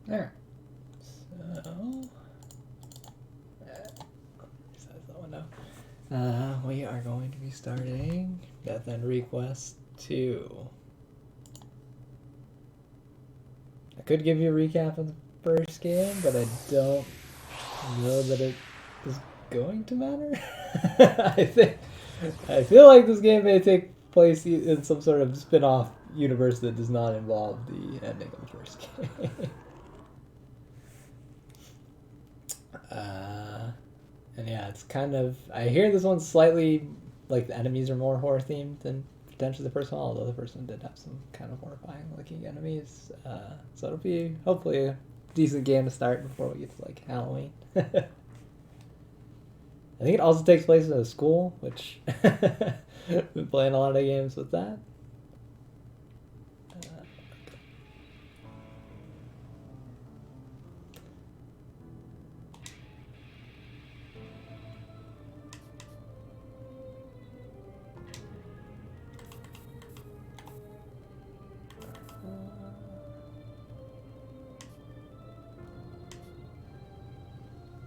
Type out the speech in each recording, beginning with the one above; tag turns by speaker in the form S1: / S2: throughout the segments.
S1: There. So, resize that window. We are going to be starting Death End Request 2. I could give you a recap of the first game, but I don't know that it is going to matter. I feel like this game may take place in some sort of spin-off universe that does not involve the ending of the first game. And yeah, it's kind of... I hear this one's slightly... like, the enemies are more horror-themed than potentially the first one, although the first one did have some kind of horrifying-looking enemies. So it'll be, hopefully, a decent game to start before we get to, like, Halloween. I think it also takes place in a school, which... been playing a lot of games with that.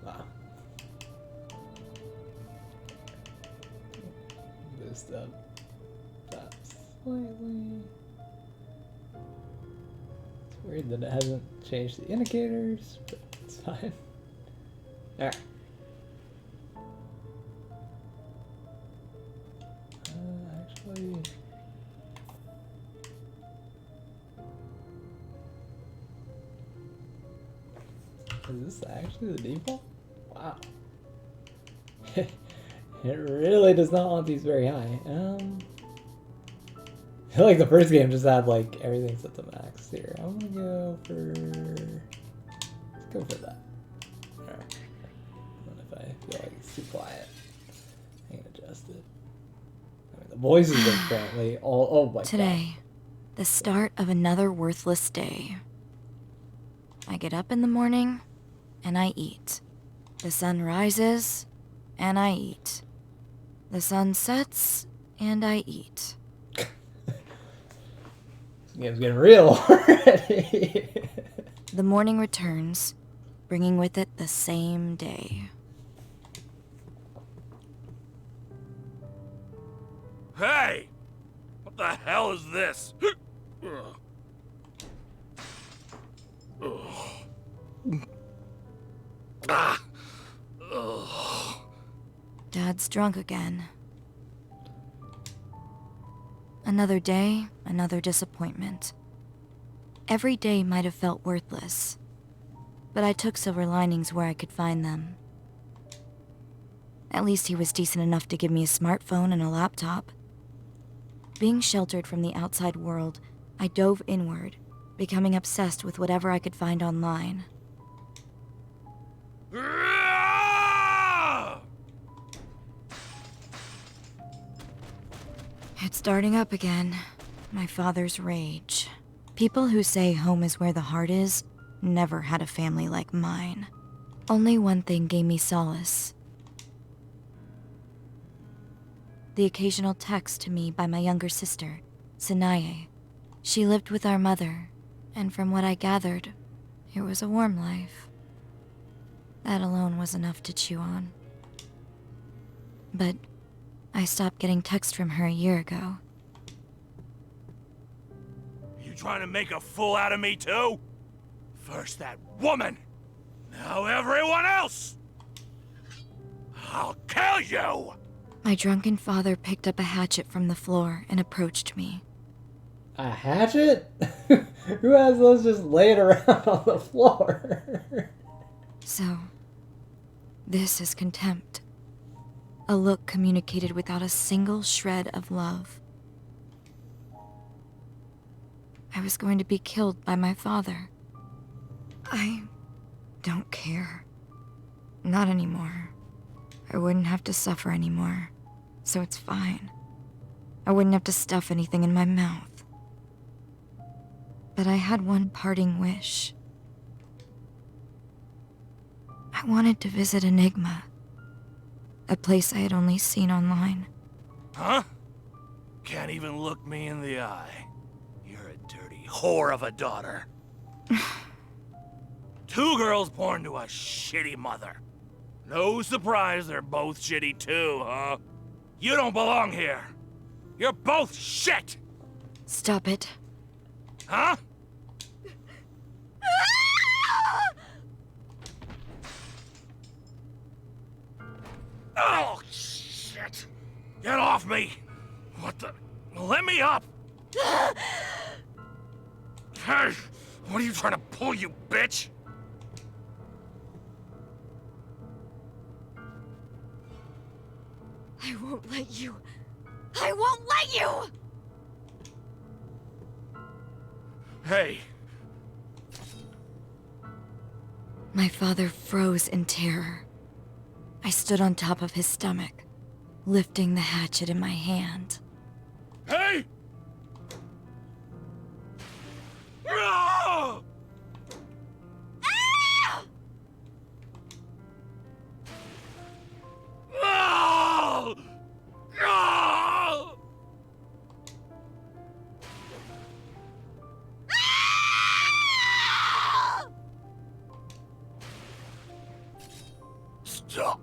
S1: Wow. Boost up that slightly. It's weird that it hasn't changed the indicators, but it's fine. Alright. Actually... Is this actually the default? Wow. It really does not want these very high. I feel like the first game just had like everything set to max here. I'm gonna go for... Let's go for that. Alright. And if I feel like it's too quiet, I can adjust it. I mean, the voices are apparently all... Oh my god.
S2: Today, the start of another worthless day. I get up in the morning, and I eat. The sun rises, and I eat. The sun sets, and I eat.
S1: This game's getting real already.
S2: The morning returns, bringing with it the same day.
S3: Hey! What the hell is this?
S2: Dad's drunk again. Another day, another disappointment. Every day might have felt worthless, but I took silver linings where I could find them. At least he was decent enough to give me a smartphone and a laptop. Being sheltered from the outside world, I dove inward, becoming obsessed with whatever I could find online. It's starting up again. My father's rage. People who say home is where the heart is never had a family like mine. Only one thing gave me solace. The occasional text to me by my younger sister, Sanae. She lived with our mother, and from what I gathered, it was a warm life. That alone was enough to chew on. But I stopped getting texts from her a year ago.
S3: You trying to make a fool out of me too? First that woman, now everyone else! I'll kill you!
S2: My drunken father picked up a hatchet from the floor and approached me.
S1: A hatchet? Who has those just laying around on the floor?
S2: So, this is contempt. A look communicated without a single shred of love. I was going to be killed by my father. I don't care. Not anymore. I wouldn't have to suffer anymore, so it's fine. I wouldn't have to stuff anything in my mouth. But I had one parting wish. I wanted to visit Enigma, a place I had only seen online.
S3: Huh? Can't even look me in the eye. You're a dirty whore of a daughter. Two girls born to a shitty mother. No surprise they're both shitty too, huh? You don't belong here. You're both shit!
S2: Stop it.
S3: Huh? Oh, shit! Get off me! What the? Let me up! Hey! What are you trying to pull, you bitch?
S2: I won't let you. I won't let you!
S3: Hey!
S2: My father froze in terror. I stood on top of his stomach, lifting the hatchet in my hand.
S3: Hey! Ah! Ah! Ah! Stop.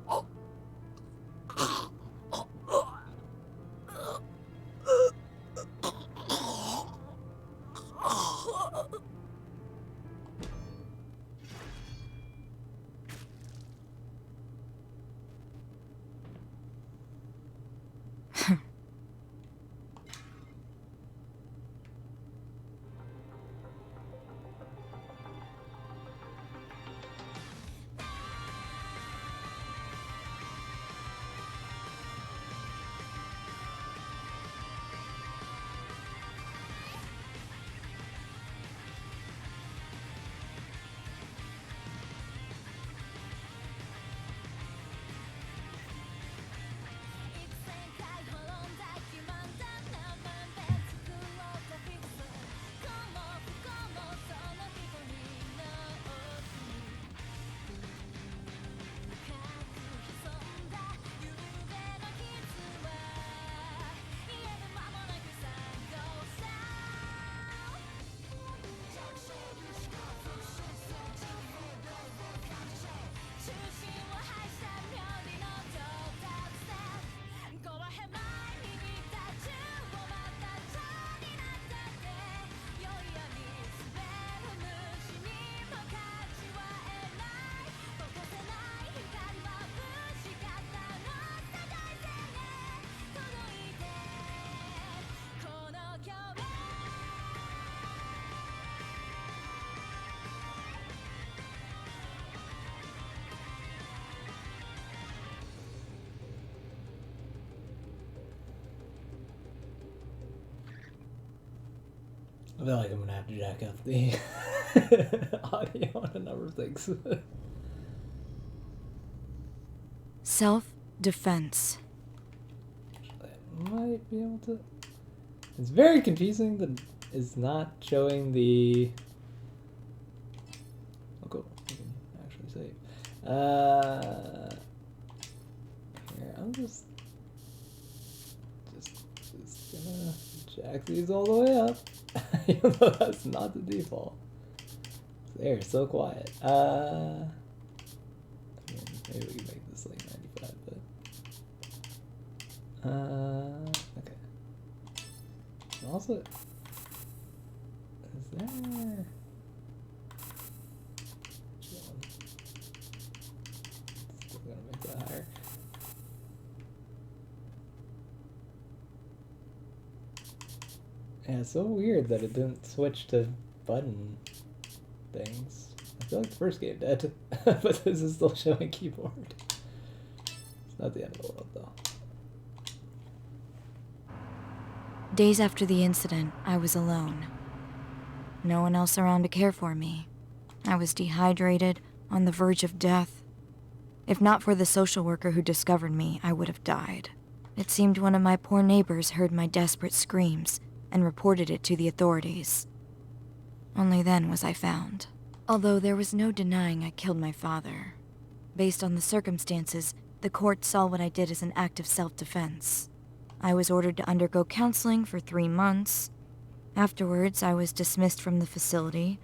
S1: I feel like I'm gonna have to jack up the audio on a number of things.
S2: Self-defense.
S1: I might be able to. It's very confusing that it's not showing the. Oh, cool. We can actually save. Here, I'm just gonna jack these all the way up. Even though that's not the default. They're so quiet. I mean, maybe we can make this like 95, but okay. Also, is there? Still gonna make that higher. Yeah, it's so weird that it didn't switch to button things. I feel like the first game did, but this is still showing keyboard. It's not the end of the world, though.
S2: Days after the incident, I was alone. No one else around to care for me. I was dehydrated, on the verge of death. If not for the social worker who discovered me, I would have died. It seemed one of my poor neighbors heard my desperate screams and reported it to the authorities. Only then was I found. Although there was no denying I killed my father. Based on the circumstances, the court saw what I did as an act of self-defense. I was ordered to undergo counseling for 3 months. Afterwards, I was dismissed from the facility,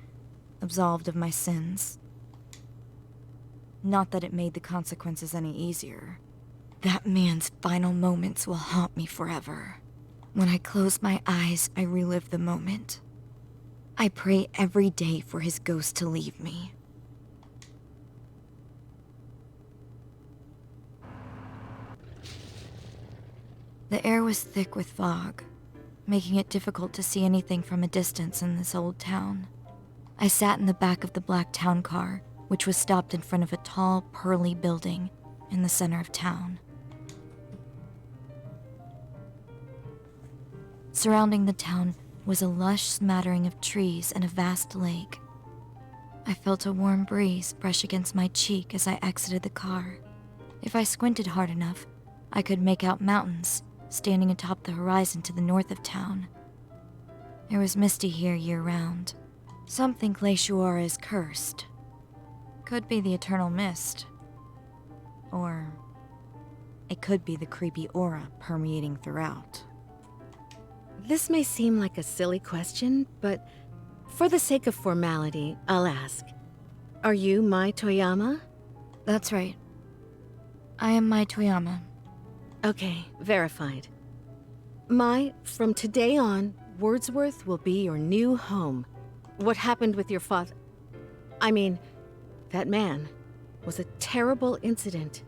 S2: absolved of my sins. Not that it made the consequences any easier. That man's final moments will haunt me forever. When I close my eyes, I relive the moment. I pray every day for his ghost to leave me. The air was thick with fog, making it difficult to see anything from a distance in this old town. I sat in the back of the black town car, which was stopped in front of a tall, pearly building in the center of town. Surrounding the town was a lush smattering of trees and a vast lake. I felt a warm breeze brush against my cheek as I exited the car. If I squinted hard enough, I could make out mountains standing atop the horizon to the north of town. It was misty here year-round. Some think Lake Shuara is cursed. Could be the eternal mist. Or it could be the creepy aura permeating throughout.
S4: This may seem like a silly question, but for the sake of formality, I'll ask. Are you Mai Toyama?
S2: That's right. I am Mai Toyama.
S4: Okay, verified. Mai, from today on, Wordsworth will be your new home. What happened with your father... I mean, that man was a terrible incident.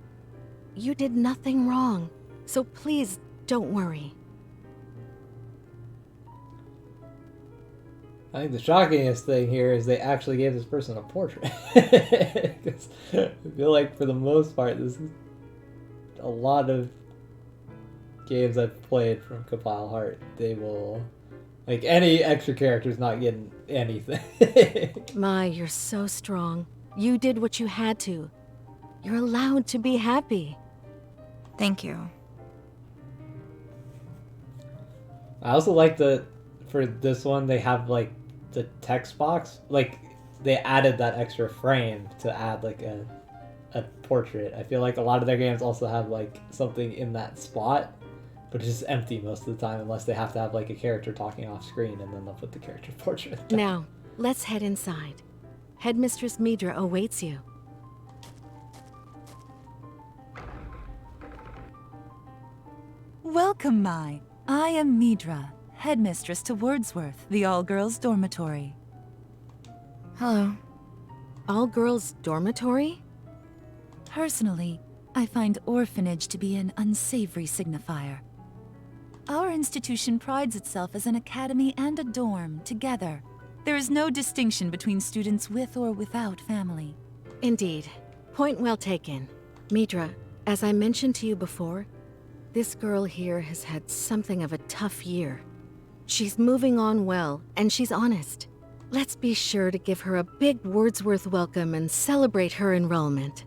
S4: You did nothing wrong, so please don't worry.
S1: I think the shockingest thing here is they actually gave this person a portrait. 'Cause I feel like for the most part, this is a lot of games I've played from Compile Heart. They will, like, any extra character's not getting anything.
S4: Mai, you're so strong. You did what you had to. You're allowed to be happy.
S2: Thank you.
S1: I also like that for this one they have like the text box, like they added that extra frame to add like a portrait. I feel like a lot of their games also have like something in that spot, but it's just empty most of the time unless they have to have like a character talking off screen, and then they'll put the character portrait down.
S4: Now, let's head inside. Headmistress Midra awaits you.
S5: Welcome, Mai. I am Midra, headmistress to Wordsworth, the all-girls dormitory.
S2: Hello.
S4: All-girls dormitory?
S5: Personally, I find orphanage to be an unsavory signifier. Our institution prides itself as an academy and a dorm together. There is no distinction between students with or without family.
S4: Indeed. Point well taken. Midra, as I mentioned to you before, this girl here has had something of a tough year. She's moving on well, and she's honest. Let's be sure to give her a big Wordsworth welcome and celebrate her enrollment.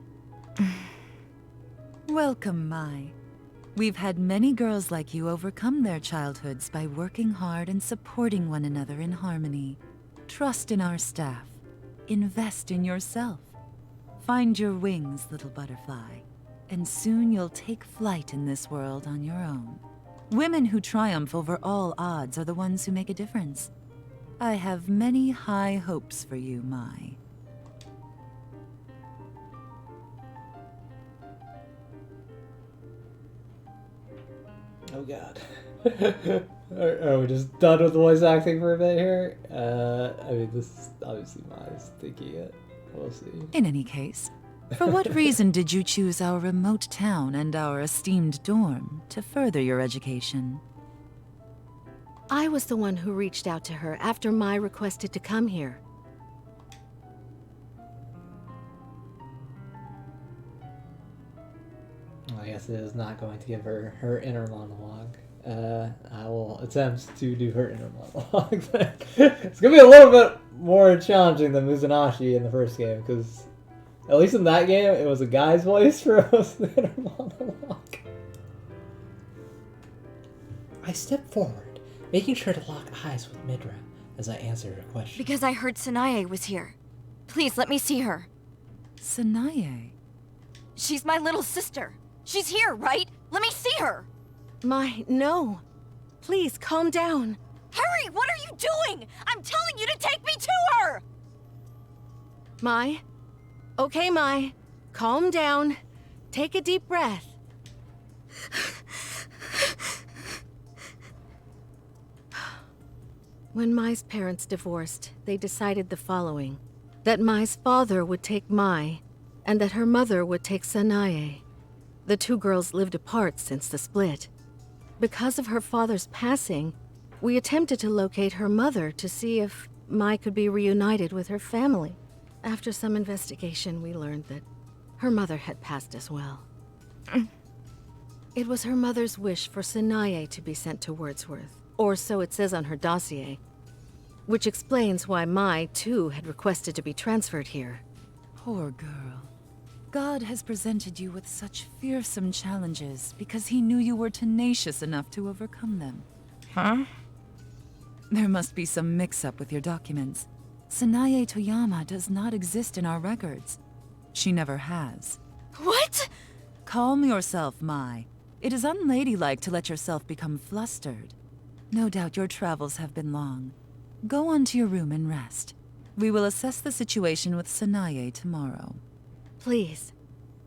S5: Welcome, Mai. We've had many girls like you overcome their childhoods by working hard and supporting one another in harmony. Trust in our staff. Invest in yourself. Find your wings, little butterfly, and soon you'll take flight in this world on your own. Women who triumph over all odds are the ones who make a difference. I have many high hopes for you, Mai.
S1: Oh god. Are we just done with the voice acting for a bit here? I mean, this is obviously Mai's thinking it. We'll see.
S5: In any case, for what reason did you choose our remote town and our esteemed dorm to further your education?
S4: I was the one who reached out to her after Mai requested to come here.
S1: I guess it is not going to give her her inner monologue. I will attempt to do her inner monologue. It's going to be a little bit more challenging than Muzanashi in the first game, because at least in that game, it was a guy's voice for most of the inner monologue. I step forward, making sure to lock eyes with Midra as I answer her question.
S2: Because I heard Sanae was here. Please, let me see her.
S5: Sanae?
S2: She's my little sister. She's here, right? Let me see her.
S4: Mai, no. Please, calm down.
S2: Hurry! What are you doing? I'm telling you to take me to her!
S4: Mai? Okay, Mai. Calm down. Take a deep breath. When Mai's parents divorced, they decided the following. That Mai's father would take Mai, and that her mother would take Sanae. The two girls lived apart since the split. Because of her father's passing, we attempted to locate her mother to see if Mai could be reunited with her family. After some investigation, we learned that her mother had passed as well. It was her mother's wish for Sanae to be sent to Wordsworth, or so it says on her dossier. Which explains why Mai, too, had requested to be transferred here.
S5: Poor girl. God has presented you with such fearsome challenges because he knew you were tenacious enough to overcome them.
S2: Huh?
S5: There must be some mix-up with your documents. Sanae Toyama does not exist in our records. She never has.
S2: What?
S5: Calm yourself, Mai. It is unladylike to let yourself become flustered. No doubt your travels have been long. Go on to your room and rest. We will assess the situation with Sanae tomorrow.
S4: Please,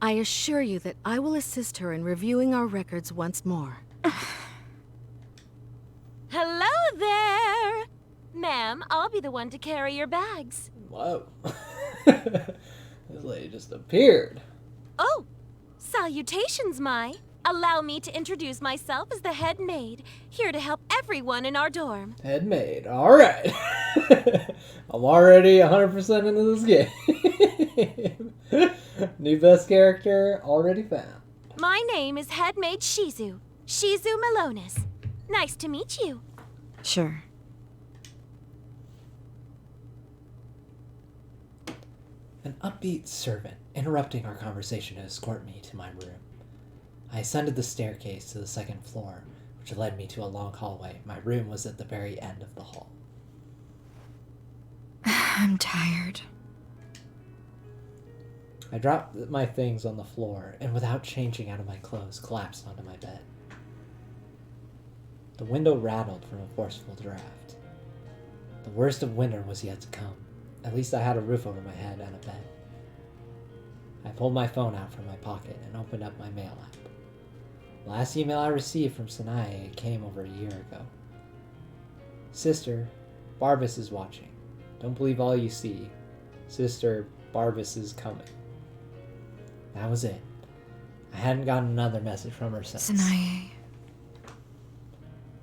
S4: I assure you that I will assist her in reviewing our records once more.
S6: Hello there! Ma'am, I'll be the one to carry your bags.
S1: Whoa. This lady just appeared.
S6: Oh, salutations, Mai. Allow me to introduce myself as the head maid, here to help everyone in our dorm.
S1: Head maid. Alright. I'm already 100% into this game. New best character already found.
S6: My name is Head Maid Shizu. Shizu Melonis. Nice to meet you.
S2: Sure.
S1: An upbeat servant interrupting our conversation to escort me to my room. I ascended the staircase to the second floor, which led me to a long hallway. My room was at the very end of the hall.
S2: I'm tired.
S1: I dropped my things on the floor and, without changing out of my clothes, collapsed onto my bed. The window rattled from a forceful draft. The worst of winter was yet to come. At least I had a roof over my head and a bed. I pulled my phone out from my pocket and opened up my mail app. The last email I received from Sanae came over a year ago. Sister, Barbas is watching. Don't believe all you see. Sister, Barbas is coming. That was it. I hadn't gotten another message from her since.
S2: Sanae.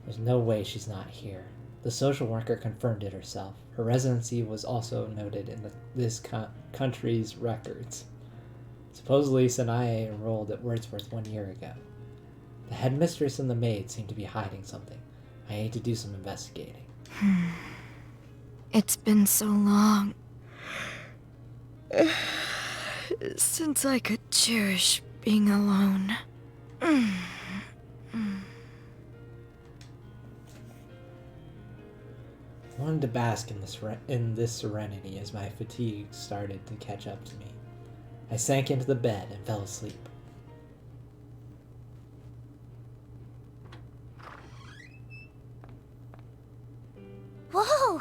S1: There's no way she's not here. The social worker confirmed it herself. Her residency was also noted in this country's records. Supposedly, Sanae enrolled at Wordsworth 1 year ago. The headmistress and the maid seem to be hiding something. I need to do some investigating.
S2: It's been so long since I could cherish being alone.
S1: I wanted to bask in this serenity as my fatigue started to catch up to me. I sank into the bed and fell asleep.
S6: Whoa!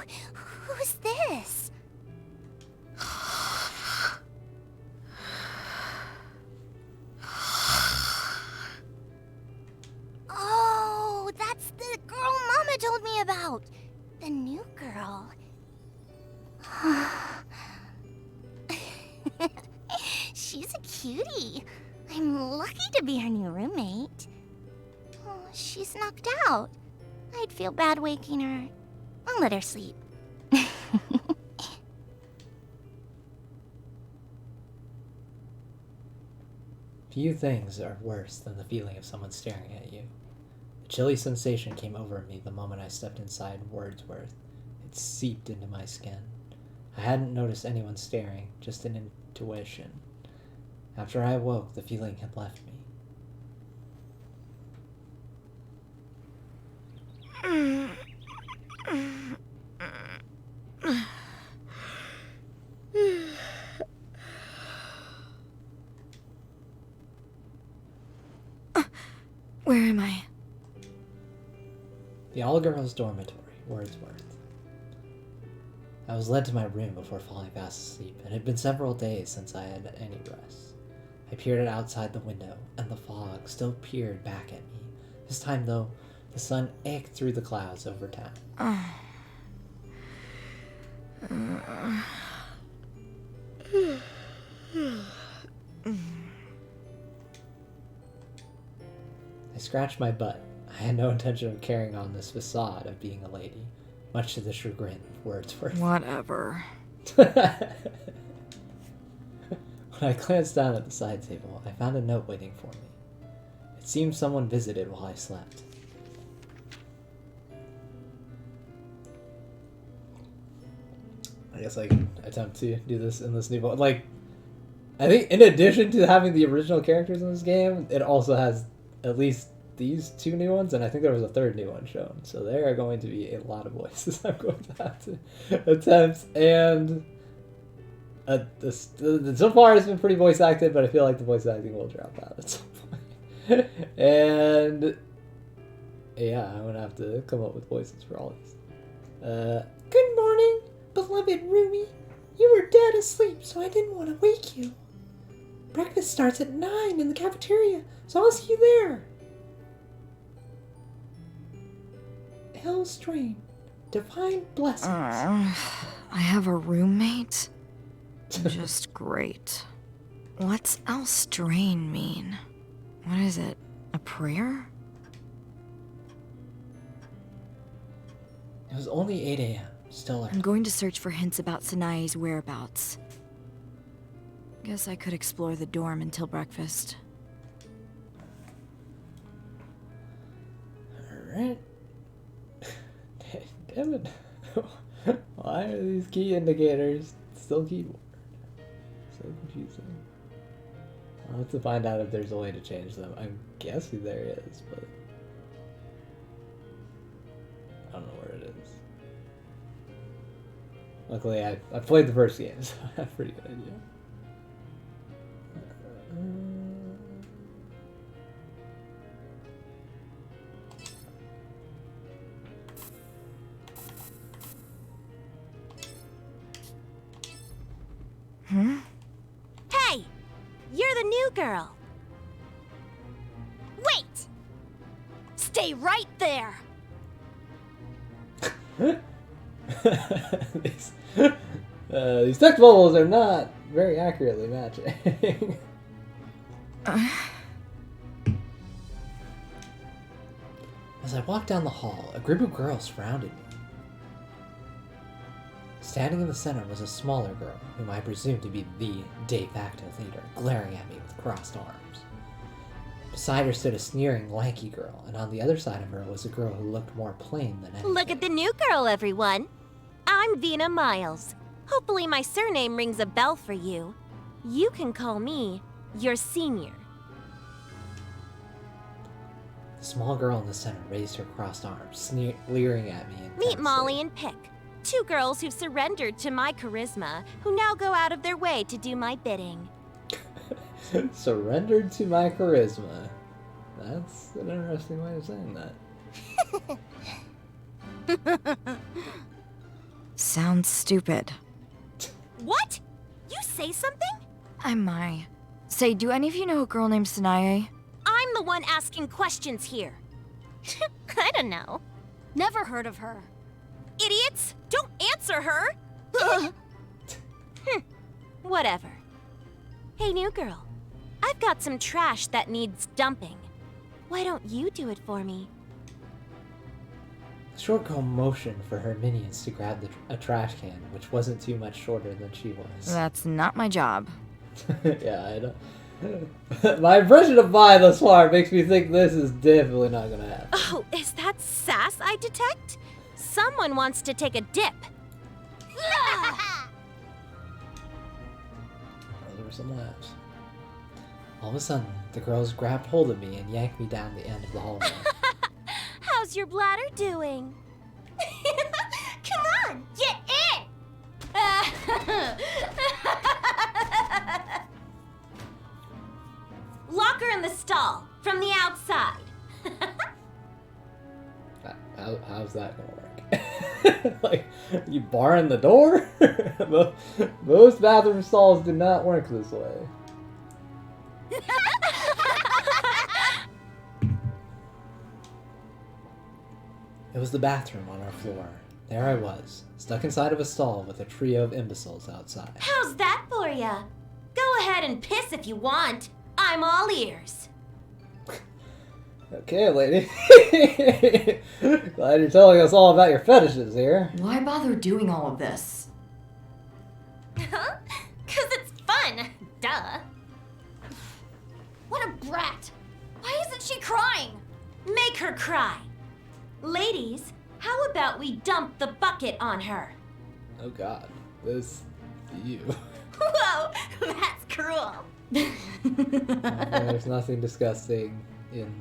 S6: Who's this? Oh, that's the girl Mama told me about. The new girl. She's a cutie. I'm lucky to be her new roommate. Oh, she's knocked out. I'd feel bad waking her. I'll let her sleep.
S1: Few things are worse than the feeling of someone staring at you. A chilly sensation came over me the moment I stepped inside Wordsworth. It seeped into my skin. I hadn't noticed anyone staring, just an intuition. After I awoke, the feeling had left me.
S2: Where am I?
S1: The all-girls dormitory, Wordsworth. I was led to my room before falling fast asleep. It had been several days since I had any rest. I peered outside the window, and the fog still peered back at me. This time, though, the sun ached through the clouds over town. I scratched my butt. I had no intention of carrying on this facade of being a lady, much to the chagrin of Wordsworth.
S2: Whatever.
S1: When I glanced down at the side table, I found a note waiting for me. It seemed someone visited while I slept. I guess I can attempt to do this in this new one. Like, I think in addition to having the original characters in this game, it also has at least these 2 new ones, and I think there was a 3rd new one shown. So there are going to be a lot of voices I'm going to have to attempt, and so far it's been pretty voice acted, but I feel like the voice acting will drop out at some point. And yeah, I'm gonna have to come up with voices for all these. Good morning, beloved Rumi. You were dead asleep, so I didn't want to wake you. Breakfast starts at 9 in the cafeteria, so I'll see you there. Hell's Strain. Divine blessings.
S2: I have a roommate? Just great. What's Elstrain mean? What is it? A prayer?
S1: It was only 8 a.m. Still early.
S2: I'm going to search for hints about Sanae's whereabouts. Guess I could explore the dorm until breakfast.
S1: Alright. Damn it. Why are these key indicators still keyboard? So confusing. I'll have to find out if there's a way to change them. I'm guessing there is, but I don't know where it is. Luckily, I played the first game, so I have a pretty good idea.
S6: Hey! You're the new girl. Wait! Stay right there!
S1: These text bubbles are not very accurately matching. As I walked down the hall, a group of girls surrounded me. Standing in the center was a smaller girl, whom I presumed to be the de facto leader, glaring at me with crossed arms. Beside her stood a sneering, lanky girl, and on the other side of her was a girl who looked more plain than anything.
S6: Look at the new girl, everyone. I'm Vina Miles. Hopefully my surname rings a bell for you. You can call me your senior.
S1: The small girl in the center raised her crossed arms, leering at me intensely.
S6: Meet Molly and Pick, 2 girls who've surrendered to my charisma, who now go out of their way to do my bidding.
S1: Surrendered to my charisma. That's an interesting way of saying that.
S2: Sounds stupid.
S6: What? You say something?
S2: I'm Mai. Say, do any of you know a girl named Sanae?
S6: I'm the one asking questions here. I don't know. Never heard of her. Idiots! Don't answer her! Whatever. Hey, new girl. I've got some trash that needs dumping. Why don't you do it for me?
S1: The short girl motioned for her minions to grab a trash can, which wasn't too much shorter than she was.
S2: That's not my job.
S1: Yeah, I know. My impression of Vi thus far makes me think this is definitely not gonna happen.
S6: Oh, is that sass I detect? Someone wants to take a dip.
S1: Those were some laughs. All of a sudden, the girls grabbed hold of me and yanked me down the end of the hallway.
S6: How's your bladder doing? Come on, get in! Lock her in the stall, from the outside.
S1: How's that gonna work? Like, you barring the door? Most bathroom stalls do not work this way. It was the bathroom on our floor. There I was, stuck inside of a stall with a trio of imbeciles outside.
S7: How's that for ya? Go ahead and piss if you want. I'm all ears.
S1: Okay, lady. Glad you're telling us all about your fetishes here.
S8: Why bother doing all of this?
S7: Huh? 'Cause it's fun. Duh.
S6: What a brat! Why isn't she crying?
S7: Make her cry. Ladies, how about we dump the bucket on her?
S1: Oh god, this you.
S7: Whoa, that's cruel.
S1: There's nothing disgusting in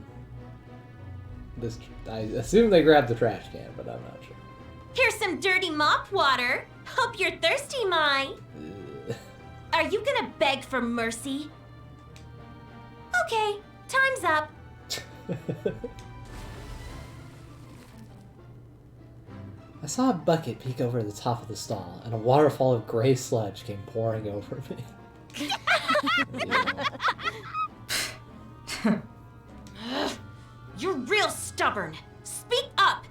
S1: this. I assume they grabbed the trash can, but I'm not sure.
S7: Here's some dirty mop water. Hope you're thirsty, Mai.
S1: Ugh.
S7: Are you gonna beg for mercy? Okay, time's up.
S1: I saw a bucket peek over the top of the stall, and a waterfall of gray sludge came pouring over me.
S7: You're real stubborn. Speak up.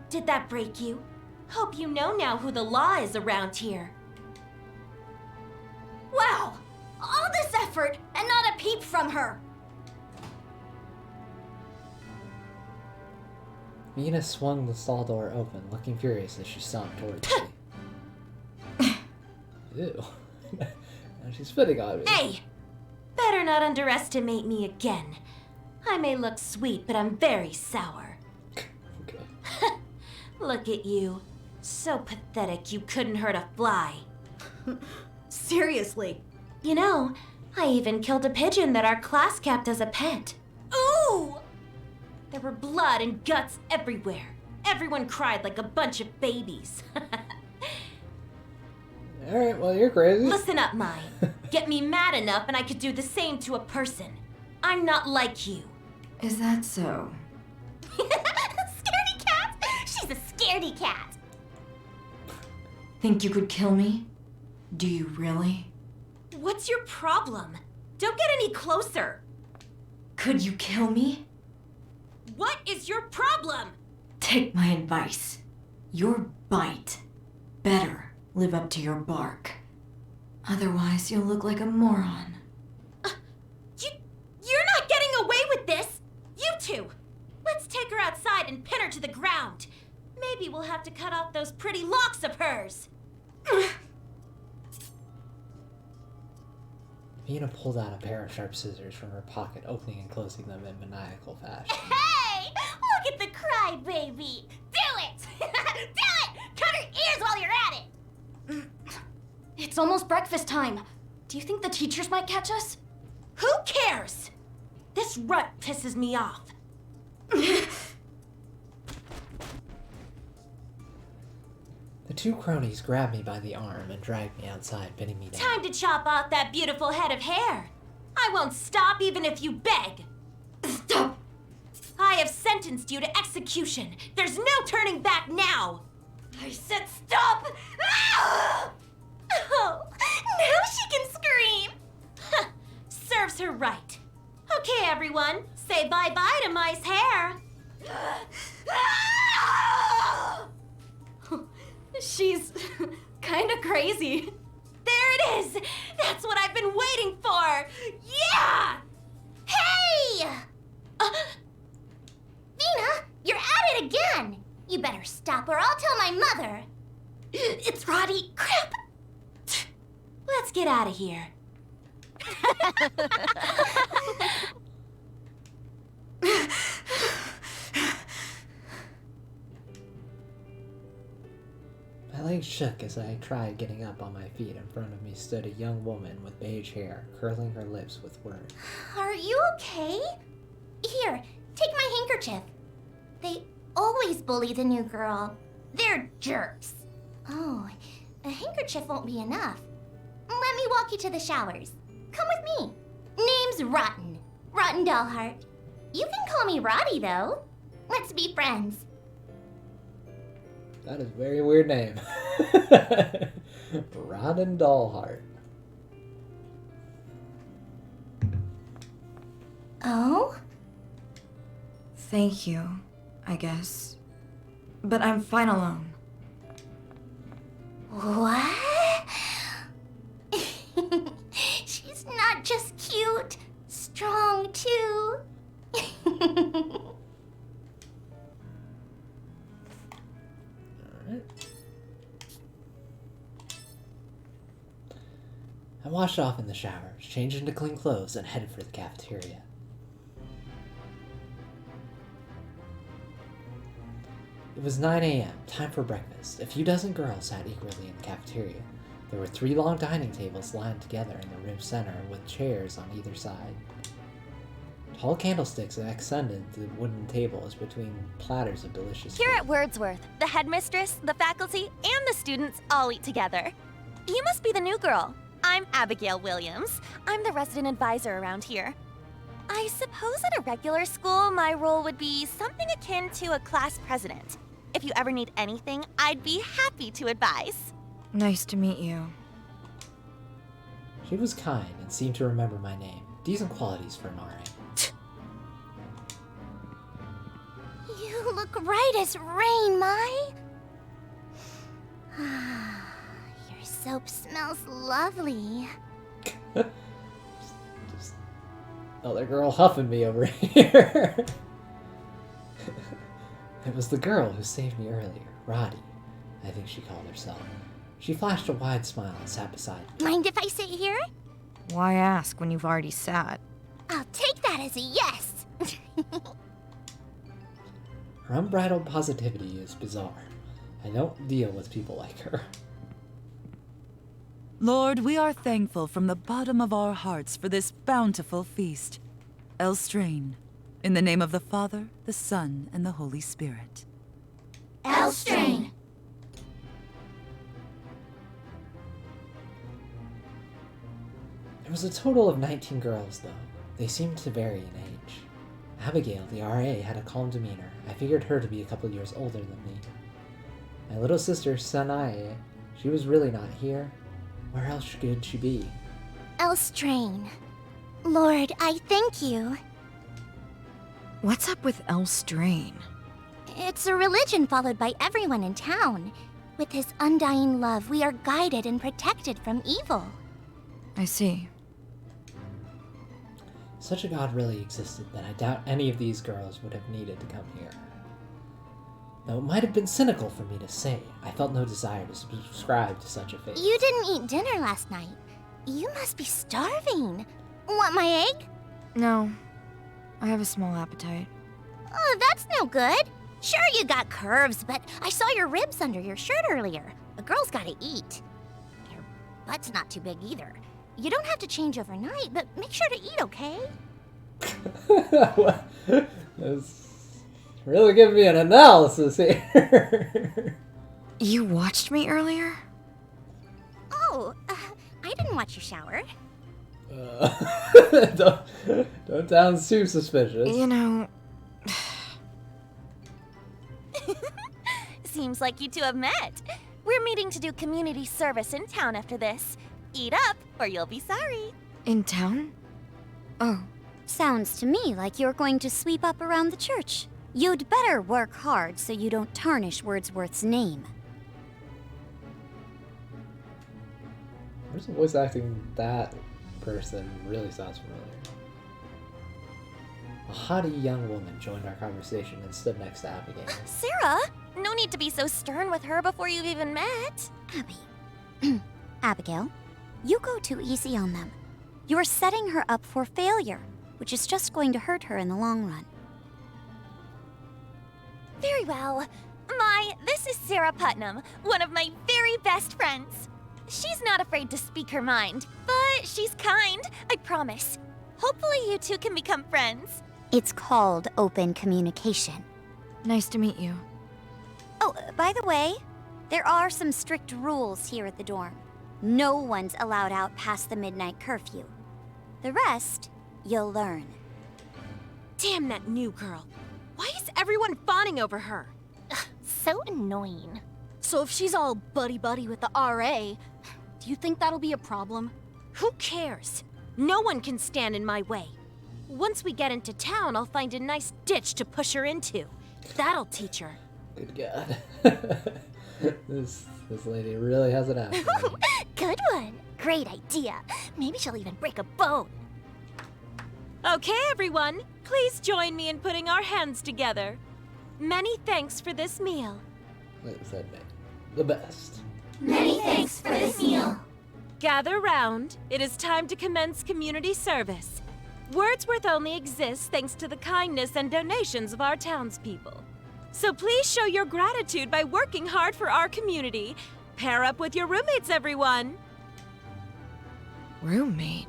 S7: Did that break you? Hope you know now who the law is around here.
S6: Wow! All this effort and not a peep from her!
S1: Mina swung the stall door open, looking furious as she stomped towards me. Ew. Now she's spitting on me.
S7: Hey! Better not underestimate me again. I may look sweet, but I'm very sour.
S1: Okay.
S7: Look at you. So pathetic you couldn't hurt a fly.
S6: Seriously.
S7: You know, I even killed a pigeon that our class kept as a pet.
S6: Ooh!
S7: There were blood and guts everywhere. Everyone cried like a bunch of babies.
S1: Alright, well, you're crazy.
S7: Listen up, Mai. Get me mad enough and I could do the same to a person. I'm not like you.
S8: Is that so?
S6: Scaredy cat? She's a scaredy cat.
S8: Think you could kill me? Do you really?
S7: What's your problem? Don't get any closer.
S8: Could you kill me?
S7: What is your problem?
S8: Take my advice. Your bite. Better live up to your bark. Otherwise, you'll look like a moron.
S7: You're not getting away with this! You two! Let's take her outside and pin her to the ground. Maybe we'll have to cut off those pretty locks of hers.
S1: Mina pulled out a pair of sharp scissors from her pocket, opening and closing them in maniacal fashion.
S6: Hey! Look at the crybaby! Do it! Do it! Cut her ears while you're at it! It's almost breakfast time. Do you think the teachers might catch us?
S7: Who cares? This rut pisses me off.
S1: The two cronies grabbed me by the arm and dragged me outside, pinning me down.
S7: Time to chop off that beautiful head of hair. I won't stop even if you beg.
S8: Stop!
S7: I have sentenced you to execution. There's no turning back now.
S6: I said stop! Ah!
S7: Oh, now she can scream. Huh, serves her right. Okay, everyone, say bye-bye to Mai's hair.
S6: Ah! She's kind of crazy.
S7: There it is. That's what I've been waiting for. Yeah!
S6: Hey! Vina, you're at it again. You better stop or I'll tell my mother.
S7: It's Roddy. Crap. Let's get out of here.
S1: My legs shook as I tried getting up on my feet. In front of me stood a young woman with beige hair, curling her lips with words.
S6: Are you okay? Here, take my handkerchief. They always bully the new girl. They're jerks. Oh, a handkerchief won't be enough. Let me walk you to the showers. Come with me. Name's Rotten. Rotten Dollheart. You can call me Roddy, though. Let's be friends.
S1: That is a very weird name. Rod and Dollheart.
S6: Oh?
S2: Thank you, I guess. But I'm fine alone.
S6: What? She's not just cute, strong too.
S1: Alright. I washed off in the shower, changed into clean clothes, and headed for the cafeteria. It was 9 a.m., time for breakfast. A few dozen girls sat eagerly in the cafeteria. There were 3 long dining tables lined together in the room center with chairs on either side. Tall candlesticks accented the wooden tables between platters of delicious
S7: Here
S1: food.
S7: at Wordsworth, the headmistress, the faculty, and the students all eat together. You must be the new girl. I'm Abigail Williams. I'm the resident advisor around here. I suppose at a regular school, my role would be something akin to a class president. If you ever need anything, I'd be happy to advise.
S2: Nice to meet you.
S1: She was kind and seemed to remember my name. Decent qualities for an RA.
S6: You look right as rain, Mai. Your soap smells lovely.
S1: Just another girl huffing me over here. It was the girl who saved me earlier, Roddy, I think she called herself. She flashed a wide smile and sat beside me.
S6: Mind if I sit here?
S2: Why ask when you've already sat?
S6: I'll take that as a yes.
S1: Her unbridled positivity is bizarre. I don't deal with people like her.
S5: Lord, we are thankful from the bottom of our hearts for this bountiful feast. Elstrain, in the name of the Father, the Son, and the Holy Spirit.
S6: Elstrain.
S1: There was a total of 19 girls, though. They seemed to vary in age. Abigail, the RA, had a calm demeanor. I figured her to be a couple years older than me. My little sister, Sanae, she was really not here. Where else could she be?
S6: Elstrain. Lord, I thank you.
S2: What's up with Elstrain?
S6: It's a religion followed by everyone in town. With his undying love, we are guided and protected from evil.
S2: I see.
S1: Such a god really existed that I doubt any of these girls would have needed to come here. Though it might have been cynical for me to say, I felt no desire to subscribe to such a fate.
S6: You didn't eat dinner last night. You must be starving. Want my egg?
S2: No. I have a small appetite.
S6: Oh, that's no good. Sure, you got curves, but I saw your ribs under your shirt earlier. A girl's gotta eat. Your butt's not too big either. You don't have to change overnight, but make sure to eat, okay?
S1: That's really giving me an analysis here.
S2: You watched me earlier?
S6: Oh, I didn't watch your shower.
S1: Don't sound too suspicious.
S2: You know,
S7: Seems like you two have met. We're meeting to do community service in town after this. Eat up, or you'll be sorry.
S2: in town? Oh,
S9: Sounds to me like you're going to sweep up around the church. You'd better work hard so you don't tarnish Wordsworth's name.
S1: Where's the voice acting that person really sounds familiar. A haughty young woman joined our conversation and stood next to Abigail.
S7: Sarah, no need to be so stern with her before you've even met.
S9: Abby. Abigail, you go too easy on them. You're setting her up for failure, which is just going to hurt her in the long run.
S7: Very well. This is Sarah Putnam, one of my very best friends. She's not afraid to speak her mind, but she's kind, I promise. Hopefully you two can become friends.
S9: It's called open communication.
S2: nice to meet you.
S9: Oh, by the way, there are some strict rules here at the dorm. No one's allowed out past the midnight curfew. The rest, you'll learn.
S7: Damn that new girl. Why is everyone fawning over her?
S6: So annoying.
S7: So if she's all buddy-buddy with the RA, do you think that'll be a problem? Who cares? No one can stand in my way. Once we get into town, I'll find a nice ditch to push her into. That'll teach her.
S1: Good God. this lady really has it out.
S6: Good one. Great idea. Maybe she'll even break a bone.
S7: Okay, everyone. Please join me in putting our hands together. Many thanks for this meal.
S1: Like I said, the best.
S6: Many thanks for this meal.
S7: Gather round. It is time to commence community service. Wordsworth only exists thanks to the kindness and donations of our townspeople. So please show your gratitude by working hard for our community. Pair up with your roommates, everyone.
S2: Roommate?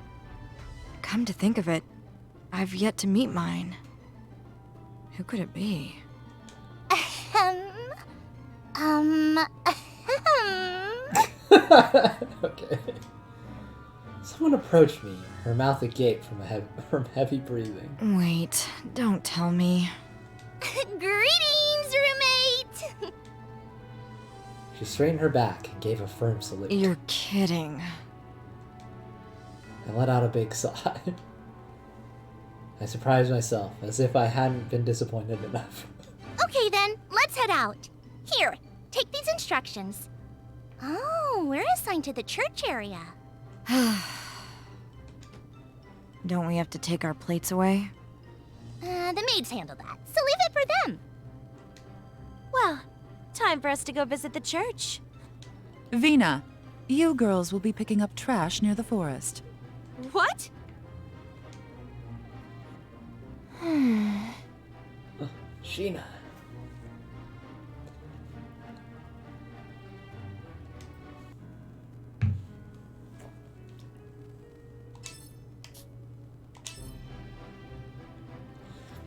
S2: Come to think of it, I've yet to meet mine. Who could it be?
S1: Okay. Someone approached me, her mouth agape from heavy breathing.
S2: Wait, don't tell me.
S6: Greetings, roommate!
S1: She straightened her back and gave a firm salute.
S2: You're kidding.
S1: I let out a big sigh. I surprised myself, as if I hadn't been disappointed enough.
S6: Okay then, let's head out. Here, take these instructions. Oh, we're assigned to the church area.
S2: Don't we have to take our plates away?
S6: The maids handle that, so leave it for them.
S7: Well, time for us to go visit the church.
S5: Vina, you girls will be picking up trash near the forest.
S7: What?
S1: Sheena.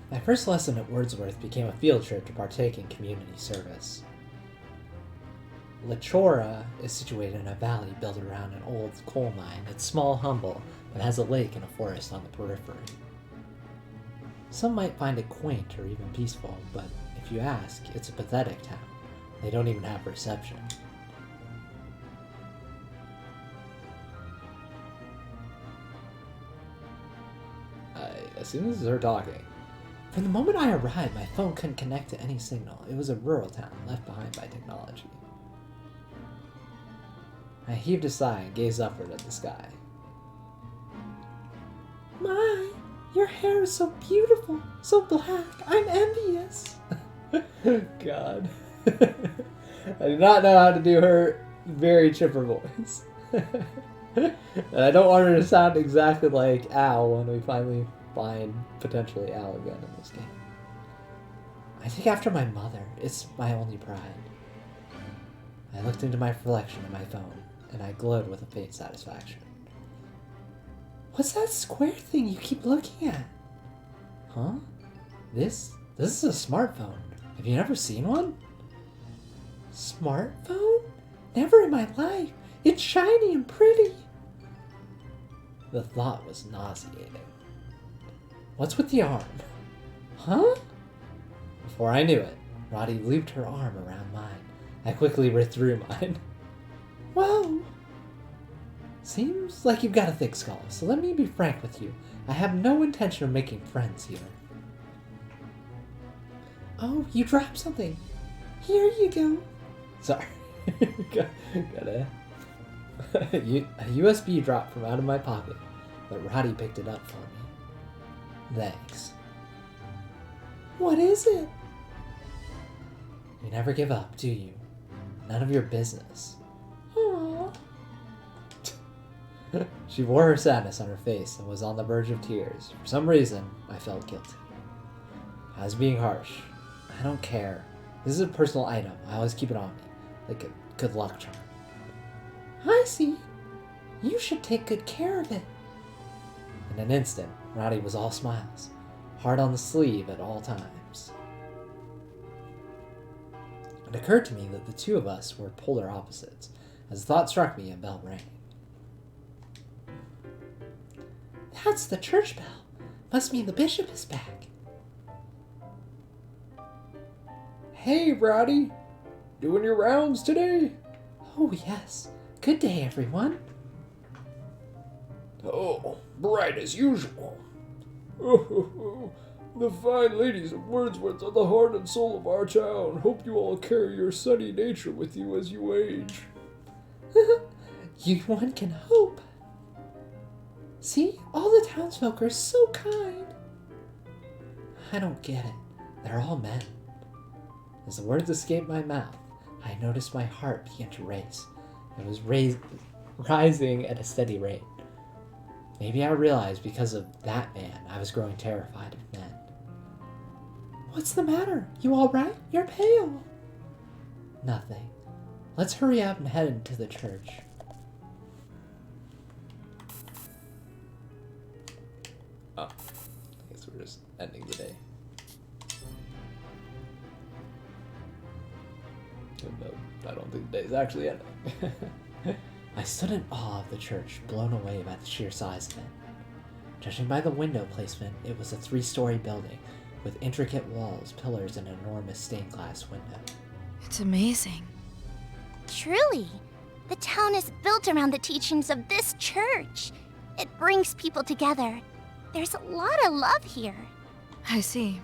S1: My first lesson at Wordsworth became a field trip to partake in community service. Lachora is situated in a valley built around an old coal mine. It's small, humble, but has a lake and a forest on the periphery. Some might find it quaint or even peaceful, but if you ask, it's a pathetic town. They don't even have reception. I assume this is her talking. From the moment I arrived, my phone couldn't connect to any signal. It was a rural town, left behind by technology. I heaved a sigh and gazed upward at the sky. My, your hair is so beautiful, so black. I'm envious. God. I do not know how to do her very chipper voice. And I don't want her to sound exactly like Al when we finally find potentially Al again in this game. I take after my mother. It's my only pride. I looked into my reflection in my phone, and I glowed with a faint satisfaction. What's that square thing you keep looking at? Huh? This is a smartphone. Have you never seen one? Smartphone? Never in my life. It's shiny and pretty. The thought was nauseating. What's with the arm? Huh? Before I knew it, Roddy looped her arm around mine. I quickly withdrew mine. Whoa! Seems like you've got a thick skull, so let me be frank with you. I have no intention of making friends here. Oh, you dropped something. Here you go. Sorry. Got a USB dropped from out of my pocket, but Roddy picked it up for me. Thanks. What is it? You never give up, do you? None of your business. Aww. She wore her sadness on her face and was on the verge of tears. For some reason, I felt guilty. I was being harsh. I don't care. This is a personal item. I always keep it on me, like a good luck charm. I see. You should take good care of it. In an instant, Roddy was all smiles, heart on the sleeve at all times. It occurred to me that the two of us were polar opposites. As the thought struck me, a bell rang. That's the church bell. Must mean the bishop is back. Hey, Roddy. Doing your rounds today? Oh, yes. Good day, everyone. Oh, bright as usual. The fine ladies of Wordsworth are the heart and soul of our town. Hope you all carry your sunny nature with you as you age. One can hope. See, all the townsfolk are so kind. I don't get it. They're all men. As the words escaped my mouth, I noticed my heart began to race. It was rising at a steady rate. Maybe I realized because of that man, I was growing terrified of men. What's the matter? You all right? You're pale. Nothing. Let's hurry up and head into the church. Oh, I guess we're just ending the day. I don't think the day's actually ending. I stood in awe of the church, blown away by the sheer size of it. Judging by the window placement, it was a 3-story building with intricate walls, pillars, and an enormous stained glass window.
S2: It's amazing.
S6: Truly, the town is built around the teachings of this church. It brings people together. There's a lot of love here.
S2: I see.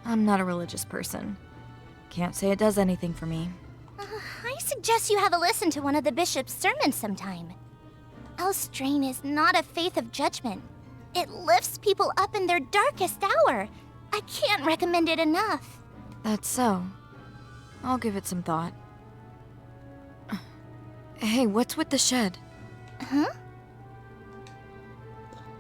S2: I'm not a religious person. Can't say it does anything for me.
S6: I suggest you have a listen to one of the bishop's sermons sometime. Elstrain is not a faith of judgment. It lifts people up in their darkest hour. I can't recommend it enough.
S2: That's so. I'll give it some thought. Hey, what's with the shed?
S6: Huh?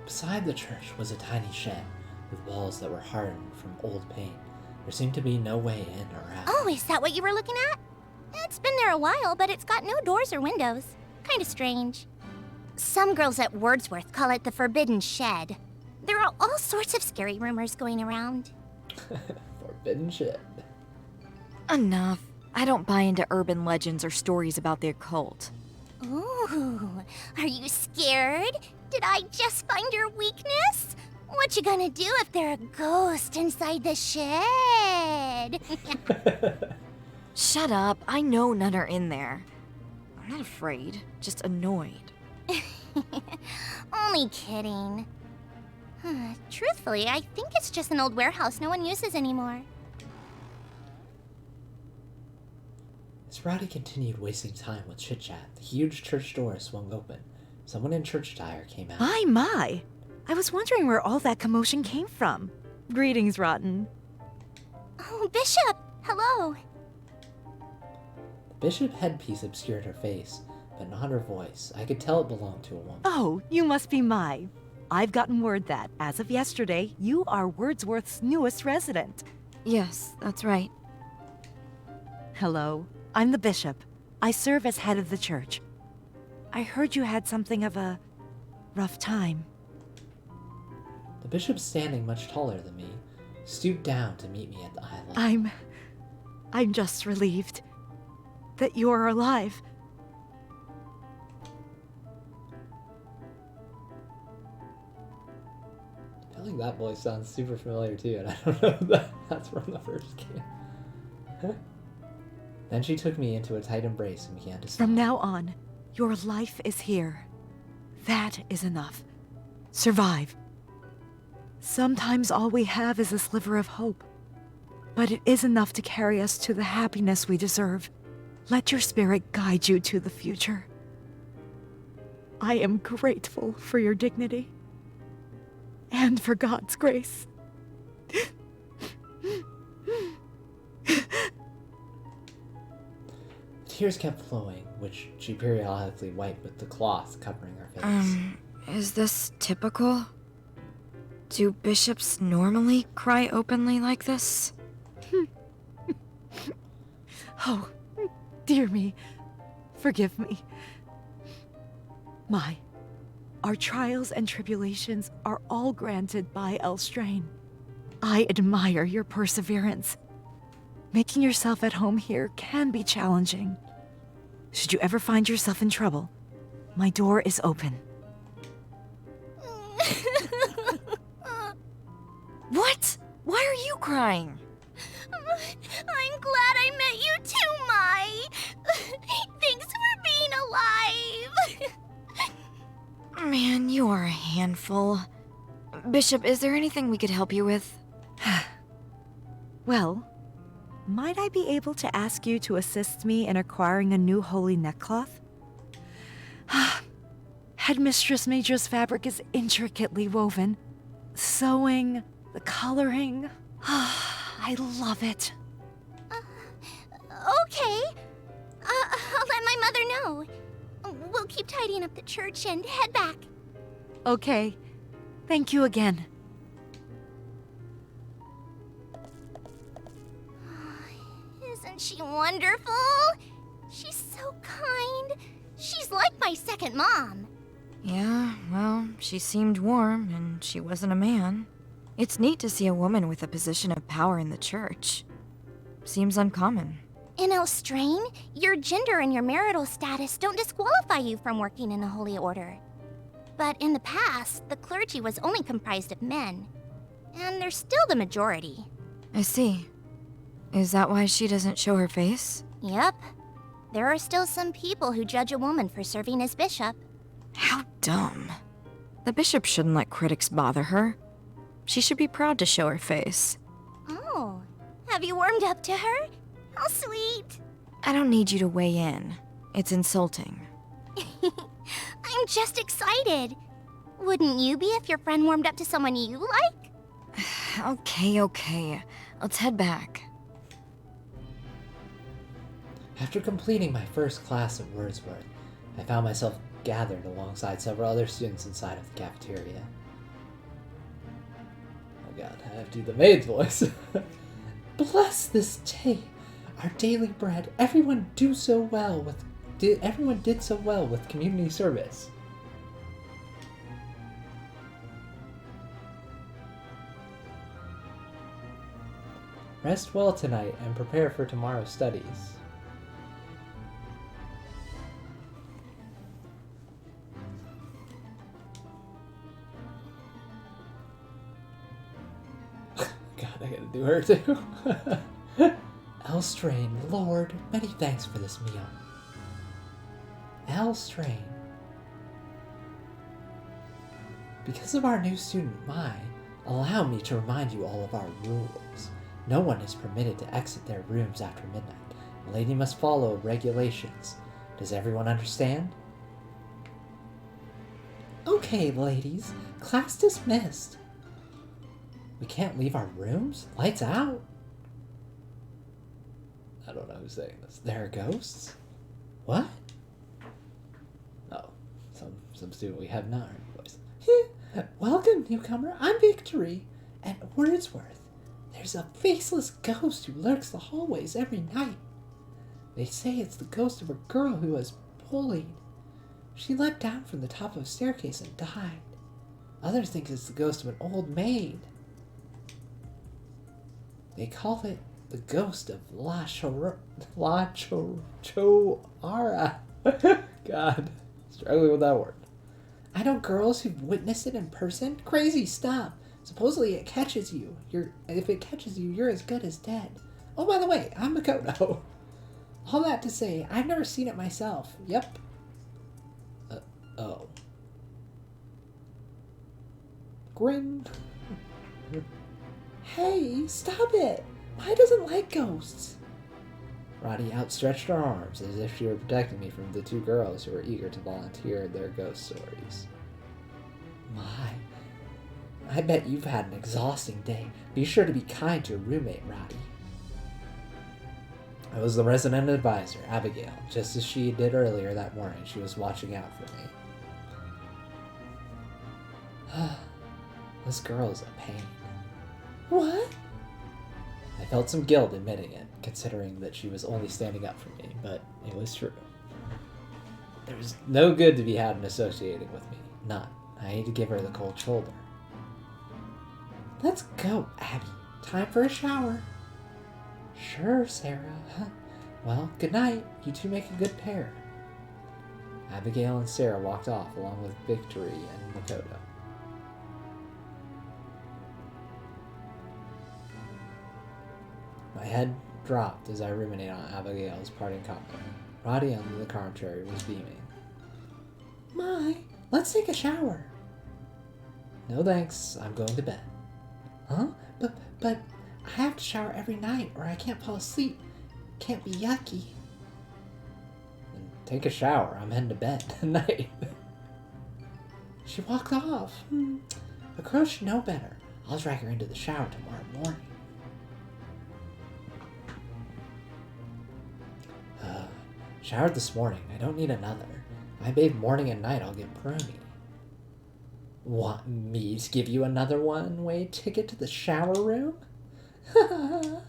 S1: Beside the church was a tiny shed with walls that were hardened from old paint. There seemed to be no way in or out.
S6: Oh, is that what you were looking at? It's been there a while, but it's got no doors or windows. Kinda strange. Some girls at Wordsworth call it the Forbidden Shed. There are all sorts of scary rumors going around.
S1: Forbidden shed.
S2: Enough. I don't buy into urban legends or stories about the occult.
S6: Ooh, are you scared? Did I just find your weakness? What you gonna do if there are a ghost inside the shed?
S2: Shut up. I know none are in there. I'm not afraid, just annoyed.
S6: Only kidding. Truthfully, I think it's just an old warehouse no one uses anymore.
S1: As Rowdy continued wasting time with chit-chat, the huge church door swung open. Someone in church attire came out.
S10: My! I was wondering where all that commotion came from. Greetings, Rotten.
S6: Oh, Bishop! Hello!
S1: The bishop headpiece obscured her face, but not her voice. I could tell it belonged to a woman.
S10: Oh, you must be Mai. I've gotten word that, as of yesterday, you are Wordsworth's newest resident.
S2: Yes, that's right.
S10: Hello, I'm the bishop. I serve as head of the church. I heard you had something of a rough time.
S1: The bishop, standing much taller than me, stooped down to meet me at the eye level.
S10: I'm just relieved that you're alive.
S1: I feel like that voice sounds super familiar too, and I don't know if that's from the first game. Then she took me into a tight embrace and began to sob.
S10: From now on, your life is here. That is enough. Survive. Sometimes all we have is a sliver of hope, but it is enough to carry us to the happiness we deserve. Let your spirit guide you to the future. I am grateful for your dignity and for God's grace.
S1: Tears kept flowing, which she periodically wiped with the cloth covering her face.
S2: Is this typical? Do bishops normally cry openly like this?
S10: Oh, dear me. Forgive me. Our trials and tribulations are all granted by Elstrain. I admire your perseverance. Making yourself at home here can be challenging. Should you ever find yourself in trouble, my door is open.
S2: What? Why are you crying?
S6: I'm glad I met you too, Mai. Thanks for being alive.
S2: Man, you are a handful. Bishop, is there anything we could help you with?
S10: Well, might I be able to ask you to assist me in acquiring a new holy neckcloth? Headmistress Major's fabric is intricately woven. Sewing, the coloring. I love it.
S6: Okay. I'll let my mother know. We'll keep tidying up the church and head back.
S10: Okay. Thank you again.
S6: Isn't she wonderful? She's so kind. She's like my second mom.
S2: Yeah, well, she seemed warm, and she wasn't a man. It's neat to see a woman with a position of power in the church. Seems uncommon.
S6: In Elstrain, your gender and your marital status don't disqualify you from working in the Holy Order. But in the past, the clergy was only comprised of men. And they're still the majority.
S2: I see. Is that why she doesn't show her face?
S6: Yep. There are still some people who judge a woman for serving as bishop.
S2: How dumb. The bishop shouldn't let critics bother her. She should be proud to show her face.
S6: Oh, have you warmed up to her? How sweet.
S2: I don't need you to weigh in. It's insulting.
S6: I'm just excited. Wouldn't you be if your friend warmed up to someone you like?
S2: Okay. Let's head back.
S1: After completing my first class of Wordsworth, I found myself gathered alongside several other students inside of the cafeteria. Oh god, I have to do the maid's voice. Bless this day, our daily bread. Everyone did so well with community service. Rest well tonight and prepare for tomorrow's studies. God, I gotta do her too. Elstrain, Lord, many thanks for this meal. Elstrain. Because of our new student, Mai, allow me to remind you all of our rules. No one is permitted to exit their rooms after midnight. The lady must follow regulations. Does everyone understand? Okay, ladies. Class dismissed. We can't leave our rooms? Lights out? I don't know who's saying this. There are ghosts? What? Oh, some student we have not heard voice. Welcome, newcomer. I'm Victory. At Wordsworth, there's a faceless ghost who lurks the hallways every night. They say it's the ghost of a girl who was bullied. She leapt down from the top of a staircase and died. Others think it's the ghost of an old maid. They call it the ghost of La Choara. God, struggling with that word. I know girls who've witnessed it in person. Crazy stuff. Supposedly it catches you. If it catches you, you're as good as dead. Oh, by the way, I'm Makoto. All that to say, I've never seen it myself. Yep. Oh. Grin. Hey, stop it! Mai doesn't like ghosts. Roddy outstretched her arms as if she were protecting me from the two girls who were eager to volunteer their ghost stories. Mai, I bet you've had an exhausting day. Be sure to be kind to your roommate, Roddy. I was the resident advisor, Abigail. Just as she did earlier that morning, she was watching out for me. This girl is a pain. What? I felt some guilt admitting it, considering that she was only standing up for me, but it was true. There was no good to be had in associating with me. None. I need to give her the cold shoulder. Let's go, Abby. Time for a shower. Sure, Sarah. Well, good night. You two make a good pair. Abigail and Sarah walked off along with Victory and Makoto. My head dropped as I ruminated on Abigail's parting comment. Roddy, on the contrary, was beaming. Mai, let's take a shower. No thanks, I'm going to bed. Huh? But I have to shower every night or I can't fall asleep. Can't be yucky. Then take a shower, I'm heading to bed tonight. She walked off. A girl should know better. I'll drag her into the shower tomorrow morning. Showered this morning. I don't need another. If I bathe morning and night, I'll get pruny. Want me to give you another one-way ticket to the shower room? The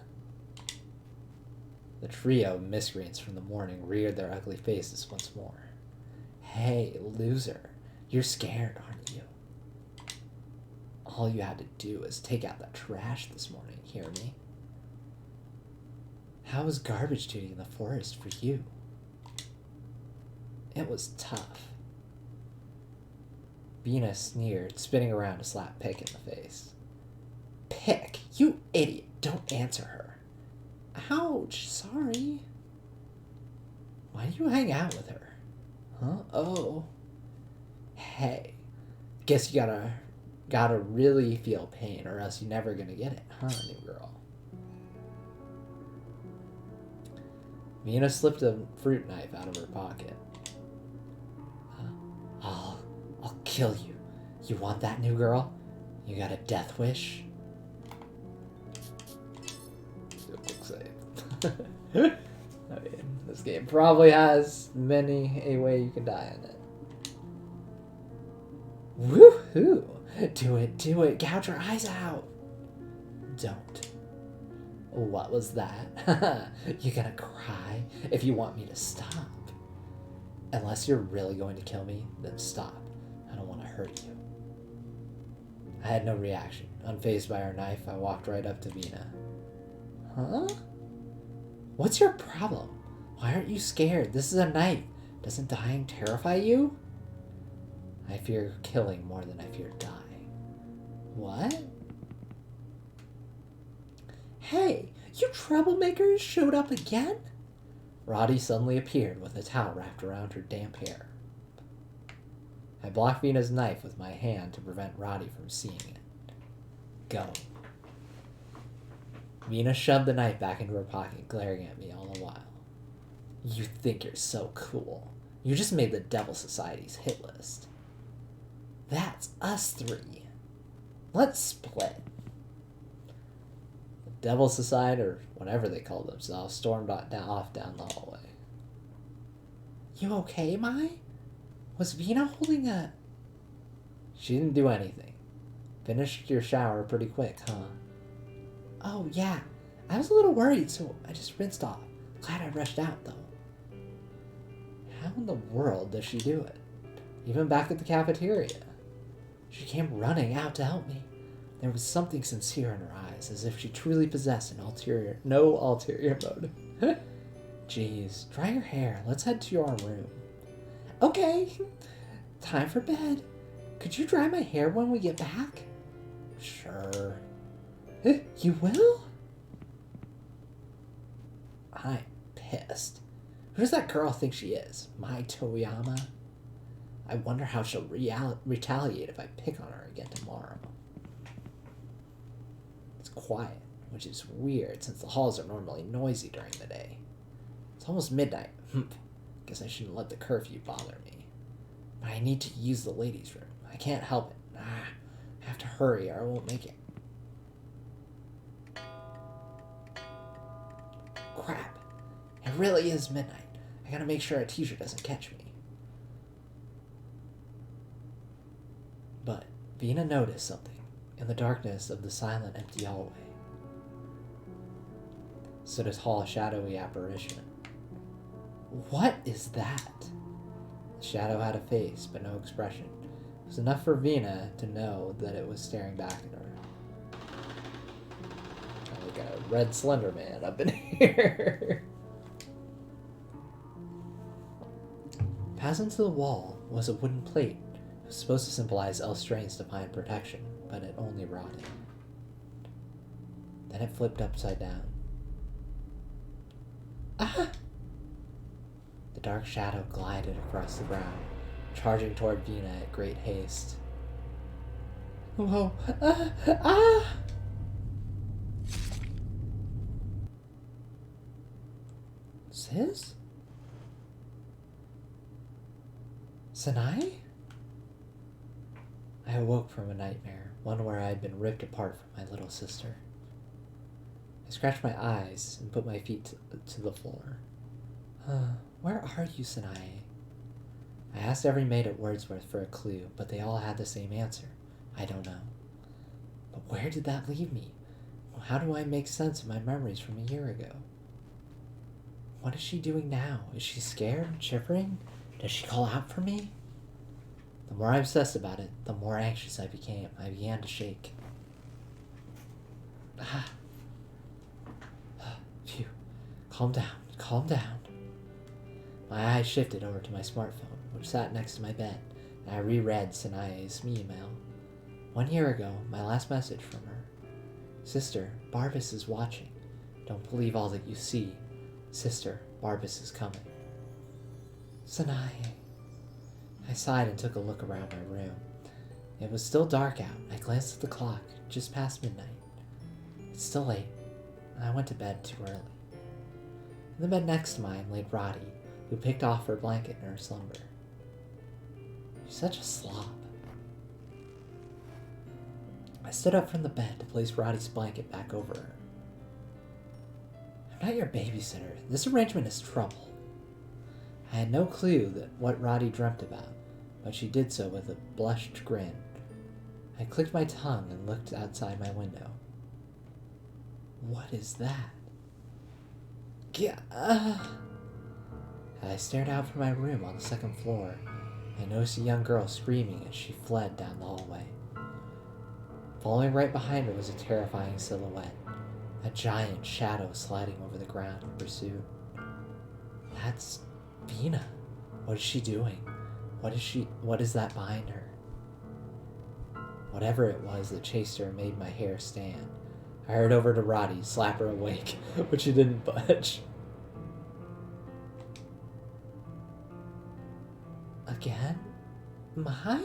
S1: trio of miscreants from the morning reared their ugly faces once more. Hey, loser. You're scared, aren't you? All you had to do is take out that trash this morning, hear me? How was garbage duty in the forest for you? It was tough. Vina sneered, spinning around to slap Pick in the face. Pick, you idiot, don't answer her. Ouch, sorry. Why do you hang out with her? Huh? Oh. Hey, guess you gotta really feel pain or else you're never gonna get it, huh, new girl? Vina slipped a fruit knife out of her pocket. I'll kill you. You want that, new girl? You got a death wish? Do a quick save. I mean, this game probably has many a way you can die in it. Woohoo! Do it, gouge your eyes out! Don't. What was that? You gonna cry if you want me to stop? Unless you're really going to kill me, then stop. I don't want to hurt you. I had no reaction. Unfazed by her knife, I walked right up to Vina. Huh? What's your problem? Why aren't you scared? This is a knife. Doesn't dying terrify you? I fear killing more than I fear dying. What? Hey, you troublemakers showed up again? Roddy suddenly appeared with a towel wrapped around her damp hair. I blocked Vina's knife with my hand to prevent Roddy from seeing it. Go. Vina shoved the knife back into her pocket, glaring at me all the while. You think you're so cool. You just made the Devil Society's hit list. That's us three. Let's split. The Devil Society, or whatever they call themselves, stormed off down the hallway. You okay, Mai? Was Vina holding a... She didn't do anything. Finished your shower pretty quick, huh? Oh, yeah. I was a little worried, so I just rinsed off. Glad I rushed out, though. How in the world does she do it? Even back at the cafeteria. She came running out to help me. There was something sincere in her eyes, as if she truly possessed no ulterior motive. Jeez, dry your hair. Let's head to your room. Okay, time for bed. Could you dry my hair when we get back? Sure. You will? I'm pissed. Who does that girl think she is? Mai Toyama? I wonder how she'll retaliate if I pick on her again tomorrow. It's quiet, which is weird since the halls are normally noisy during the day. It's almost midnight. Guess I shouldn't let the curfew bother me. But I need to use the ladies' room. I can't help it. I have to hurry or I won't make it. Crap. It really is midnight. I gotta make sure a teacher doesn't catch me. But Vina noticed something in the darkness of the silent, empty hallway. Stood a tall, shadowy apparition. What is that? The shadow had a face, but no expression. It was enough for Vina to know that it was staring back at her. Like a red Slender Man up in here. Fastened to the wall was a wooden plate. It was supposed to symbolize Elstraine's divine protection, but it only rotted. Then it flipped upside down. Ah! The dark shadow glided across the ground, charging toward Vina at great haste. Whoa. Ah! Sis? Sanai? I awoke from a nightmare, one where I had been ripped apart from my little sister. I scratched my eyes and put my feet to the floor. Where are you, Sanai? I asked every maid at Wordsworth for a clue, but they all had the same answer. I don't know. But where did that leave me? How do I make sense of my memories from a year ago? What is she doing now? Is she scared? Shivering? Does she call out for me? The more I obsessed about it, the more anxious I became. I began to shake. Phew. Calm down. Calm down. My eyes shifted over to my smartphone, which sat next to my bed, and I reread Sanai's email. 1 year ago, my last message from her. Sister, Barbas is watching. Don't believe all that you see. Sister, Barbas is coming. Sanai. I sighed and took a look around my room. It was still dark out. I glanced at the clock, just past midnight. It's still late, and I went to bed too early. In the bed next to mine laid Roddy, who picked off her blanket in her slumber. She's such a slob. I stood up from the bed to place Roddy's blanket back over her. I'm not your babysitter. This arrangement is trouble. I had no clue that what Roddy dreamt about, but she did so with a blushed grin. I clicked my tongue and looked outside my window. What is that? As I stared out from my room on the second floor, I noticed a young girl screaming as she fled down the hallway. Following right behind her was a terrifying silhouette, a giant shadow sliding over the ground in pursuit. That's Vina. What is she doing? What is that behind her? Whatever it was that chased her made my hair stand. I hurried over to Roddy, slap her awake, but she didn't budge. Again? Mai?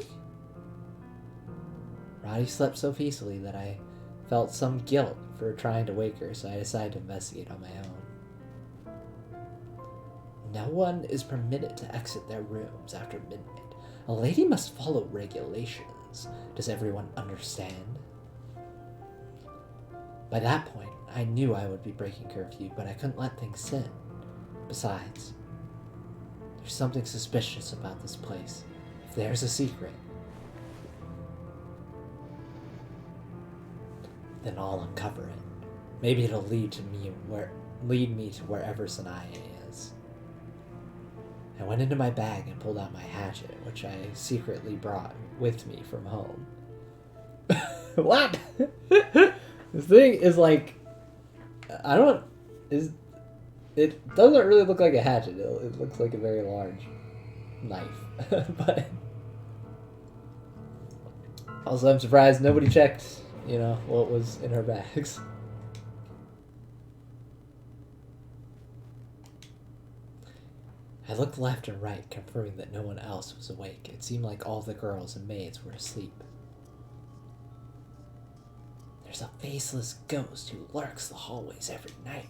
S1: Roddy slept so peacefully that I felt some guilt for trying to wake her, so I decided to investigate on my own. No one is permitted to exit their rooms after midnight. A lady must follow regulations. Does everyone understand? By that point, I knew I would be breaking curfew, but I couldn't let things sit. Besides, there's something suspicious about this place. If there's a secret, then I'll uncover it. Maybe it'll lead me to wherever Sanai is. I went into my bag and pulled out my hatchet, which I secretly brought with me from home. What? This thing is like, it doesn't really look like a hatchet. It looks like a very large knife. But also, I'm surprised nobody checked, what was in her bags. I looked left and right, confirming that no one else was awake. It seemed like all the girls and maids were asleep. There's a faceless ghost who lurks the hallways every night.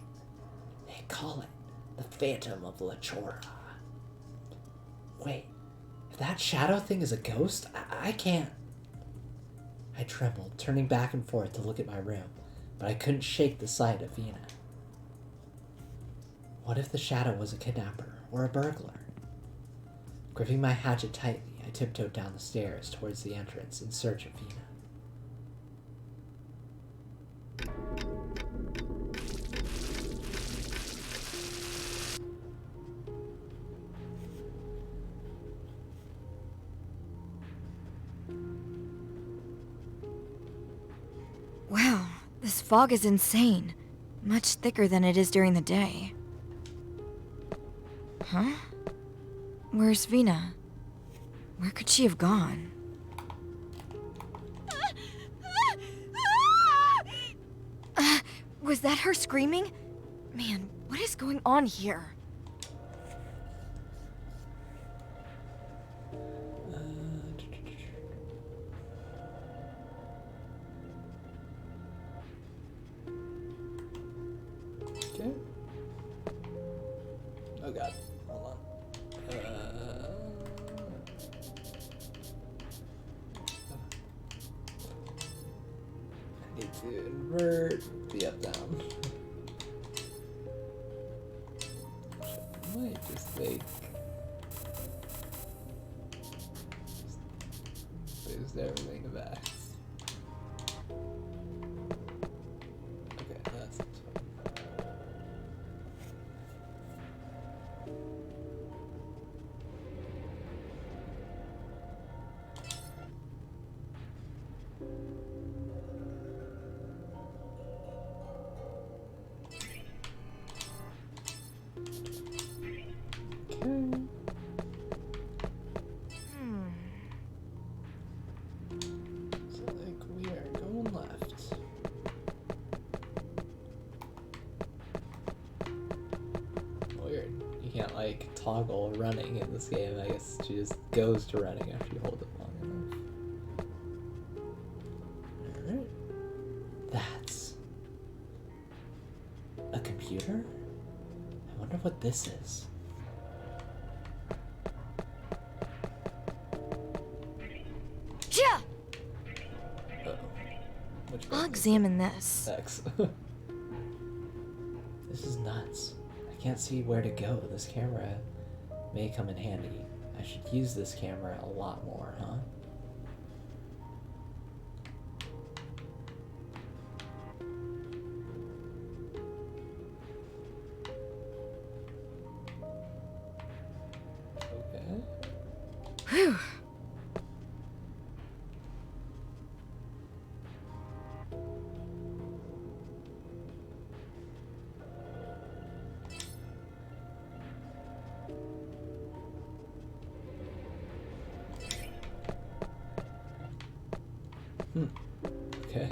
S1: They call it the Phantom of La Chora. Wait, if that shadow thing is a ghost, I can't. I trembled, turning back and forth to look at my room, but I couldn't shake the sight of Vina. What if the shadow was a kidnapper or a burglar? Gripping my hatchet tightly, I tiptoed down the stairs towards the entrance in search of Vina.
S2: Wow, this fog is insane. Much thicker than it is during the day. Huh? Where's Vina? Where could she have gone? Was that her screaming? Man, what is going on here?
S1: Do invert, the up down. I might just like boost everything to max. Okay, that's it. So like we are going left. Weird. You can't like toggle running in this game. I guess she just goes to running after you hold it long enough. Alright. That's a computer? I wonder what this is.
S2: Yeah.
S1: Uh-oh. Which
S2: I'll
S1: button?
S2: examine this.
S1: X. This is nuts. I can't see where to go. This camera may come in handy. I should use this camera a lot more, huh? Okay.
S2: Whew.
S1: Okay.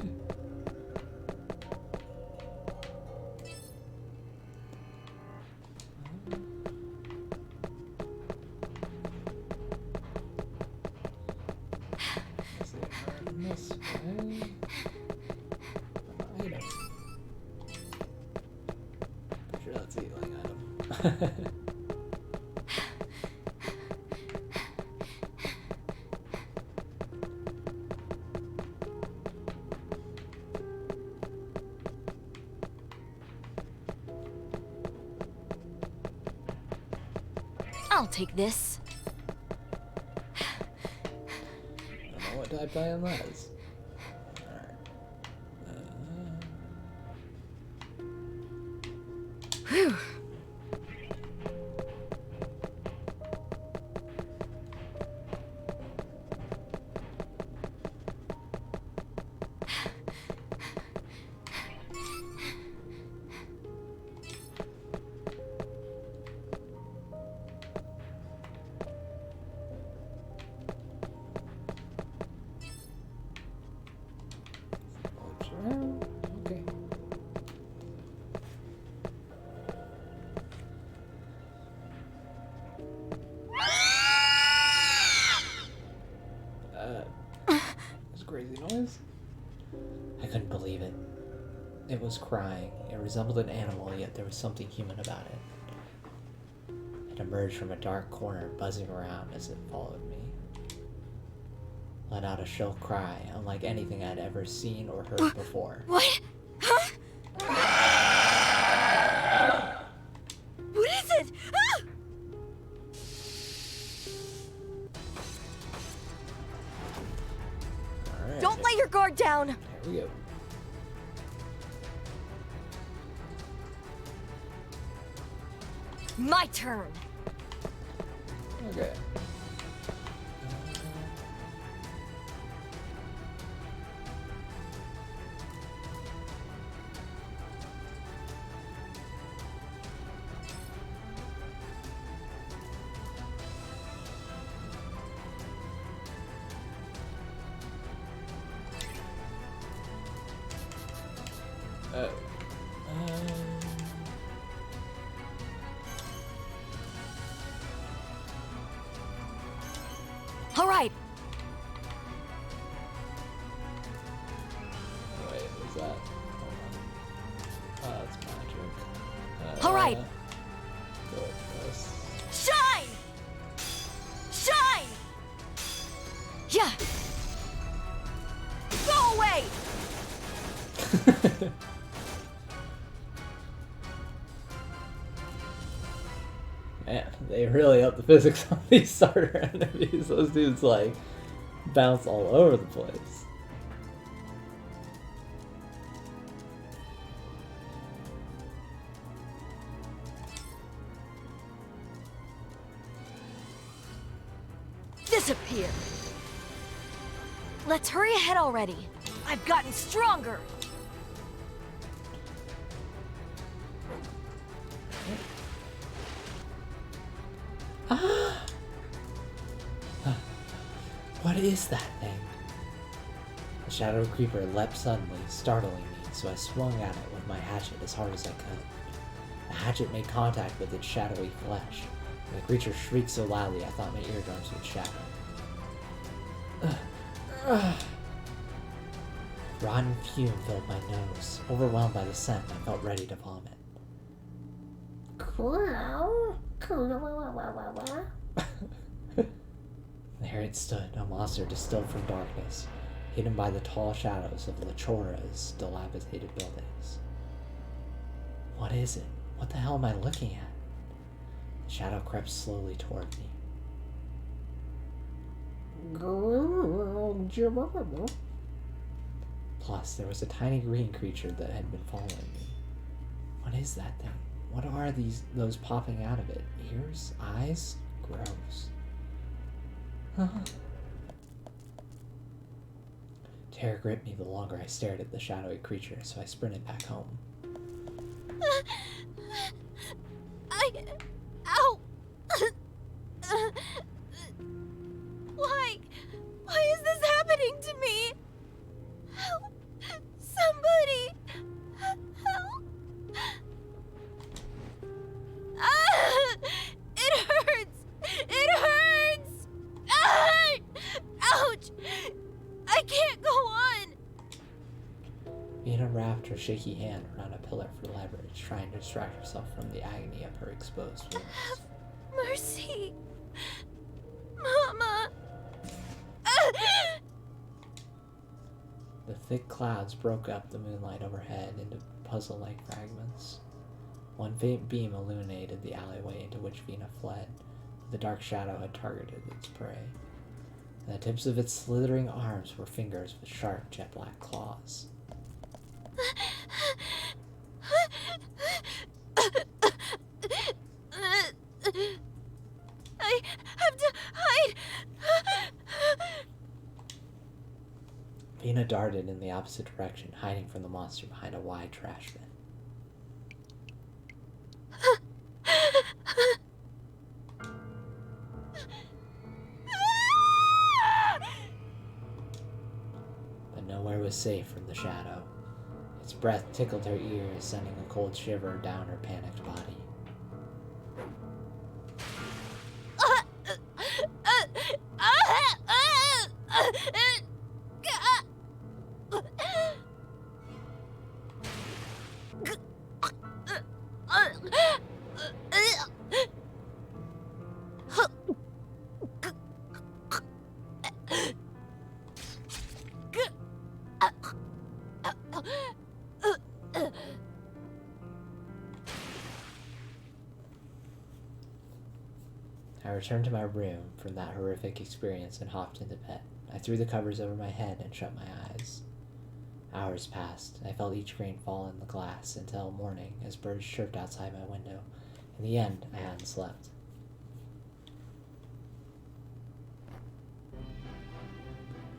S1: Is it on this way? Item. Pretty sure that's the healing item.
S2: I'll take this.
S1: I don't know what type item that is. Alright.
S2: Whew.
S1: Okay. This crazy noise? I couldn't believe it. It was crying. It resembled an animal, yet there was something human about it. It emerged from a dark corner, buzzing around as it followed me. Let out a shrill cry, unlike anything I'd ever seen or heard before.
S2: What? Huh? What is it? Ah!
S1: Alright.
S2: Don't let your guard down.
S1: Here we go.
S2: My turn.
S1: Okay. Oh.
S2: All right.
S1: Wait, was that? Hold on. Oh, that's magic.
S2: All right.
S1: Go with this.
S2: Shine! Shine! Yeah! Go away!
S1: Man, they really up the physics on these starter enemies. Those dudes like bounce all over the place.
S2: Disappear! Let's hurry ahead already. I've gotten stronger.
S1: What is that thing? The shadow creeper leapt suddenly, startling me, so I swung at it with my hatchet as hard as I could. The hatchet made contact with its shadowy flesh, and the creature shrieked so loudly I thought my eardrums would shatter. Rotten fume filled my nose. Overwhelmed by the scent, I felt ready to vomit. There it stood, a monster distilled from darkness, hidden by the tall shadows of Lachora's dilapidated buildings. What is it? What the hell am I looking at? The shadow crept slowly toward me. Plus, there was a tiny green creature that had been following me. What is that thing? What are those popping out of it? Ears? Eyes? Gross. Terror gripped me the longer I stared at the shadowy creature, so I sprinted back home.
S7: Ow! Why? Why is this happening to me? Help! Somebody! Help! Ah! It hurts! It hurts! Ah! Ouch! I can't go on!
S1: Mina wrapped her shaky hand around a pillar for leverage, trying to distract herself from the agony of her exposed wounds.
S7: Have mercy! Mama!
S1: The thick clouds broke up the moonlight overhead into puzzle-like fragments. One faint beam illuminated the alleyway into which Vina fled. The dark shadow had targeted its prey. And the tips of its slithering arms were fingers with sharp, jet-black claws.
S7: I have to hide!
S1: Vina darted in the opposite direction, hiding from the monster behind a wide trash bin. But nowhere was safe from the shadow. Its breath tickled her ears, sending a cold shiver down her panicked body. I returned to my room from that horrific experience and hopped into bed. I threw the covers over my head and shut my eyes. Hours passed. I felt each grain fall in the glass until morning as birds chirped outside my window. In the end, I hadn't slept.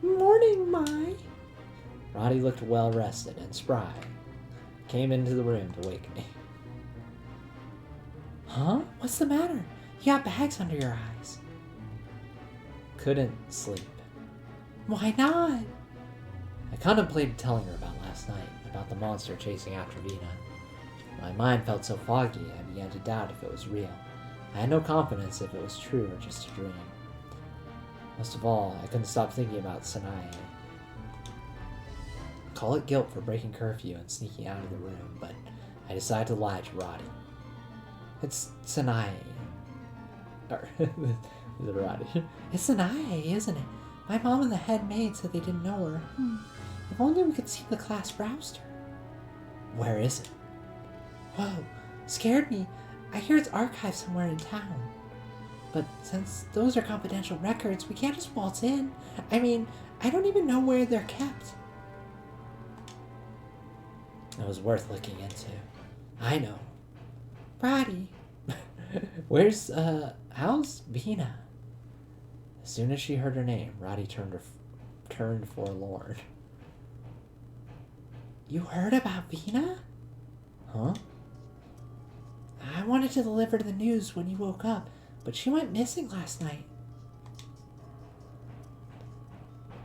S1: Morning, Mai. Roddy looked well rested and spry. Came into the room to wake me. Huh? What's the matter? You got bags under your eyes. Couldn't sleep. Why not? I contemplated telling her about last night, about the monster chasing after Vina. My mind felt so foggy, I began to doubt if it was real. I had no confidence if it was true or just a dream. Most of all, I couldn't stop thinking about Sanae. Call it guilt for breaking curfew and sneaking out of the room, but I decided to lie to Roddy. It's Sanae. Or, is it Roddy? It's Sanae, isn't it? My mom and the head maid said they didn't know her. If only we could see the class browster. Where is it? Whoa, scared me. I hear it's archived somewhere in town. But since those are confidential records, we can't just waltz in. I mean, I don't even know where they're kept. It was worth looking into. I know. Roddy. How's Vina? As soon as she heard her name, Roddy turned forlorn. You heard about Vina? Huh? I wanted to deliver the news when you woke up, but she went missing last night.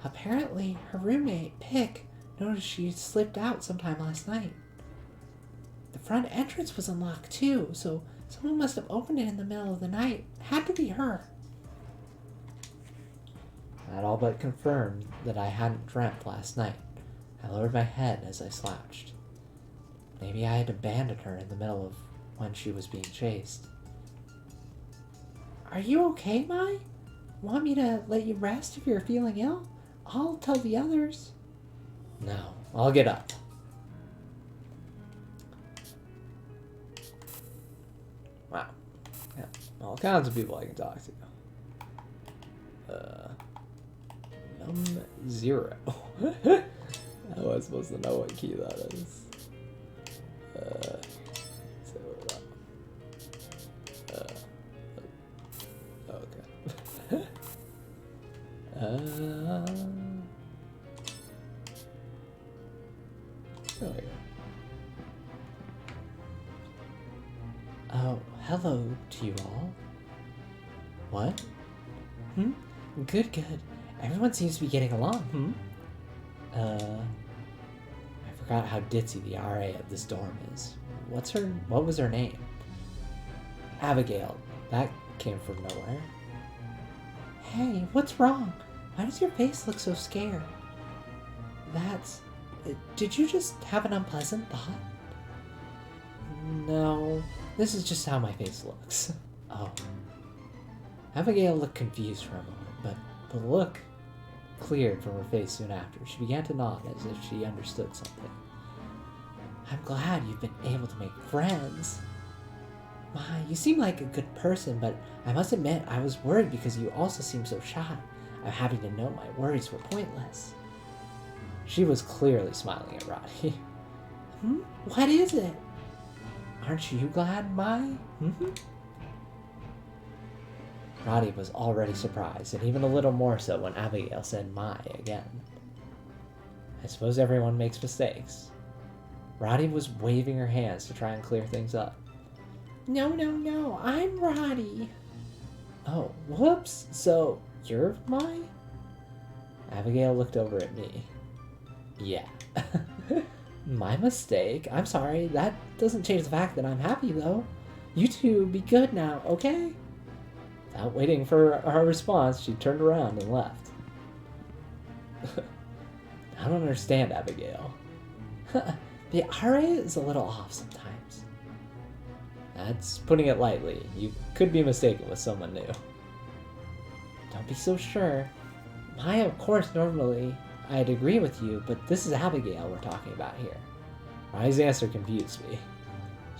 S1: Apparently, her roommate, Pick, noticed she slipped out sometime last night. The front entrance was unlocked too, so someone must have opened it in the middle of the night. It had to be her. That all but confirmed that I hadn't dreamt last night. I lowered my head as I slouched. Maybe I had abandoned her in the middle of when she was being chased. Are you okay, Mai? Want me to let you rest if you're feeling ill? I'll tell the others. No, I'll get up. Wow. Yeah, all kinds of people I can talk to. Zero. How am I supposed to know what key that is? Okay. There we go. Oh, hello to you all. What? Good, good. Everyone seems to be getting along, I forgot how ditzy the RA at this dorm is. What was her name? Abigail. That came from nowhere. Hey, what's wrong? Why does your face look so scared? Did you just have an unpleasant thought? No, this is just how my face looks. Oh. Abigail looked confused for a moment, but the look cleared from her face soon after. She began to nod as if she understood something. I'm glad you've been able to make friends. My, you seem like a good person, but I must admit I was worried because you also seem so shy. I'm happy to know my worries were pointless. She was clearly smiling at Roddy. What is it? Aren't you glad, Mai? Roddy was already surprised, and even a little more so when Abigail said Mai again. I suppose everyone makes mistakes. Roddy was waving her hands to try and clear things up. No, I'm Roddy. Oh, whoops, so you're Mai? Abigail looked over at me. Yeah. My mistake. I'm sorry, that doesn't change the fact that I'm happy though. You two be good now, okay? Without waiting for our response, she turned around and left. I don't understand, Abigail. The RA is a little off sometimes. That's putting it lightly. You could be mistaken with someone new. Don't be so sure. Maya, of course, normally I'd agree with you, but this is Abigail we're talking about here. Rai's answer confused me.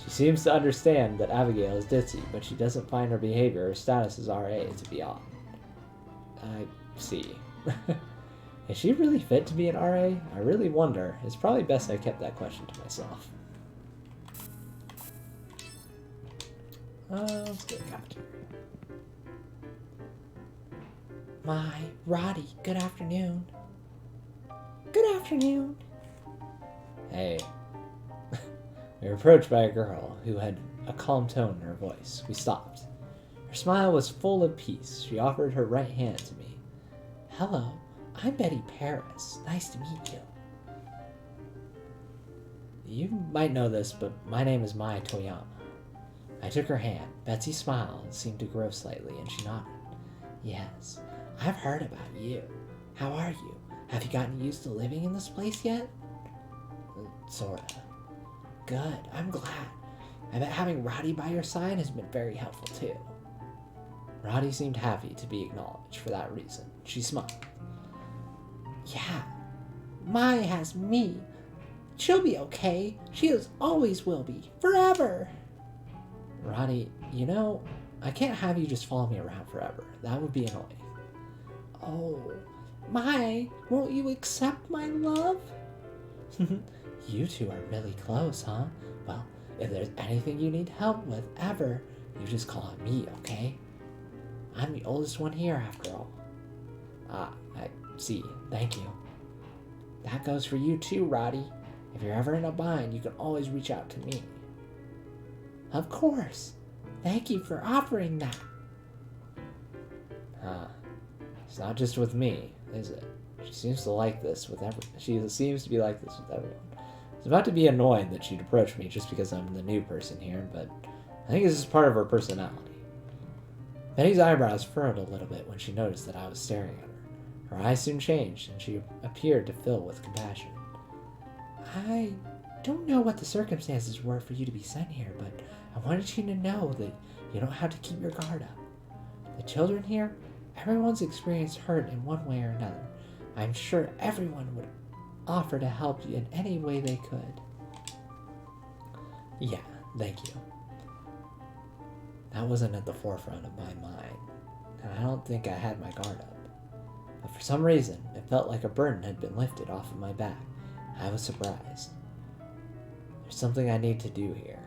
S1: She seems to understand that Abigail is ditzy, but she doesn't find her behavior or status as RA to be odd. I see. Is she really fit to be an RA? I really wonder. It's probably best I kept that question to myself. Let's go to the cafeteria. Mai, Roddy, good afternoon. Good afternoon. Hey. We were approached by a girl who had a calm tone in her voice. We stopped. Her smile was full of peace. She offered her right hand to me. Hello, I'm Betty Paris. Nice to meet you. You might know this, but my name is Mai Toyama. I took her hand. Betsy smiled, seemed to grow slightly, and she nodded. Yes, I've heard about you. How are you? Have you gotten used to living in this place yet? Sorta. Good, I'm glad. I bet having Roddy by your side has been very helpful too. Roddy seemed happy to be acknowledged for that reason. She smiled. Yeah, Mai has me. She'll be okay. She always will be. Forever. Roddy, you know, I can't have you just follow me around forever. That would be annoying. Oh, Mai, won't you accept my love? You two are really close, huh? Well, if there's anything you need help with ever, you just call on me, okay? I'm the oldest one here, after all. Ah, I see. Thank you. That goes for you too, Roddy. If you're ever in a bind, you can always reach out to me. Of course. Thank you for offering that. It's not just with me, is it? She seems to like this with She seems to be like this with everyone. I was about to be annoyed that she'd approach me just because I'm the new person here, but I think this is part of her personality. Betty's eyebrows furrowed a little bit when she noticed that I was staring at her. Her eyes soon changed, and she appeared to fill with compassion. I don't know what the circumstances were for you to be sent here, but I wanted you to know that you don't have to keep your guard up. The children here, everyone's experienced hurt in one way or another. I'm sure everyone would offer to help you in any way they could. Yeah, thank you. That wasn't at the forefront of my mind, and I don't think I had my guard up. But for some reason, it felt like a burden had been lifted off of my back. I was surprised. There's something I need to do here.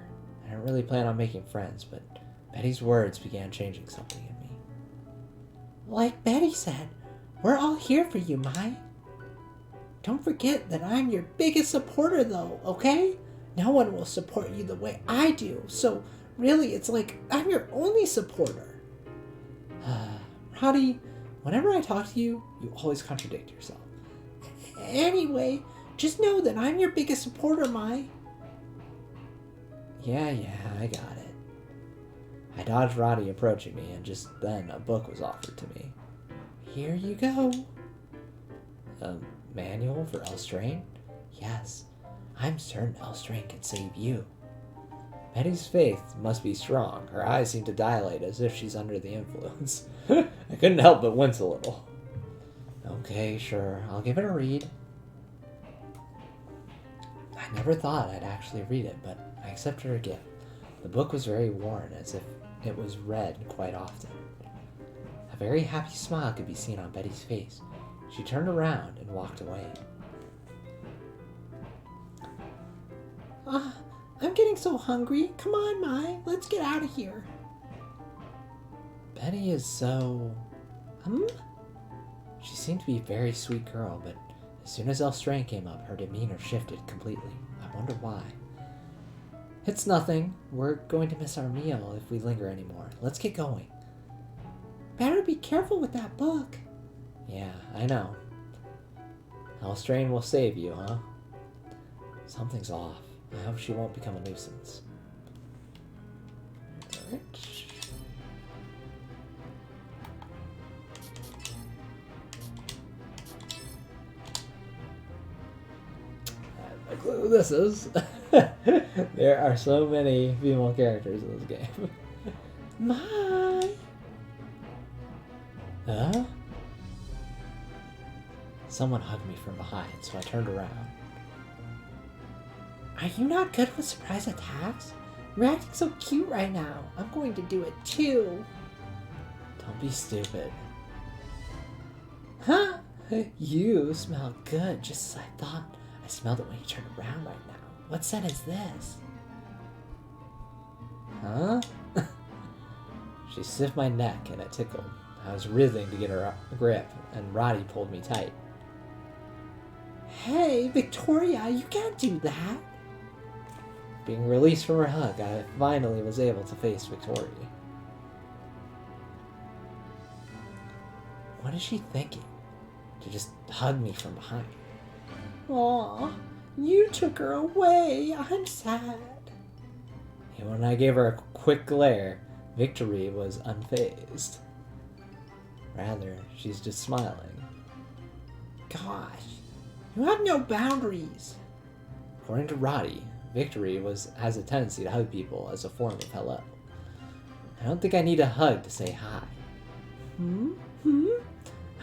S1: I don't really plan on making friends, but Betty's words began changing something in me. Like Betty said, we're all here for you, Mai. Don't forget that I'm your biggest supporter, though, okay? No one will support you the way I do, so really, it's like I'm your only supporter. Roddy, whenever I talk to you, you always contradict yourself. Anyway, just know that I'm your biggest supporter, Mai. Yeah, I got it. I dodged Roddy approaching me, and just then a book was offered to me. Here you go. A manual for Elstrain? Yes, I'm certain Elstrain can save you. Betty's faith must be strong. Her eyes seem to dilate as if she's under the influence. I couldn't help but wince a little. Okay, sure, I'll give it a read. I never thought I'd actually read it, but I accepted her gift. The book was very worn, as if it was read quite often. A very happy smile could be seen on Betty's face. She turned around and walked away. I'm getting so hungry. Come on, Mai, let's get out of here. Betty is so... She seemed to be a very sweet girl, but as soon as Elstrain came up, her demeanor shifted completely. I wonder why. It's nothing. We're going to miss our meal if we linger anymore. Let's get going. Better be careful with that book. Yeah, I know. Elstrain will save you, huh? Something's off. I hope she won't become a nuisance. Alright. I clue who this is. There are so many female characters in this game. Mai! Huh? Someone hugged me from behind, so I turned around. Are you not good with surprise attacks? You're acting so cute right now. I'm going to do it too. Don't be stupid. Huh? You smell good, just as I thought. I smelled it when you turned around right now. What scent is this? Huh? She sniffed my neck and it tickled. I was writhing to get her grip, and Roddy pulled me tight. Hey, Victoria, you can't do that. Being released from her hug, I finally was able to face Victoria. What is she thinking? To just hug me from behind. Aw, you took her away. I'm sad. And when I gave her a quick glare, Victory was unfazed. Rather, she's just smiling. Gosh, you have no boundaries. According to Roddy, Victory has a tendency to hug people as a form of hello. I don't think I need a hug to say hi.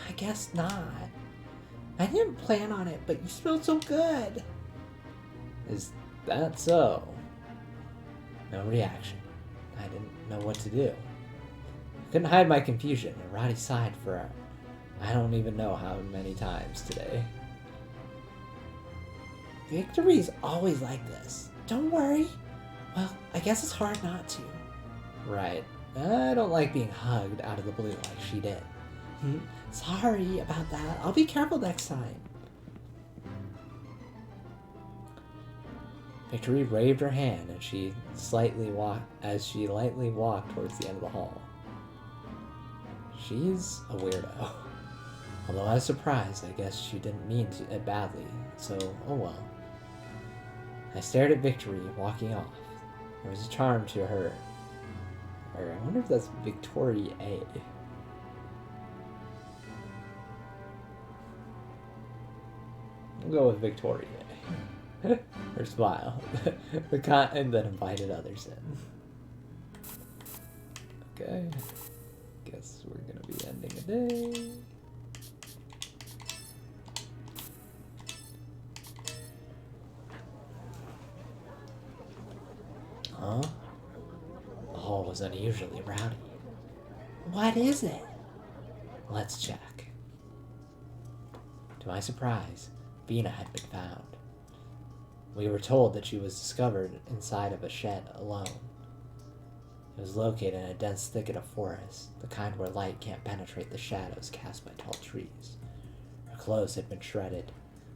S1: I guess not. I didn't plan on it, but you smell so good. Is that so? No reaction. I didn't know what to do. I couldn't hide my confusion, and Roddy sighed for I don't even know how many times today. Victory's always like this. Don't worry. Well, I guess it's hard not to. Right. I don't like being hugged out of the blue like she did. Sorry about that. I'll be careful next time. Victory waved her hand and she lightly walked towards the end of the hall. She's a weirdo. Although I was surprised, I guess she didn't mean it badly, so oh well. I stared at Victory walking off. There was a charm to her. Or I wonder if that's Victoria A. We'll go with Victoria. Her smile. And then invited others in. Okay. Guess we're gonna be ending a day. Huh? The hall was unusually rowdy. What is it? Let's check. To my surprise, Vina had been found. We were told that she was discovered inside of a shed alone. It was located in a dense thicket of forest, the kind where light can't penetrate the shadows cast by tall trees. Her clothes had been shredded.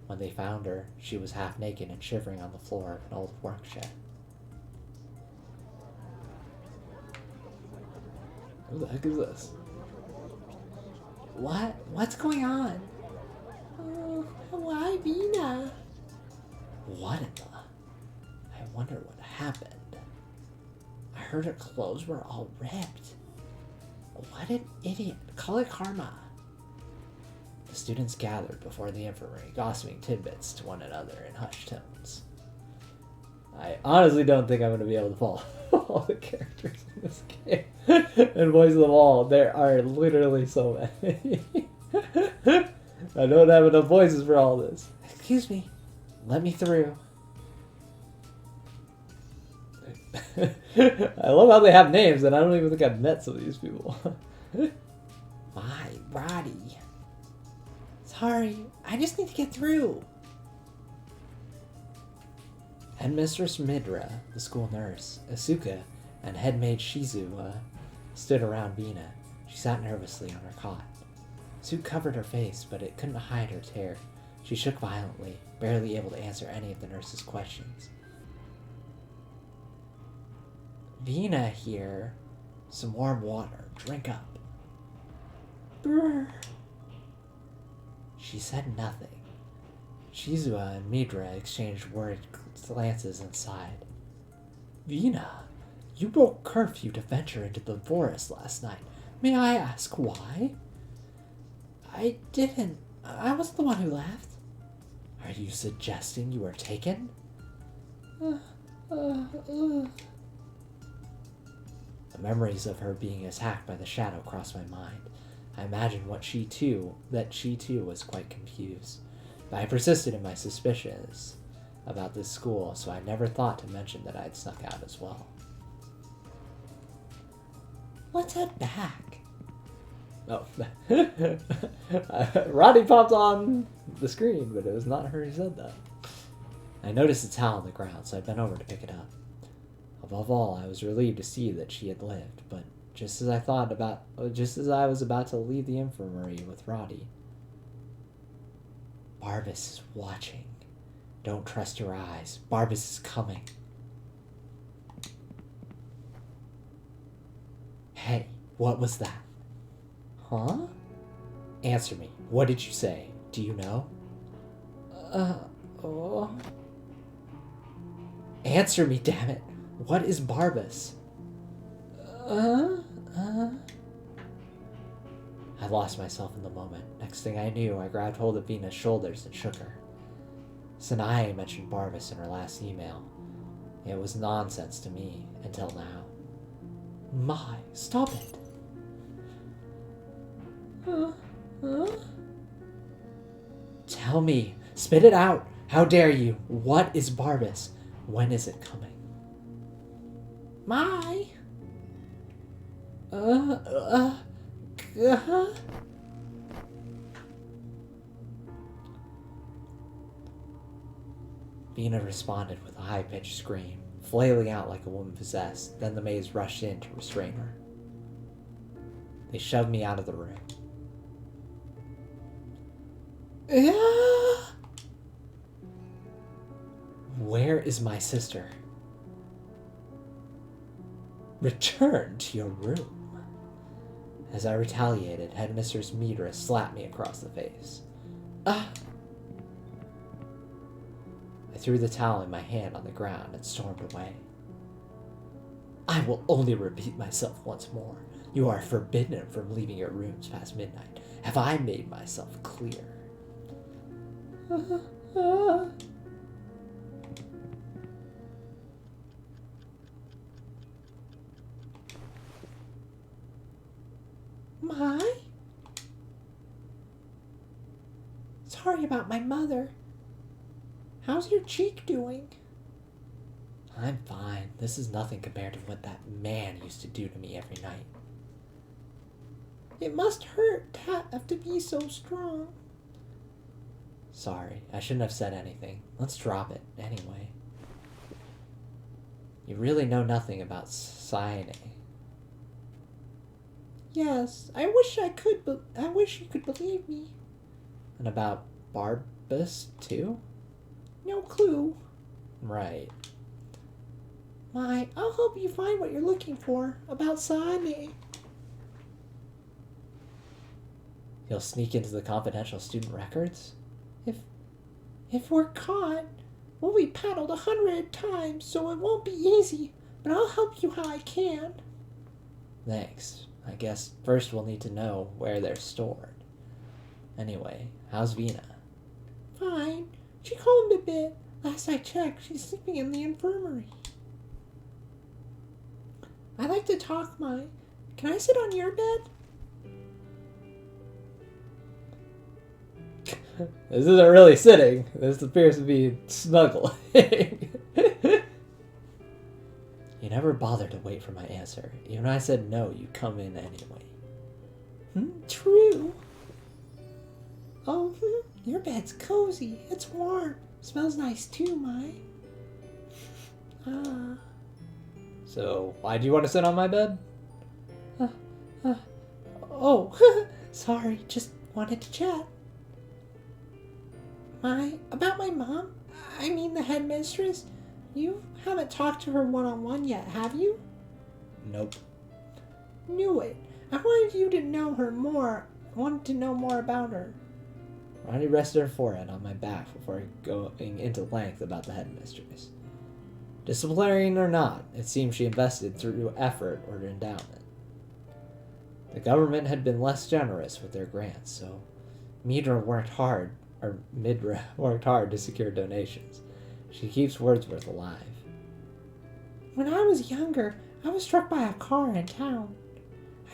S1: When they found her, she was half naked and shivering on the floor of an old work shed. Who the heck is this? What? What's going on? Oh, why Vina? What in the... I wonder what happened. I heard her clothes were all ripped. What an idiot. Call it karma. The students gathered before the infirmary, gossiping tidbits to one another in hushed tones. I honestly don't think I'm going to be able to follow all the characters in this game and voice them all. There are literally so many. I don't have enough voices for all this. Excuse me. Let me through. I love how they have names, and I don't even think I've met some of these people. My, Roddy. Sorry, I just need to get through. Headmistress Midra, the school nurse, Asuka, and headmaid Shizu stood around Vina. She sat nervously on her cot. Suit covered her face, but it couldn't hide her terror. She shook violently, barely able to answer any of the nurse's questions. Vina here. Some warm water. Drink up. Brr. She said nothing. Shizua and Midra exchanged worried glances and sighed. Vina, you broke curfew to venture into the forest last night. May I ask why? I didn't. I wasn't the one who left. Are you suggesting you were taken? The memories of her being attacked by the shadow crossed my mind. I imagined that she too was quite confused. But I persisted in my suspicions about this school, so I never thought to mention that I'd snuck out as well. Let's head back. Oh. Roddy popped on the screen, but it was not her who said that. I noticed a towel on the ground, so I bent over to pick it up. Above all, I was relieved to see that she had lived, but just as I was about to leave the infirmary with Roddy. Barbas is watching. Don't trust your eyes. Barbas is coming. Hey, what was that? Huh? Answer me. What did you say? Do you know? Oh. Answer me, damn it. What is Barbas? I lost myself in the moment. Next thing I knew, I grabbed hold of Vina's shoulders and shook her. Sanae mentioned Barbas in her last email. It was nonsense to me until now. My, stop it. Tell me, spit it out. How dare you? What is Barbas? When is it coming? My. Vina responded with a high-pitched scream, flailing out like a woman possessed. Then the maids rushed in to restrain her. They shoved me out of the room. Where is my sister? Return to your room. As I retaliated, Headmistress Midra slapped me across the face. I threw the towel in my hand on the ground and stormed away. I will only repeat myself once more. You are forbidden from leaving your rooms past midnight. Have I made myself clear? My? Sorry about my mother. How's your cheek doing? I'm fine. This is nothing compared to what that man used to do to me every night. It must hurt to have to be so strong. Sorry, I shouldn't have said anything. Let's drop it, anyway. You really know nothing about Cyane. Yes, I wish I could, but I wish you could believe me. And about Barbas, too? No clue. Right. I'll help you find what you're looking for about Cyane. You'll sneak into the confidential student records? If we're caught, we'll be paddled 100 times, so it won't be easy, but I'll help you how I can. Thanks. I guess first we'll need to know where they're stored. Anyway, how's Vina? Fine. She calmed a bit. Last I checked, she's sleeping in the infirmary. I like to talk, Mai. Can I sit on your bed? This isn't really sitting. This appears to be snuggling. You never bothered to wait for my answer. Even when I said no, you come in anyway. True. Oh, your bed's cozy. It's warm. Smells nice too, Mai. So, why do you want to sit on my bed? Sorry. Just wanted to chat. About my mom? I mean the headmistress? You haven't talked to her one-on-one yet, have you? Nope. Knew it. I wanted you to know her more. I wanted to know more about her. Ronnie rested her forehead on my back before going into length about the headmistress. Disciplinarian or not, it seemed she invested through effort or endowment. The government had been less generous with their grants, so Midra worked hard to secure donations. She keeps Wordsworth alive. When I was younger, I was struck by a car in town.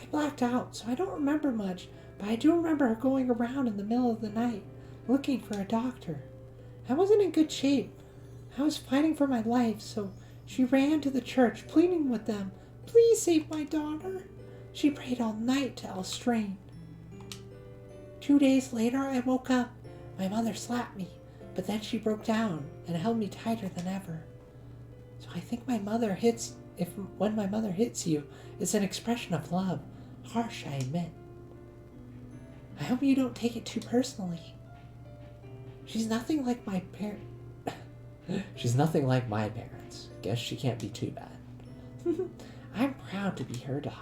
S1: I blacked out, so I don't remember much, but I do remember her going around in the middle of the night, looking for a doctor. I wasn't in good shape. I was fighting for my life, so she ran to the church, pleading with them, "Please save my daughter." She prayed all night to Elstrain. 2 days later, I woke up. My mother slapped me, but then she broke down and held me tighter than ever. So I think when my mother hits you, it's an expression of love. Harsh, I admit. I hope you don't take it too personally. She's nothing like my parents. Guess she can't be too bad. I'm proud to be her daughter.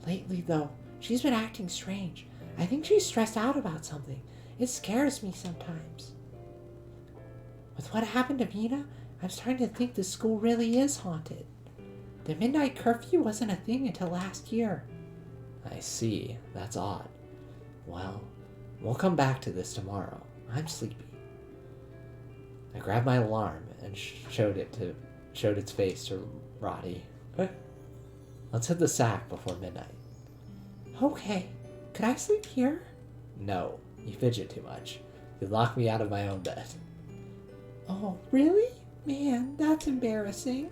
S1: Lately, though, she's been acting strange. I think she's stressed out about something. It scares me sometimes. With what happened to Vina, I'm starting to think the school really is haunted. The midnight curfew wasn't a thing until last year. I see. That's odd. Well, we'll come back to this tomorrow. I'm sleepy. I grabbed my alarm and showed its face to Roddy. Let's hit the sack before midnight. Okay. Could I sleep here? No. You fidget too much. You locked me out of my own bed.
S11: Oh, really? Man, that's embarrassing.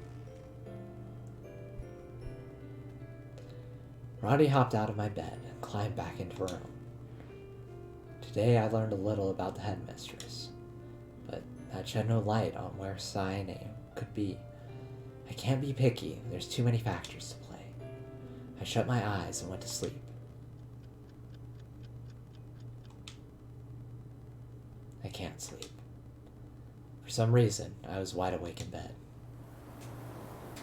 S1: Roddy hopped out of my bed and climbed back into her own. Today I learned a little about the headmistress, but that shed no light on where Cyaname could be. I can't be picky, there's too many factors to play. I shut my eyes and went to sleep. I can't sleep. For some reason, I was wide awake in bed.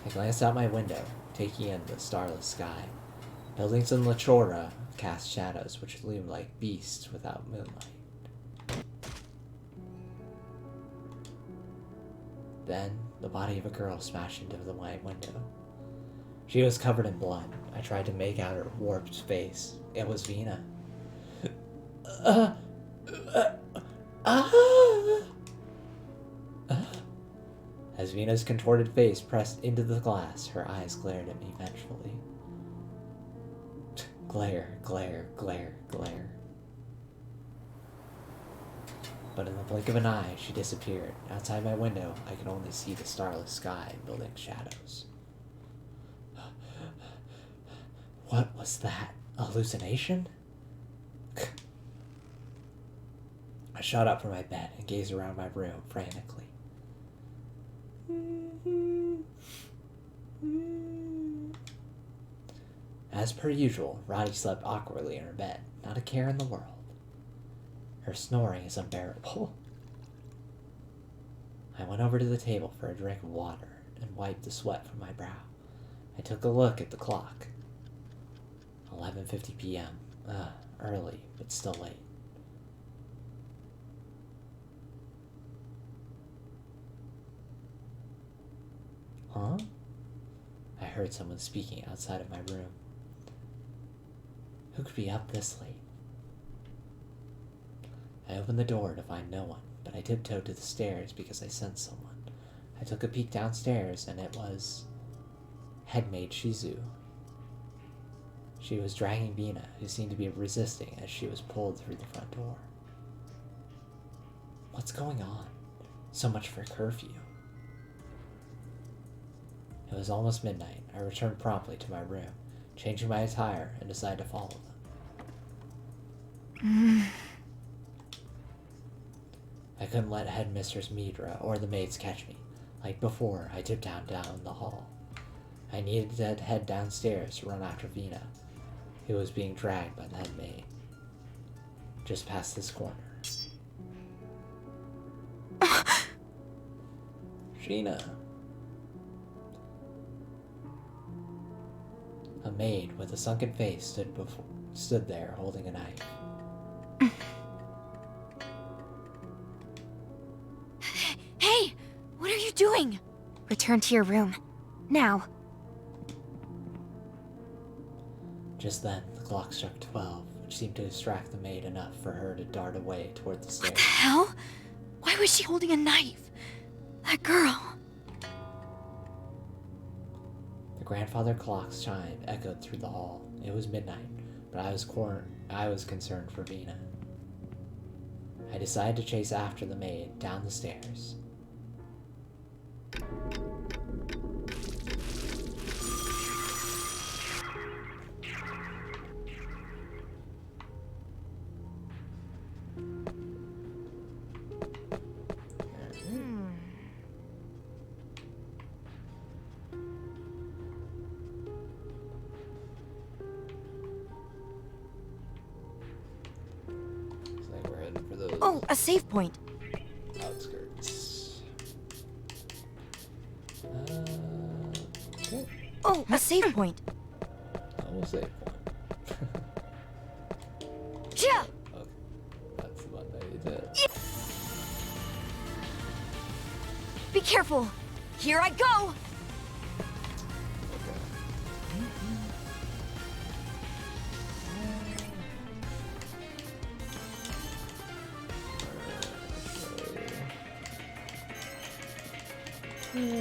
S1: I glanced out my window, taking in the starless sky. Buildings in La Chora cast shadows which loomed like beasts without moonlight. Then, the body of a girl smashed into the white window. She was covered in blood. I tried to make out her warped face. It was Vina. As Vina's contorted face pressed into the glass, her eyes glared at me vengefully. Glare, glare, glare, glare. But in the blink of an eye, she disappeared. Outside my window, I could only see the starless sky and building shadows. What was that? A hallucination? I shot up from my bed and gazed around my room frantically. As per usual, Roddy slept awkwardly in her bed, not a care in the world. Her snoring is unbearable. I went over to the table for a drink of water and wiped the sweat from my brow. I took a look at the clock. 11:50 p.m. Early, but still late. Huh? I heard someone speaking outside of my room. Who could be up this late? I opened the door to find no one, but I tiptoed to the stairs because I sensed someone. I took a peek downstairs, and it was headmaid Shizu. She was dragging Vina, who seemed to be resisting as she was pulled through the front door. What's going on? So much for curfew. It was almost midnight. I returned promptly to my room, changing my attire, and decided to follow them. I couldn't let Headmistress Midra or the maids catch me. Like before, I tiptoed down the hall. I needed to head downstairs to run after Vina, who was being dragged by the head maid. Just past this corner. Sheena. A maid with a sunken face stood there holding a knife.
S2: Hey! What are you doing? Return to your room. Now.
S1: Just then, the clock struck 12, which seemed to distract the maid enough for her to dart away toward the stairs.
S2: What the hell? Why was she holding a knife? That girl.
S1: The grandfather clock's chime echoed through the hall. It was midnight, but I was concerned for Vina. I decided to chase after the maid down the stairs.
S2: Oh, a save point.
S1: Outskirts. Okay.
S2: Oh, a save point.
S1: Almost save point.
S2: Yeah.
S1: Okay. That's the one that you did.
S2: Be careful. Here I go.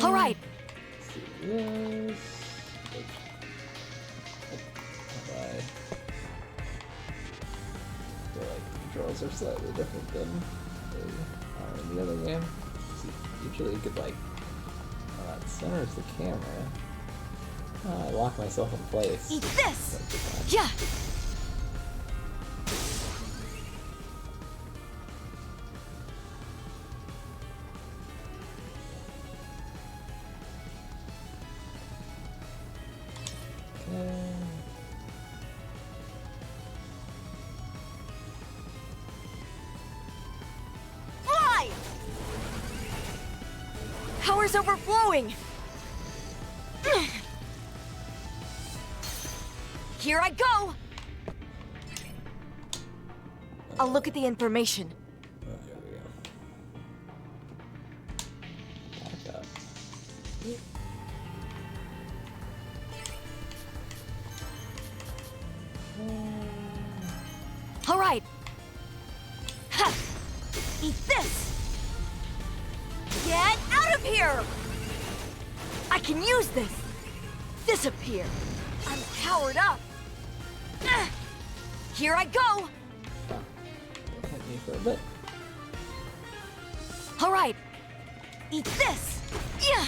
S2: All right.
S1: Yes. Bye. I feel like the controls are slightly different than In the other game, usually you could like, that centers the camera. I lock myself in place.
S7: Eat this! Yeah! Fly! Power's overflowing! Here I go! I'll look at the information.
S1: Oh, there we go. Back up.
S7: All right. Ha! Eat this. Get out of here! I can use this. Disappear. I'm powered up. Here I go.
S1: Hit me for a bit.
S7: All right. Eat this. Yeah.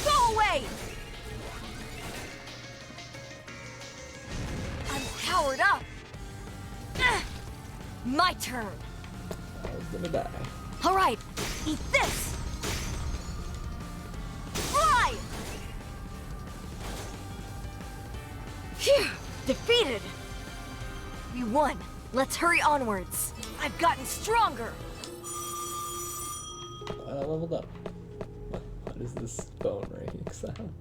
S7: Go away. I'm powered up. My turn.
S1: I was gonna die.
S7: All right. Eat this. Fly. Phew. Defeated. We won. Let's hurry onwards. I've gotten stronger.
S1: I leveled up. What is this phone ringing sound?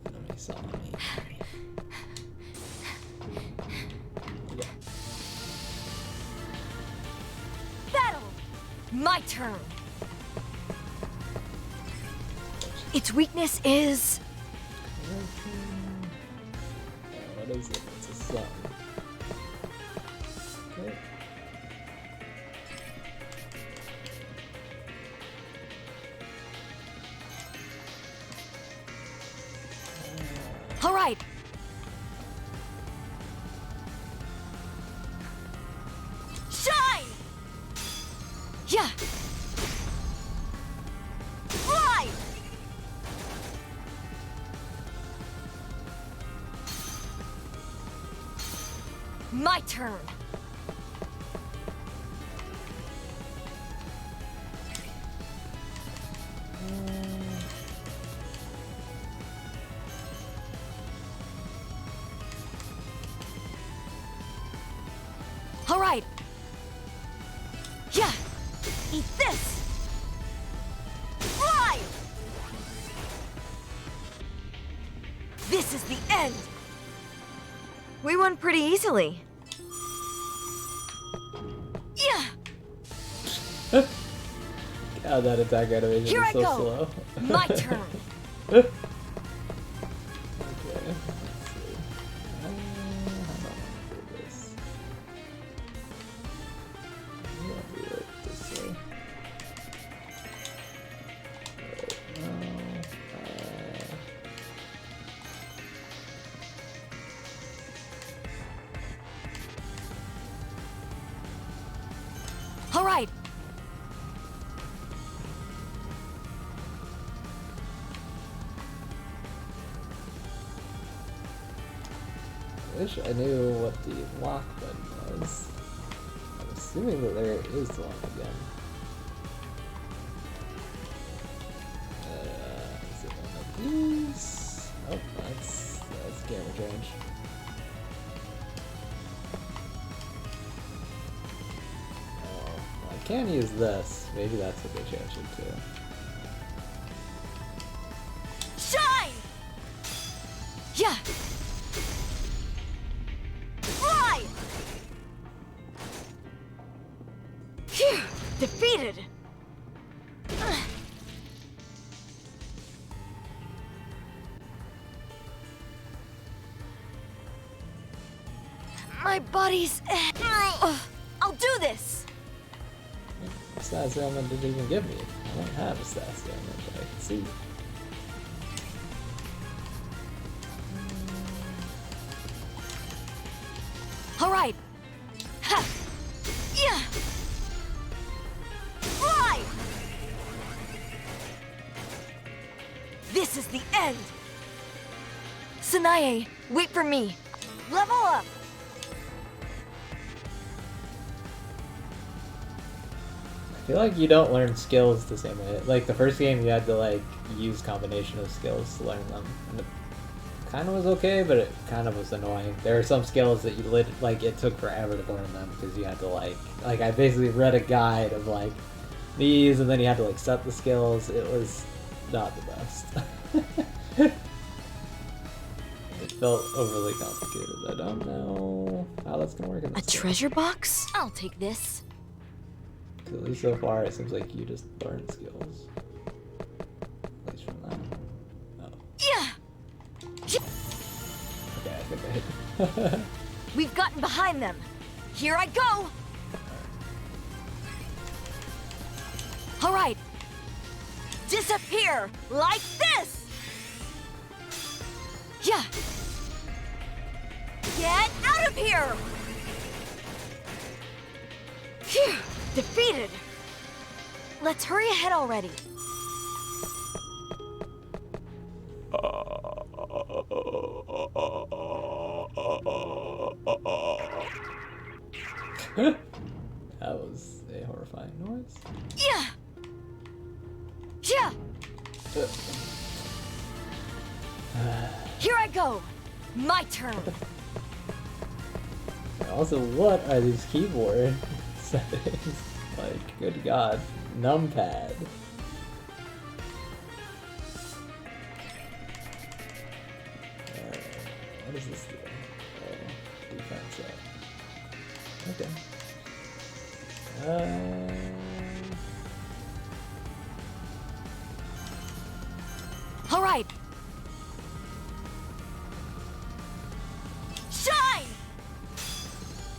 S1: Enemy saw me. Yeah.
S7: Battle. My turn. Its weakness is...
S1: What is it? It's a sun. Okay.
S7: All right. Shine! Yeah. Fly! My turn. All right. Yeah. Eat this. Fly! This is the end. We won pretty easily. Yeah.
S1: God, that attack animation
S7: Here
S1: is
S7: I
S1: so
S7: go.
S1: slow.
S7: My turn.
S1: Okay, let's see. How do I do this? I'm gonna do it this way.
S7: All right.
S1: I wish I knew what the lock button was. I'm assuming that there is one again. Is it one of these? Oh, that's camera change. Oh, well, I can use this. Maybe that's what they changed it to.
S7: Shine! Yeah. Fly! Phew! Defeated! My body's... I'll do this!
S1: Stats damage didn't even give me. I don't have a stats damage, I can see.
S2: Sanae, wait for me. Level up!
S1: I feel like you don't learn skills the same way. Like the first game, you had to like use combination of skills to learn them. And it kind of was okay, but it kind of was annoying. There are some skills that you like it took forever to learn them because you had to like I basically read a guide of like these, and then you had to like set the skills. It was not the best. It felt overly complicated. I don't know how that's gonna work in
S2: A
S1: this game.
S2: treasure box? I'll take this.
S1: At least so far, it seems like you just learn skills. At least from that. Oh.
S2: Yeah!
S1: Okay, I think I hit.
S2: We've gotten behind them. Here I go! Alright. Disappear like this! Yeah! Get out of here! Phew! Defeated! Let's hurry ahead already.
S1: That was a horrifying noise.
S2: Yeah! Yeah! Here I go! My turn!
S1: Also, what are these keyboard settings? Like, good god. Numpad. What does this do? Defense up. Okay.
S2: All right. Shine!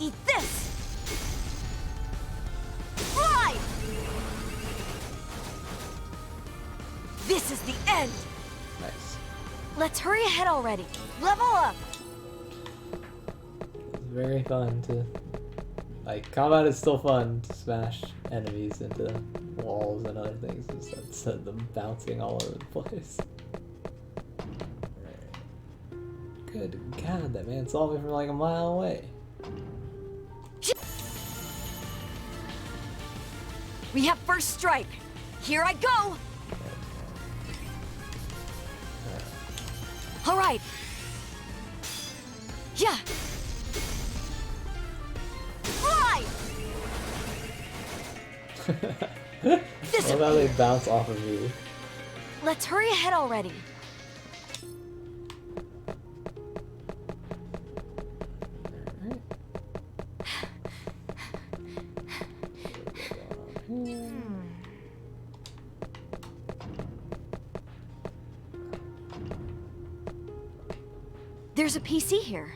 S2: Eat this! Fly! This is the end!
S1: Nice.
S2: Let's hurry ahead already. Level up!
S1: It's very fun to... Like, combat is still fun to smash enemies into walls and other things, just instead of them bouncing all over the place. Good god, that man saw me from like a mile away.
S2: We have first strike. Here I go! All right. Yeah. Fly!
S1: I love how they bounce off of me.
S2: Let's hurry ahead already. There's a PC here.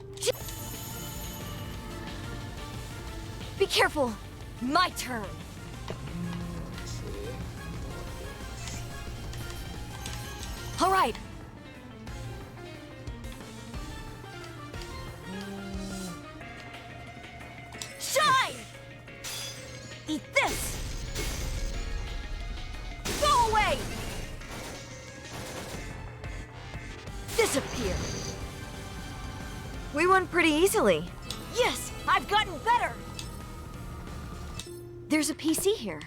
S2: Be careful! My turn!
S1: Let's see.
S2: Alright! Shine! Eat this! Go away! Disappear! We won pretty easily. Yes, I've gotten better! There's a PC here.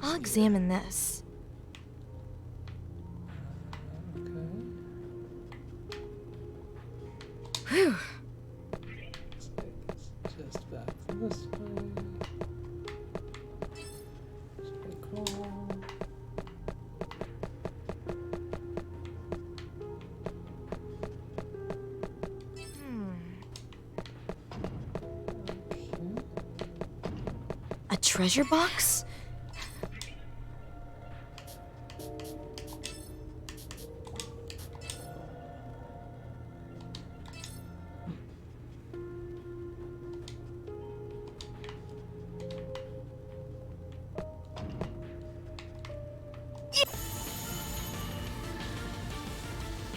S2: I'll examine this. Whew.
S1: Looks like it's just back this way. It's pretty cool.
S2: A treasure box?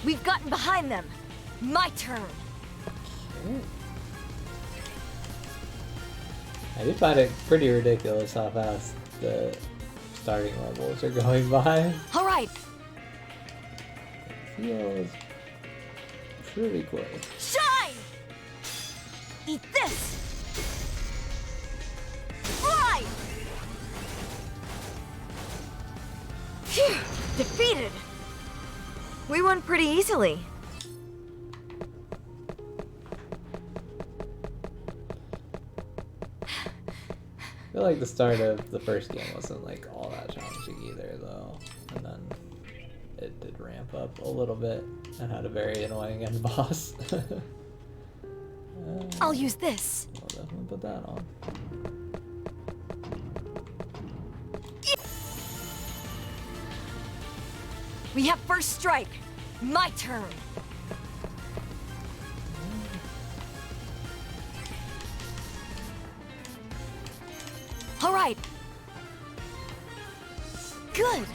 S2: We've gotten behind them. My turn.
S1: Okay. I do find it pretty ridiculous how fast the starting levels are going by.
S2: All right.
S1: It feels pretty quick.
S7: Shine! Eat this! Fly!
S2: Phew! Defeated! We won pretty easily.
S1: I feel like the start of the first game wasn't like all that challenging either though. And then it did ramp up a little bit and had a very annoying end boss.
S2: I'll use this.
S1: I'll definitely put that on.
S2: We have first strike. My turn. All right. Good.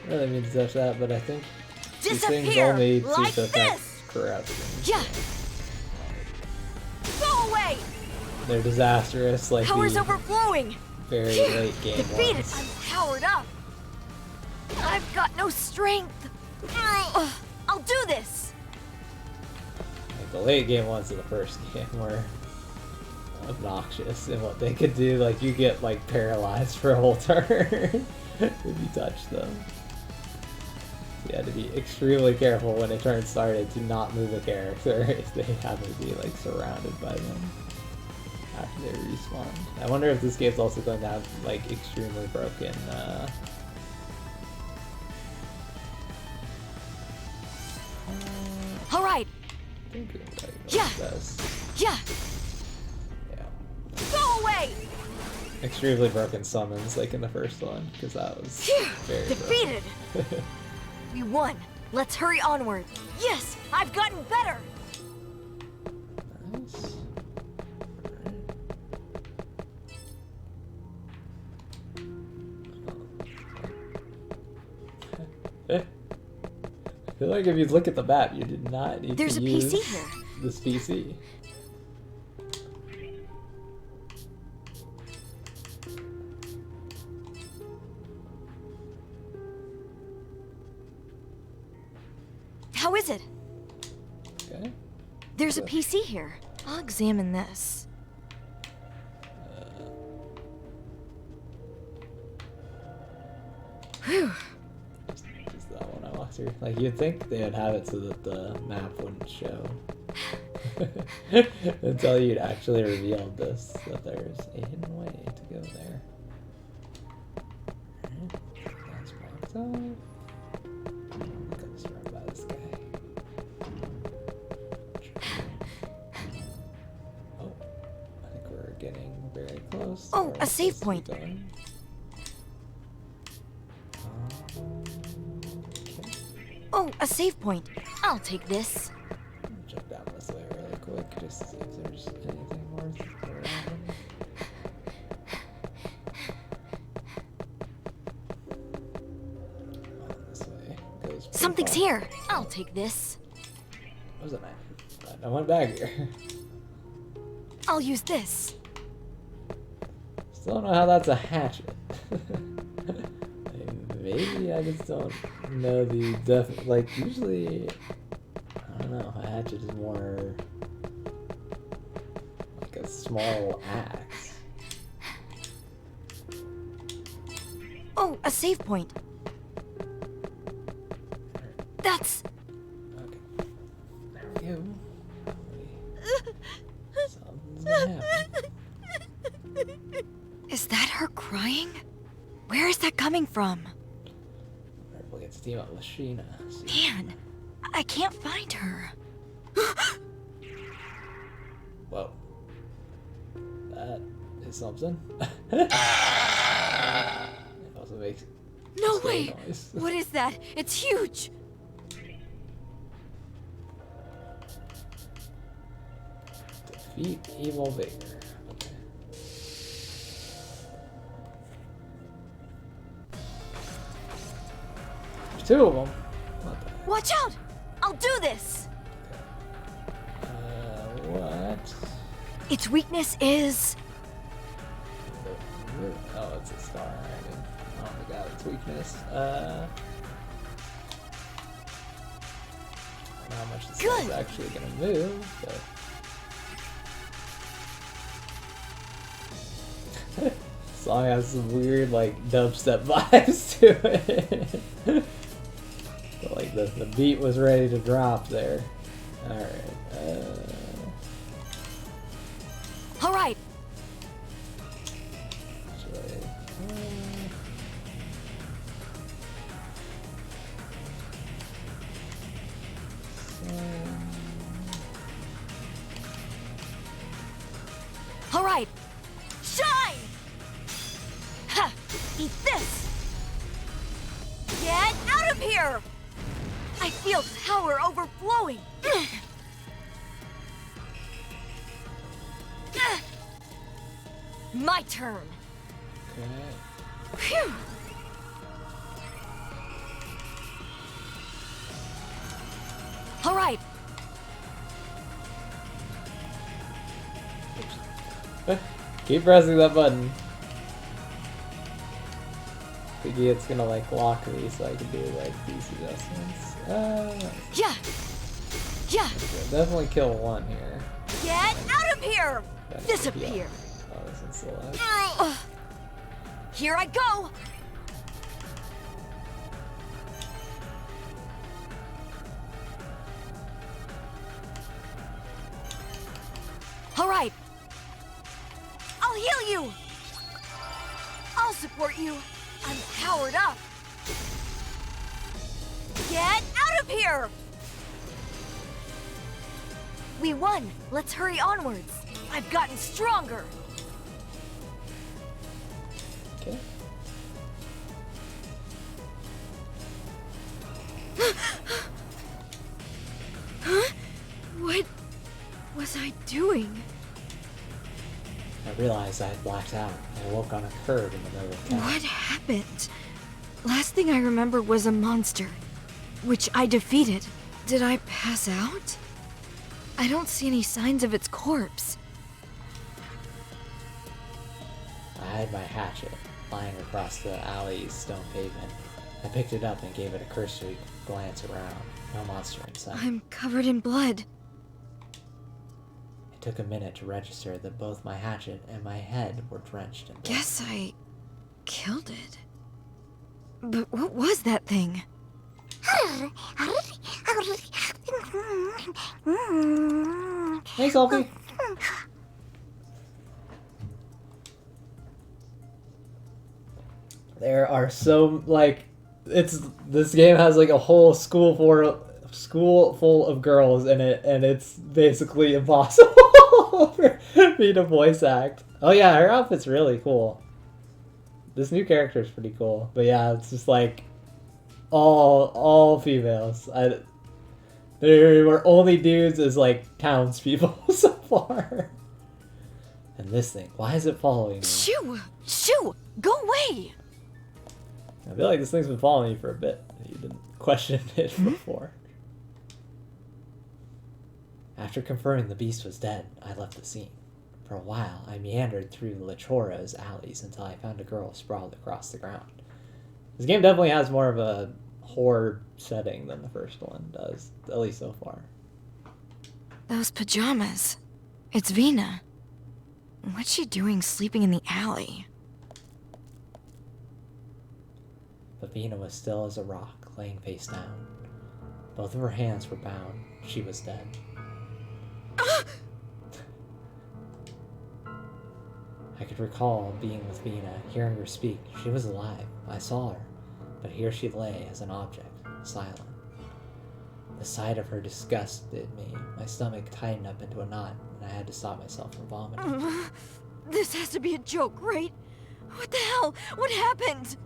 S1: Really mean to touch that, but I think these things
S2: Disappear
S1: only seem
S2: like
S1: to affect
S2: this.
S1: corruption.
S2: Yeah. Go away.
S1: They're disastrous, like
S2: Power's
S1: the
S2: overflowing.
S1: very
S2: Phew.
S1: late game
S2: Defeated.
S1: ones.
S2: I'm powered up. I've got no strength. I'll do this.
S1: Like the late game ones of the first game were obnoxious in what they could do. Like you get like paralyzed for a whole turn if you touch them. So you had to be extremely careful when a turn started to not move a character if they happen to be like surrounded by them after they respawned. I wonder if this game's also going to have like extremely broken
S2: All right.
S1: I think it's like
S2: Yeah.
S1: this.
S2: Yeah.
S1: Yeah.
S2: Go away.
S1: Extremely broken summons like in the first one because that was
S2: Phew.
S1: very
S2: Defeated.
S1: broken.
S2: We won. Let's hurry onward. Yes, I've gotten better.
S1: Nice. Alright. I feel like if you look at the map, you did not need
S2: There's
S1: to
S2: a
S1: use
S2: PC here.
S1: this PC.
S2: How is it?
S1: Okay.
S2: There's a PC here. I'll examine this. Whew.
S1: Just that one I walked through. Like you'd think they would have it so that the map wouldn't show. Until you'd actually revealed this, that there's a hidden way to go there. Alright, that's blocked off. Gotta start by this guy. Oh, I think we're getting very close. to
S2: Oh,
S1: where
S2: a
S1: we're
S2: save
S1: supposed to be
S2: point.
S1: going.
S2: Oh, a save point. I'll take this.
S1: Check down this way really quick just to see if there's anything worth grabbing. Oh, this way goes pretty
S2: Something's
S1: far.
S2: here. I'll take this.
S1: What was it, man? I went back here.
S2: I'll use this.
S1: Still don't know how that's a hatchet. Maybe I just don't know the like usually I don't know, a hatchet is more like a small axe.
S2: Oh, a save point. That's...
S1: Okay. There we go. Something's gonna happen.
S2: Is that her crying? Where is that coming from?
S1: We'll get to team up with Sheena.
S2: Man, I can't find her.
S1: Whoa. That is something. It also makes
S2: No
S1: scary
S2: way!
S1: noise.
S2: What is that? It's huge!
S1: Defeat Evil Vigor. Okay. There's two of them. What the
S2: Watch out! I'll do this!
S1: what?
S2: Its weakness is...
S1: Oh, it's a star. I don't think that its weakness. how much this is actually gonna move, but this song has some weird like dubstep vibes to it. But, like the beat was ready to drop there. Alright.
S2: Alright. Alright. Shine! Ha! Eat this! Get out of here! I feel power overflowing! My turn!
S1: Okay.
S2: Phew! Alright!
S1: Keep pressing that button. Thinking it's gonna like lock me so I can do like these adjustments.
S2: Yeah! Yeah!
S1: Definitely kill one here.
S2: Get out of here! Disappear!
S1: Oh, this is so loud.
S2: Here I go! Alright! I'll heal you! I'll support you! I'm powered up! Get out of here! We won! Let's hurry onwards! I've gotten stronger!
S1: Okay.
S2: Huh? What was I doing?
S1: I realized I had blacked out. I woke on a curb in the middle of town.
S2: What happened? Last thing I remember was a monster, which I defeated. Did I pass out? I don't see any signs of its corpse.
S1: I had my hatchet lying across the alley's stone pavement. I picked it up and gave it a cursory glance around. No monster in sight.
S2: I'm covered in blood.
S1: It took a minute to register that both my hatchet and my head were drenched in blood.
S2: Guess I killed it. But what was that thing?
S1: Hey, Sophie. There are so like this game has like a whole school full of girls in it, and it's basically impossible for me to voice act. Oh yeah, her outfit's really cool. This new character is pretty cool, but yeah, it's just like all females. There were only dudes as like townspeople so far. And this thing, why is it following me?
S2: Shoo! Shoo! Go away!
S1: I feel like this thing's been following you for a bit. You didn't question it before. After confirming the beast was dead, I left the scene. For a while, I meandered through Lachora's alleys until I found a girl sprawled across the ground. This game definitely has more of a horror setting than the first one does, at least so far.
S2: Those pajamas. It's Vina. What's she doing sleeping in the alley?
S1: But Vina was still as a rock, laying face down. Both of her hands were bound. She was dead. I could recall being with Vina, hearing her speak. She was alive. I saw her. But here she lay as an object, silent. The sight of her disgusted me. My stomach tightened up into a knot, and I had to stop myself from vomiting.
S2: This has to be a joke, right? What the hell? What happened?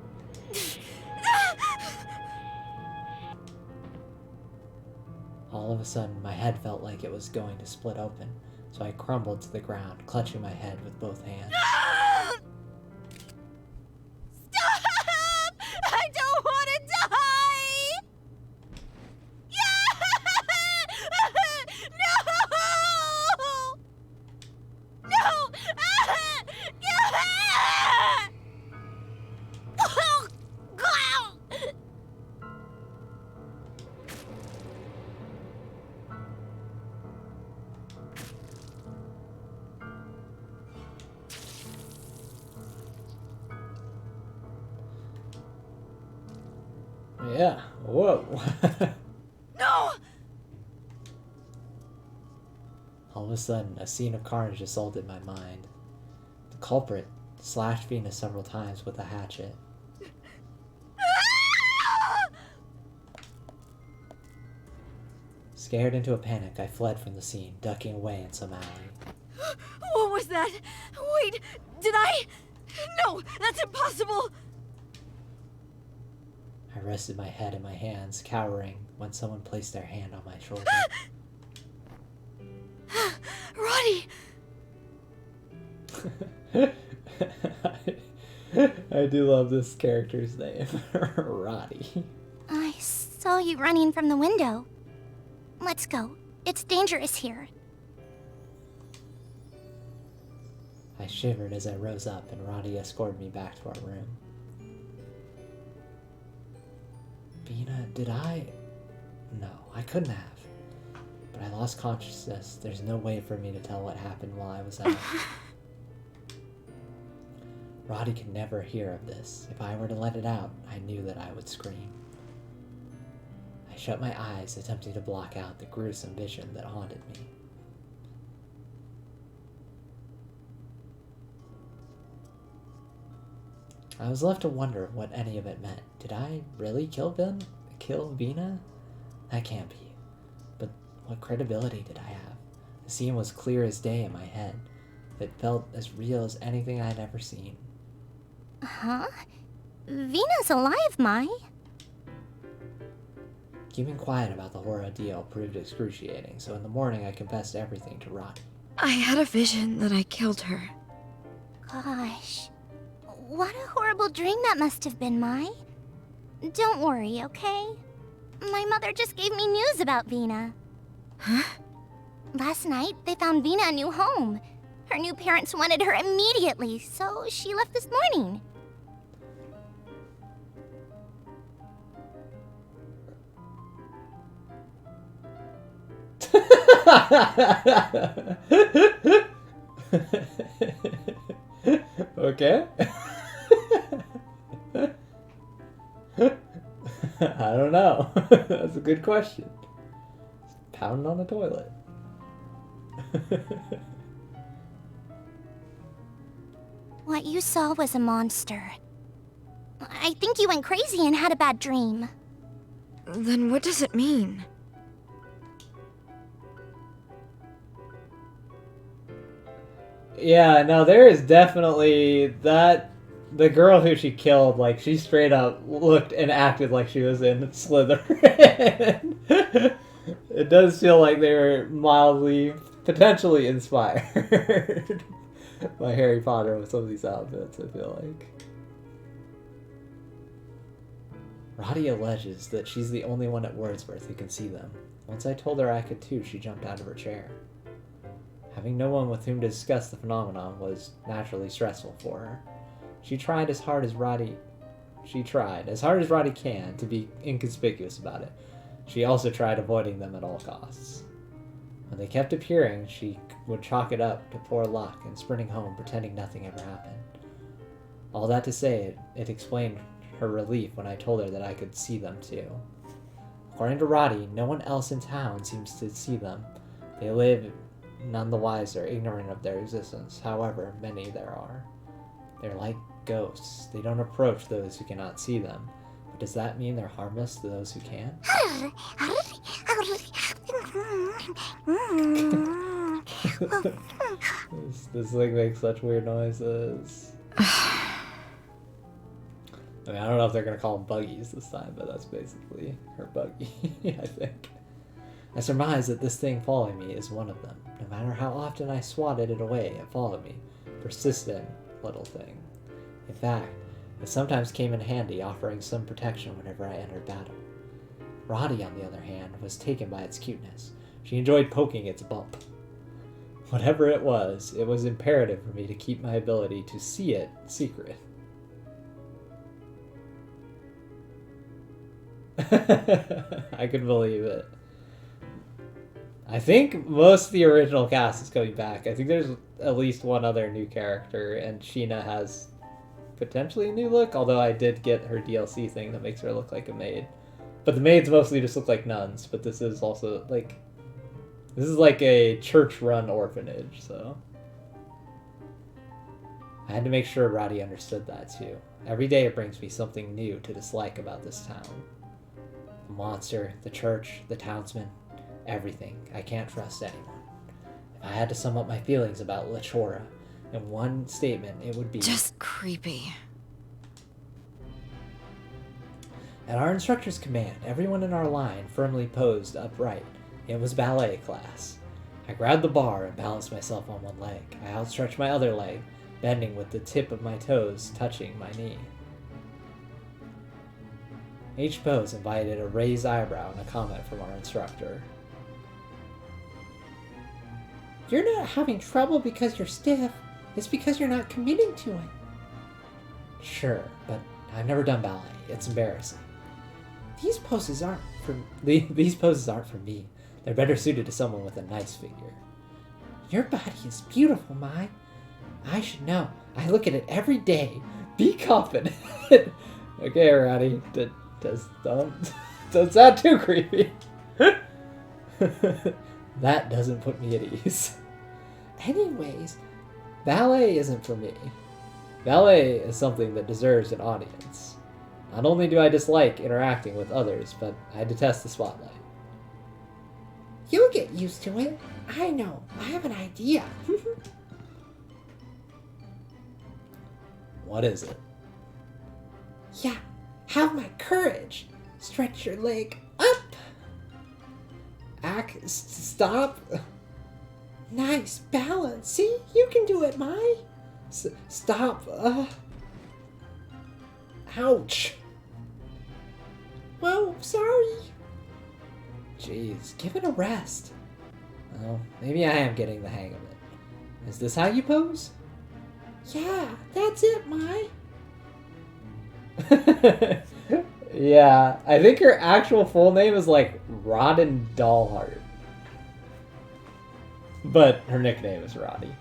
S1: All of a sudden, my head felt like it was going to split open, so I crumbled to the ground, clutching my head with both hands.
S2: Stop! I don't want to die! No! No!
S1: Yeah. Whoa.
S10: No!
S1: All of a sudden, a scene of carnage assaulted my mind. The culprit slashed Venus several times with a hatchet. Scared into a panic, I fled from the scene, ducking away in some alley.
S10: What was that? Wait, did I? No, that's impossible!
S1: I rested my head in my hands, cowering, when someone placed their hand on my shoulder.
S10: Roddy!
S1: I do love this character's name, Roddy.
S6: I saw you running from the window. Let's go. It's dangerous here.
S1: I shivered as I rose up, and Roddy escorted me back to our room. Vina, did I? No, I couldn't have. But I lost consciousness. There's no way for me to tell what happened while I was out. Roddy could never hear of this. If I were to let it out, I knew that I would scream. I shut my eyes, attempting to block out the gruesome vision that haunted me. I was left to wonder what any of it meant. Did I really kill Vina? That can't be. But what credibility did I have? The scene was clear as day in my head. It felt as real as anything I'd ever seen.
S6: Huh? Vina's alive, Mai.
S1: Keeping quiet about the whole ordeal proved excruciating, so in the morning I confessed everything to Roddy.
S2: I had a vision that I killed her.
S6: Gosh. What a horrible dream that must have been, Mai. Don't worry, okay? My mother just gave me news about Vina.
S2: Huh?
S6: Last night, they found Vina a new home. Her new parents wanted her immediately, so she left this morning.
S1: Okay. I don't know. That's a good question. Pounding on the toilet.
S6: What you saw was a monster. I think you went crazy and had a bad dream.
S2: Then what does it mean?
S1: Yeah, no, there is definitely that. The girl who she killed, like, she straight up looked and acted like she was in Slytherin. It does feel like they were mildly, potentially inspired by Harry Potter with some of these outfits, I feel like. Roddy alleges that she's the only one at Wordsworth who can see them. Once I told her I could too, she jumped out of her chair. Having no one with whom to discuss the phenomenon was naturally stressful for her. She tried as hard as Roddy can to be inconspicuous about it. She also tried avoiding them at all costs. When they kept appearing, she would chalk it up to poor luck and sprinting home pretending nothing ever happened. All that to say, it explained her relief when I told her that I could see them too. According to Roddy, no one else in town seems to see them. They live none the wiser, ignorant of their existence, however many there are. They're like ghosts. They don't approach those who cannot see them. But does that mean they're harmless to those who can? This thing makes such weird noises. I mean, I don't know if they're going to call them buggies this time, but that's basically her buggy, I think. I surmise that this thing following me is one of them. No matter how often I swatted it away, it followed me. Persistent little thing. In fact, it sometimes came in handy, offering some protection whenever I entered battle. Roddy, on the other hand, was taken by its cuteness. She enjoyed poking its bump. Whatever it was imperative for me to keep my ability to see it secret. I could believe it. I think most of the original cast is coming back. I think there's at least one other new character, and Sheena has potentially a new look, although I did get her DLC thing that makes her look like a maid. But the maids mostly just look like nuns, but this is also, like... This is like a church-run orphanage, so... I had to make sure Roddy understood that, too. Every day it brings me something new to dislike about this town. The monster, the church, the townsmen, everything. I can't trust anyone. If I had to sum up my feelings about Lachora in one statement, it would be...
S2: Just creepy.
S1: At our instructor's command, everyone in our line firmly posed upright. It was ballet class. I grabbed the bar and balanced myself on one leg. I outstretched my other leg, bending with the tip of my toes touching my knee. Each pose invited a raised eyebrow and a comment from our instructor.
S11: You're not having trouble because you're stiff. It's because you're not committing to it.
S1: Sure, but I've never done ballet. It's embarrassing.
S11: These poses aren't for
S1: These poses aren't for me. They're better suited to someone with a nice figure.
S11: Your body is beautiful, Mai. I should know.
S1: I look at it every day. Be confident. Okay, Roddy. Don't sound too creepy. That doesn't put me at ease.
S11: Anyways,
S1: ballet isn't for me. Ballet is something that deserves an audience. Not only do I dislike interacting with others, but I detest the spotlight.
S11: You'll get used to it. I know. I have an idea.
S1: What is it?
S11: Yeah, have my courage. Stretch your leg up. Stop. Nice balance. See, you can do it, Mai.
S1: Stop. Ouch.
S11: Whoa, sorry.
S1: Jeez, give it a rest. Oh, maybe I am getting the hang of it. Is this how you pose?
S11: Yeah, that's it, Mai.
S1: Yeah, I think her actual full name is like Rodden Dollheart. But her nickname is Roddy.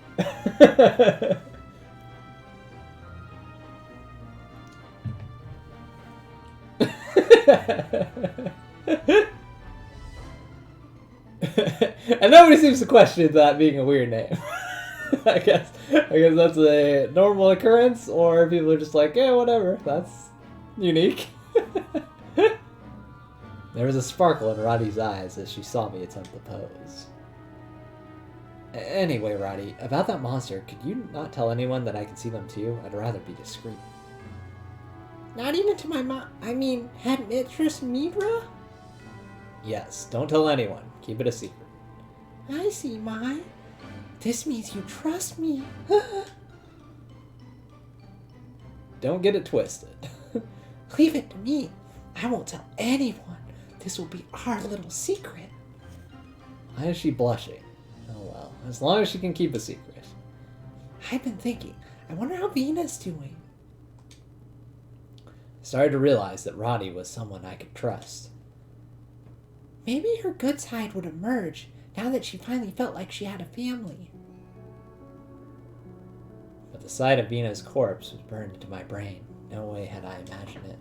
S1: And nobody seems to question that being a weird name. I guess that's a normal occurrence, or people are just like, yeah, whatever, that's unique. There was a sparkle in Roddy's eyes as she saw me attempt the pose. Anyway, Roddy, about that monster, could you not tell anyone that I can see them too? I'd rather be discreet.
S11: Not even to my headmistress Midra?
S1: Yes, don't tell anyone. Keep it a secret.
S11: I see, Mai. This means you trust me.
S1: Don't get it twisted.
S11: Leave it to me. I won't tell anyone. This will be our little secret.
S1: Why is she blushing? Oh well, as long as she can keep a secret.
S11: I've been thinking. I wonder how Vina's doing.
S1: Started to realize that Roddy was someone I could trust.
S11: Maybe her good side would emerge now that she finally felt like she had a family.
S1: But the sight of Vina's corpse was burned into my brain. No way had I imagined it.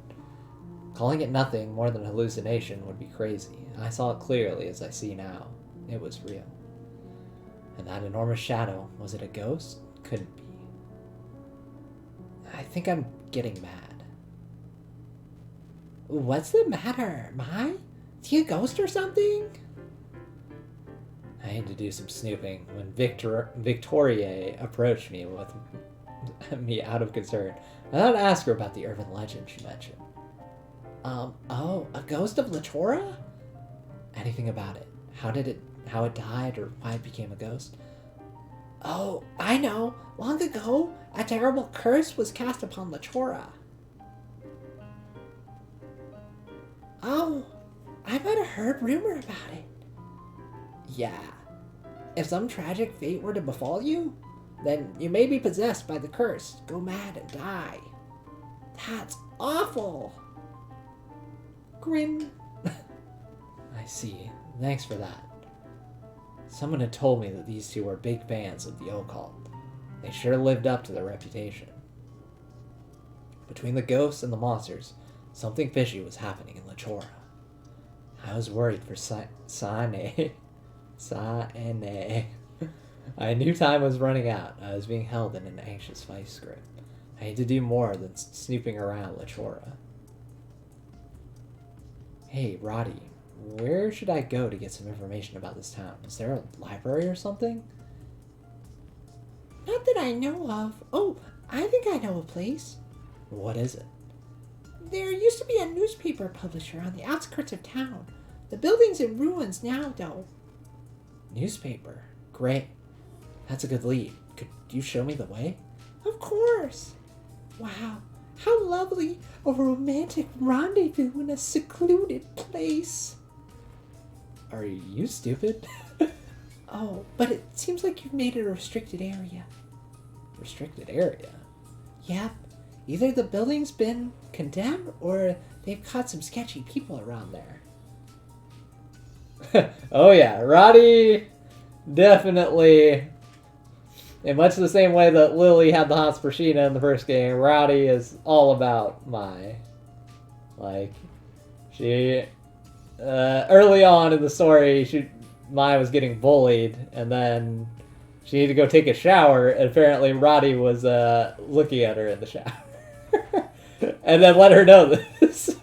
S1: Calling it nothing more than a hallucination would be crazy. I saw it clearly as I see now. It was real. And that enormous shadow, was it a ghost? Couldn't be. I think I'm getting mad.
S11: What's the matter, Mai? See a ghost or something?
S1: I had to do some snooping when Victoria approached me with me out of concern. I thought I'd ask her about the urban legend she mentioned.
S11: Oh, a ghost of Lachora?
S1: Anything about it? How it died, or why it became a ghost?
S11: Oh, I know. Long ago, a terrible curse was cast upon Lachora. Oh, I might have heard rumor about it. Yeah. If some tragic fate were to befall you, then you may be possessed by the curse, go mad and die. That's awful. Grin.
S1: I see. Thanks for that. Someone had told me that these two were big fans of the occult. They sure lived up to their reputation. Between the ghosts and the monsters, something fishy was happening in Lachora. I was worried for Sane. Sane. I knew time was running out. I was being held in an anxious vice grip. I need to do more than snooping around Lachora. Hey, Roddy, where should I go to get some information about this town? Is there a library or something?
S11: Not that I know of. Oh, I think I know a place.
S1: What is it?
S11: There used to be a newspaper publisher on the outskirts of town. The building's in ruins now, though.
S1: Newspaper? Great. That's a good lead. Could you show me the way?
S11: Of course. Wow, how lovely. A romantic rendezvous in a secluded place.
S1: Are you stupid?
S11: Oh, but it seems like you've made it a restricted area.
S1: Restricted area?
S11: Yep. Either the building's been condemned or they've caught some sketchy people around there.
S1: Oh yeah, Roddy definitely, in much the same way that Lily had the hots for Sheena in the first game, Roddy is all about Mai. Like, she, early on in the story, Mai was getting bullied, and then she needed to go take a shower, and apparently Roddy was looking at her in the shower. And then let her know this.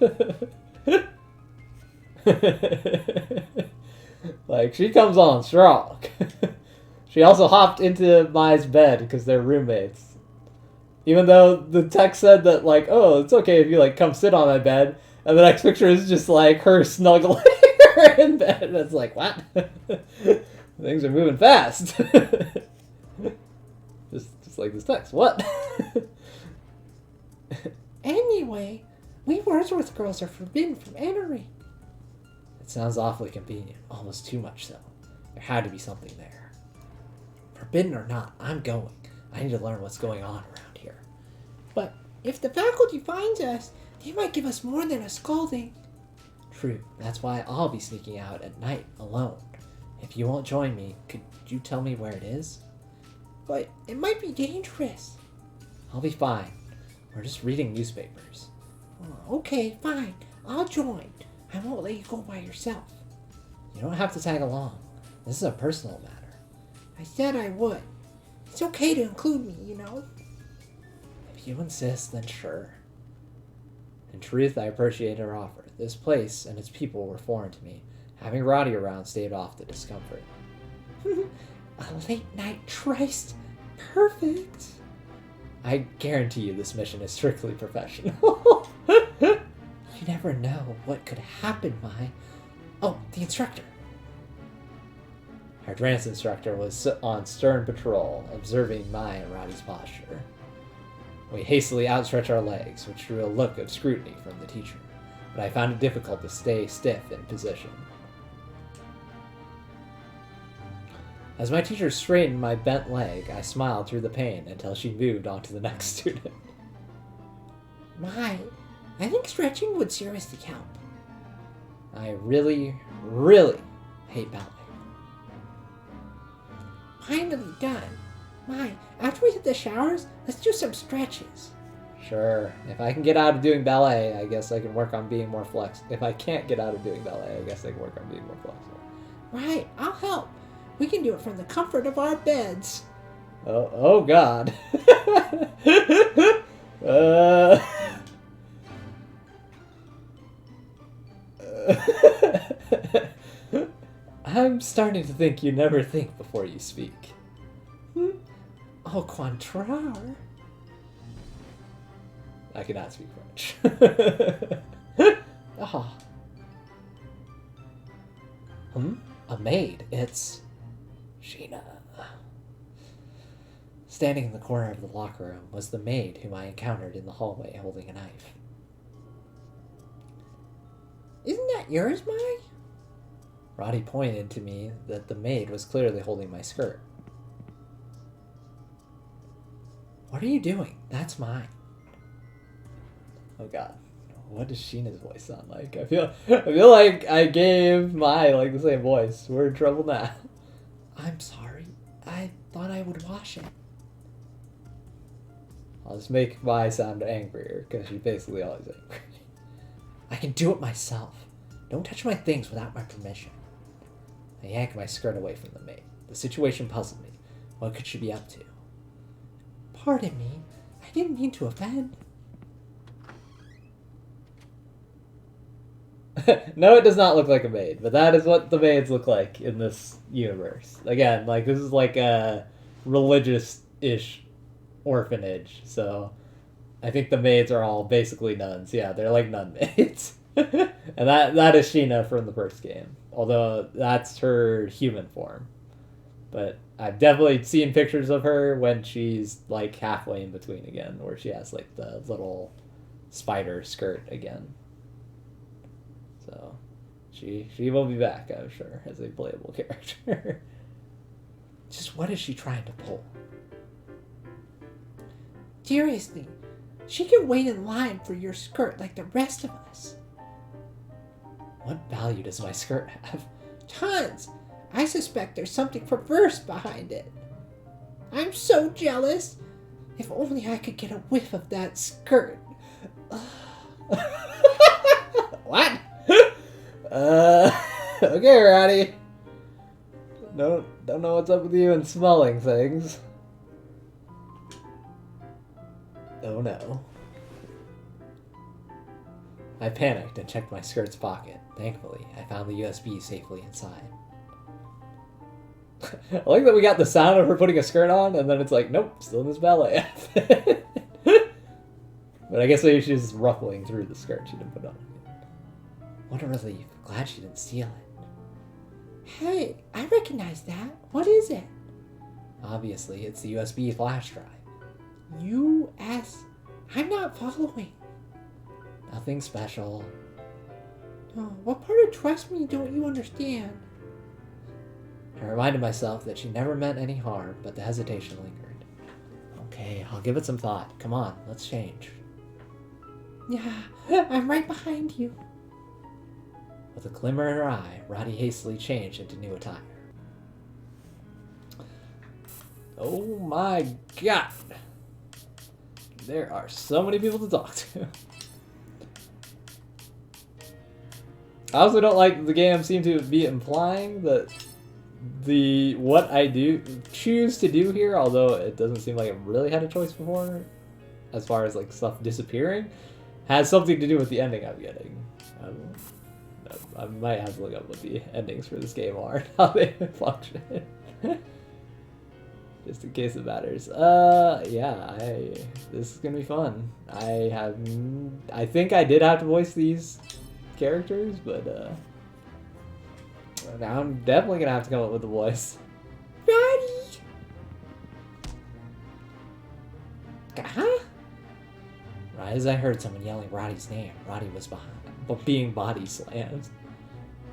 S1: Like, she comes on strong. She also hopped into Mai's bed because they're roommates. Even though the text said that, like, oh, it's okay if you, like, come sit on my bed. And the next picture is just, like, her snuggling her in bed. And it's like, what? Things are moving fast. just like this text. What?
S11: Anyway, we Wordsworth girls are forbidden from entering.
S1: It sounds awfully convenient. Almost too much so. There had to be something there. Forbidden or not, I'm going. I need to learn what's going on around here.
S11: But if the faculty finds us, they might give us more than a scolding.
S1: True. That's why I'll be sneaking out at night alone. If you won't join me, could you tell me where it is?
S11: But it might be dangerous.
S1: I'll be fine. We're just reading newspapers.
S11: Okay, fine. I'll join. I won't let you go by yourself.
S1: You don't have to tag along. This is a personal matter.
S11: I said I would. It's okay to include me, you know.
S1: If you insist, then sure. In truth, I appreciate her offer. This place and its people were foreign to me. Having Roddy around staved off the discomfort.
S11: A late night tryst. Perfect.
S1: I guarantee you this mission is strictly professional. You never know what could happen, Mai. Oh, the instructor. Our dance instructor was on stern patrol, observing Mai and Roddy's posture. We hastily outstretched our legs, which drew a look of scrutiny from the teacher, but I found it difficult to stay stiff in position. As my teacher straightened my bent leg, I smiled through the pain until she moved on to the next student.
S11: Mai, I think stretching would seriously help.
S1: I really, really hate ballet.
S11: Finally done. Mai, after we hit the showers, let's do some stretches.
S1: Sure. If I can get out of doing ballet, I guess I can work on being more flexible. If I can't get out of doing ballet, I guess I can work on being more flexible.
S11: Right, I'll help. We can do it from the comfort of our beds.
S1: Oh God. I'm starting to think you never think before you speak.
S11: Au contraire.
S1: I cannot speak French.
S11: Ah.
S1: A maid. It's Sheena. Standing in the corner of the locker room was the maid whom I encountered in the hallway holding a knife.
S11: Isn't that yours, Mai?
S1: Roddy pointed to me that the maid was clearly holding my skirt. What are you doing? That's mine. Oh God. What does Sheena's voice sound like? I feel like I gave Mai like the same voice. We're in trouble now.
S11: I'm sorry. I thought I would wash it.
S1: I'll just make Mai sound angrier, because she's basically always angry.
S11: I can do it myself. Don't touch my things without my permission. I yanked my skirt away from the maid. The situation puzzled me. What could she be up to? Pardon me. I didn't mean to offend.
S1: No, it does not look like a maid, but that is what the maids look like in this universe. Again, like, this is like a religious-ish orphanage, so I think the maids are all basically nuns. Yeah, they're like nun maids. And that is Sheena from the first game, although that's her human form. But I've definitely seen pictures of her when she's like halfway in between again, where she has like the little spider skirt again. So she will be back, I'm sure, as a playable character.
S11: Just what is she trying to pull? Seriously, she can wait in line for your skirt like the rest of us.
S1: What value does my skirt have?
S11: Tons! I suspect there's something perverse behind it. I'm so jealous. If only I could get a whiff of that skirt.
S1: What? Okay, Ratty. Don't know what's up with you and smelling things. Oh no. I panicked and checked my skirt's pocket. Thankfully, I found the USB safely inside. I like that we got the sound of her putting a skirt on, and then it's like, nope, still in this ballet outfit. But I guess maybe she's ruffling through the skirt she didn't put on.
S11: What a relief. Glad she didn't steal it. Hey, I recognize that. What is it?
S1: Obviously, it's the USB flash drive.
S11: I'm not following.
S1: Nothing special.
S11: Oh, what part of trust me don't you understand?
S1: I reminded myself that she never meant any harm, but the hesitation lingered. Okay, I'll give it some thought. Come on, let's change.
S11: Yeah, I'm right behind you.
S1: With a glimmer in her eye, Roddy hastily changed into new attire. Oh my god! There are so many people to talk to. I also don't like the game seem to be implying that what I choose to do here, although it doesn't seem like I really had a choice before, as far as like stuff disappearing, has something to do with the ending I'm getting. I might have to look up what the endings for this game are and how they function. Just in case it matters. Yeah, this is gonna be fun. I think I did have to voice these characters, but now I'm definitely gonna have to come up with a voice.
S11: Roddy! Huh?
S1: Right as I heard someone yelling Roddy's name, Roddy was being body slammed.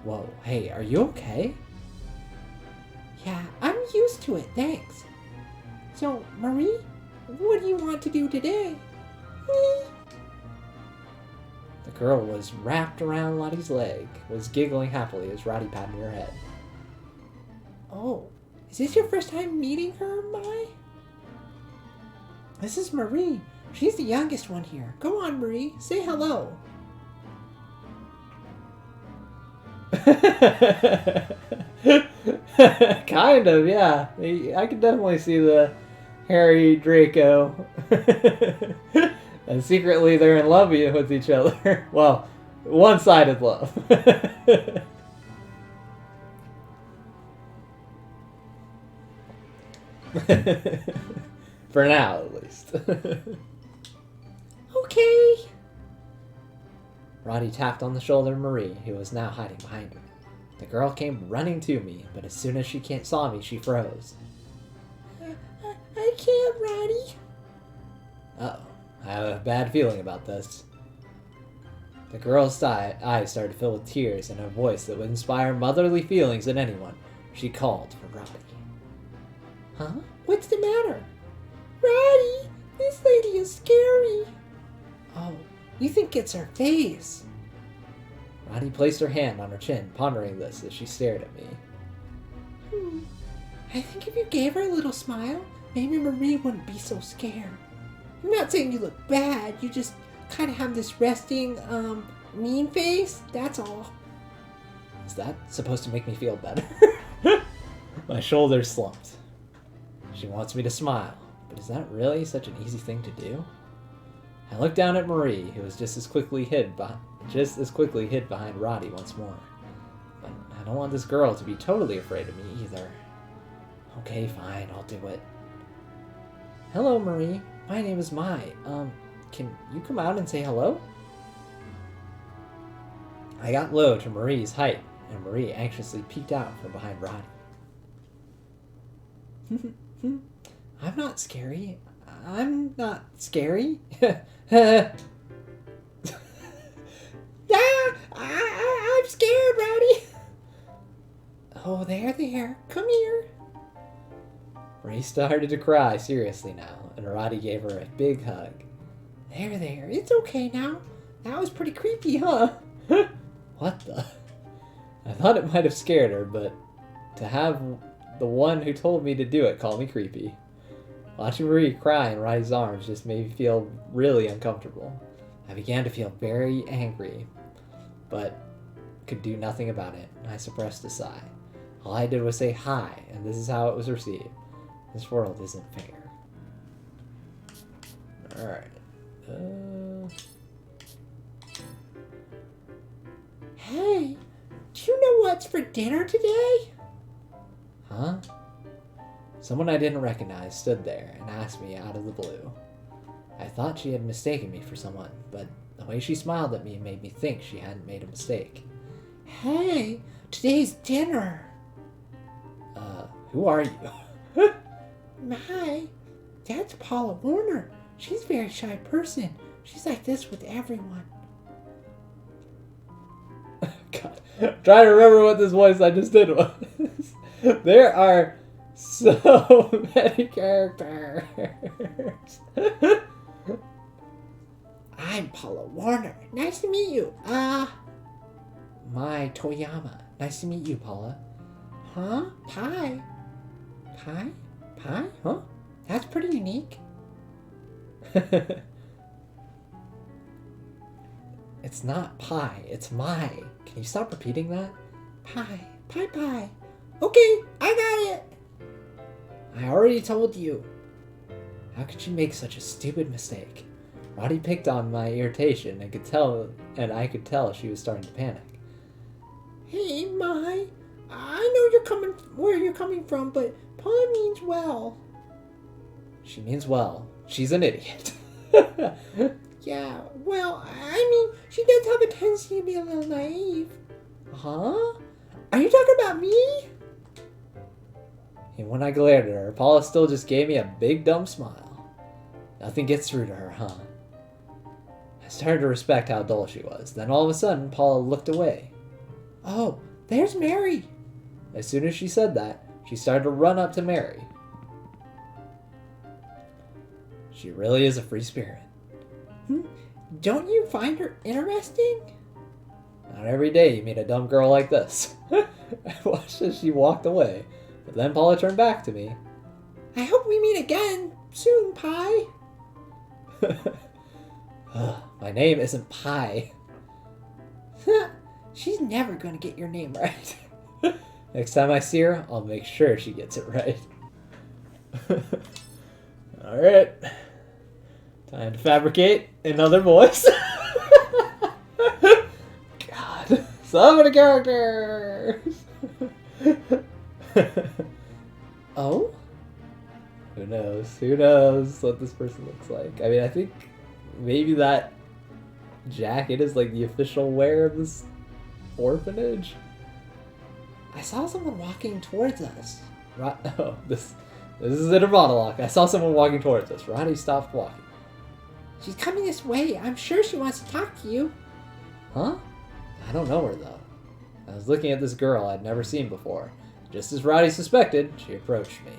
S1: Whoa, hey, are you okay?
S11: Yeah, I'm used to it, thanks. So, Marie, what do you want to do today?
S1: The girl was wrapped around Lottie's leg, was giggling happily as Roddy patted her head.
S11: Oh, is this your first time meeting her, Mai? This is Marie. She's the youngest one here. Go on, Marie. Say hello.
S1: Kind of, yeah. I can definitely see the Harry Draco. And secretly they're in love with each other. Well, one-sided love. For now, at least.
S11: Okay.
S1: Roddy tapped on the shoulder of Marie, who was now hiding behind her. The girl came running to me, but as soon as she saw me, she froze.
S11: I can't, Roddy.
S1: Uh-oh. I have a bad feeling about this. The girl's eyes started to fill with tears, and a voice that would inspire motherly feelings in anyone. She called for Roddy.
S11: Huh? What's the matter? Roddy, this lady is scary. Oh, you think it's her face?
S1: Roddy placed her hand on her chin, pondering this as she stared at me.
S11: I think if you gave her a little smile, maybe Marie wouldn't be so scared. I'm not saying you look bad, you just kind of have this resting, mean face, that's all.
S1: that supposed to make me feel better? My shoulders slumped. She wants me to smile, but is that really such an easy thing to do? I looked down at Marie, who was just as quickly hid behind Roddy once more. But I don't want this girl to be totally afraid of me either. Okay, fine, I'll do it. Hello, Marie. My name is Mai. Can you come out and say hello? I got low to Marie's height, and Marie anxiously peeked out from behind Roddy. I'm not scary. I'm not scary. Yeah, I'm scared, Roddy. Oh, there. Come here. Marie started to cry seriously now, and Roddy gave her a big hug. There. It's okay now. That was pretty creepy, huh? What the? I thought it might have scared her, but to have the one who told me to do it call me creepy. Watching Marie cry in Roddy's arms just made me feel really uncomfortable. I began to feel very angry, but could do nothing about it. I suppressed a sigh. All I did was say hi, and this is how it was received. This world isn't fair. Alright. Hey, do you know what's for dinner today? Huh? Someone I didn't recognize stood there and asked me out of the blue. I thought she had mistaken me for someone, but the way she smiled at me made me think she hadn't made a mistake. Hey, today's dinner. Who are you? Hi, that's Paula Warner. She's a very shy person. She's like this with everyone. God, I'm trying to remember what this voice I just did was. There are so many characters. I'm Paula Warner. Nice to meet you. Mai Toyama. Nice to meet you, Paula. Huh? Pie? Huh? That's pretty unique. It's not pie, it's Mai. Can you stop repeating that? Pie. Okay, I got it. I already told you. How could you make such a stupid mistake? Roddy picked on my irritation and I could tell she was starting to panic. Hey, Mai. I know where you're coming from, but Paula means well. She means well. She's an idiot. Yeah, well, I mean, she does have a tendency to be a little naive. Huh? Are you talking about me? And when I glared at her, Paula still just gave me a big dumb smile. Nothing gets through to her, huh? I started to respect how dull she was. Then all of a sudden, Paula looked away. Oh, there's Mary. As soon as she said that, she started to run up to Mary. She really is a free spirit. Don't you find her interesting? Not every day you meet a dumb girl like this. I watched as she walked away, but then Paula turned back to me. I hope we meet again soon, Pie. My name isn't Pie. She's never gonna get your name right. Next time I see her, I'll make sure she gets it right. Alright. Time to fabricate another voice. God. So many characters! Oh? Who knows? Who knows what this person looks like? I mean, I think maybe that jacket is like the official wear of this orphanage. I saw someone walking towards us. Oh, this is in a monologue. I saw someone walking towards us. Roddy stopped walking. She's coming this way. I'm sure she wants to talk to you. Huh? I don't know her, though. I was looking at this girl I'd never seen before. Just as Roddy suspected, she approached me.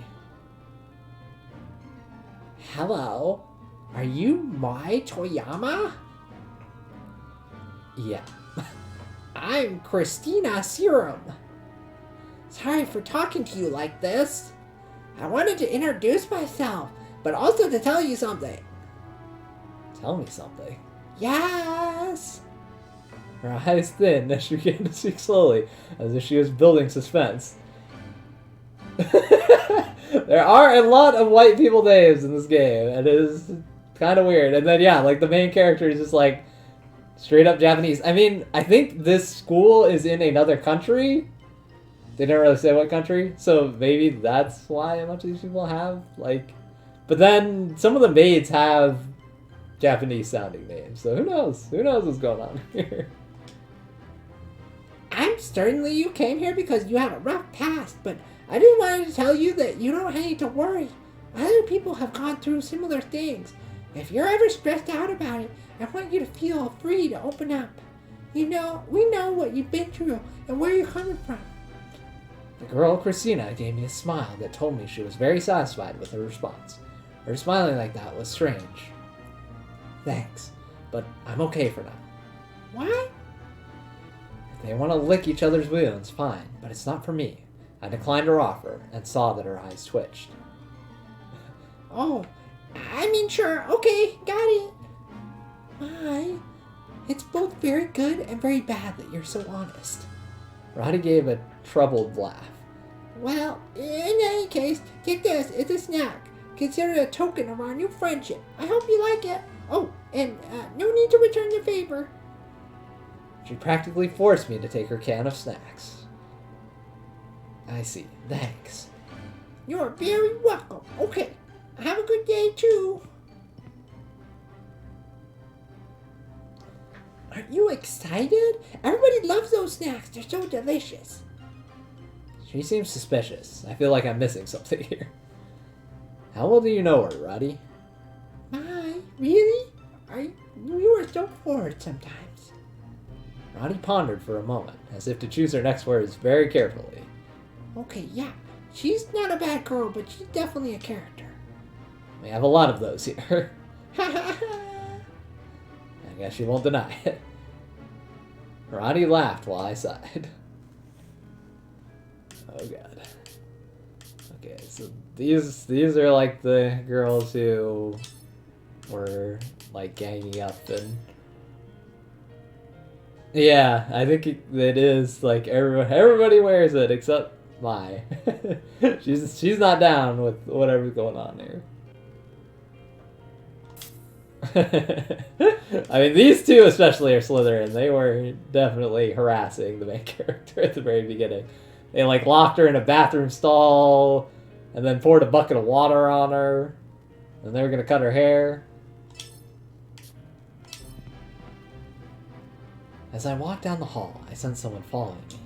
S1: Hello? Are you Mai Toyama? Yeah. I'm Christina Serum. Sorry for talking to you like this. I wanted to introduce myself, but also to tell you something. Tell me something. Yes! Her eyes thinned as she began to speak slowly, as if she was building suspense. There are a lot of white people names in this game, and it is kind of weird. And then, yeah, like, the main character is just, like, straight up Japanese. I mean, I think this school is in another country. They didn't really say what country, so maybe that's why a bunch of these people have, like... But then, some of the maids have Japanese-sounding names, so who knows? Who knows what's going on here?
S11: I'm certainly you came here because you have a rough past, but I just wanted to tell you that you don't need to worry. Other people have gone through similar things. If you're ever stressed out about it, I want you to feel free to open up. You know, we know what you've been through and where you're coming from.
S1: The girl, Christina, gave me a smile that told me she was very satisfied with her response. Her smiling like that was strange. Thanks, but I'm okay for now.
S11: What?
S1: If they want to lick each other's wounds, fine, but it's not for me. I declined her offer and saw that her eyes twitched.
S11: Oh, I mean, sure, okay, got it. My, it's both very good and very bad that you're so honest.
S1: Roddy gave a troubled laugh.
S11: Well, in any case, take this, it's a snack. Consider it a token of our new friendship. I hope you like it. Oh, and no need to return the favor.
S1: She practically forced me to take her can of snacks. I see. Thanks.
S11: You're very welcome. Okay, have a good day too. Aren't you excited? Everybody loves those snacks. They're so delicious.
S1: She seems suspicious. I feel like I'm missing something here. How well do you know her, Roddy?
S11: My, really? You are so forward sometimes.
S1: Roddy pondered for a moment, as if to choose her next words very carefully.
S11: Okay, yeah. She's not a bad girl, but she's definitely a character.
S1: We have a lot of those here. I guess you won't deny it. Roddy laughed while I sighed. Oh god. Okay, so these are like the girls who were like ganging up and yeah, I think it is like everybody wears it except Mai. she's not down with whatever's going on here. I mean, these two especially are Slytherin. They were definitely harassing the main character at the very beginning. They like locked her in a bathroom stall and then poured a bucket of water on her. And they were gonna cut her hair. As I walked down the hall, I sensed someone following me.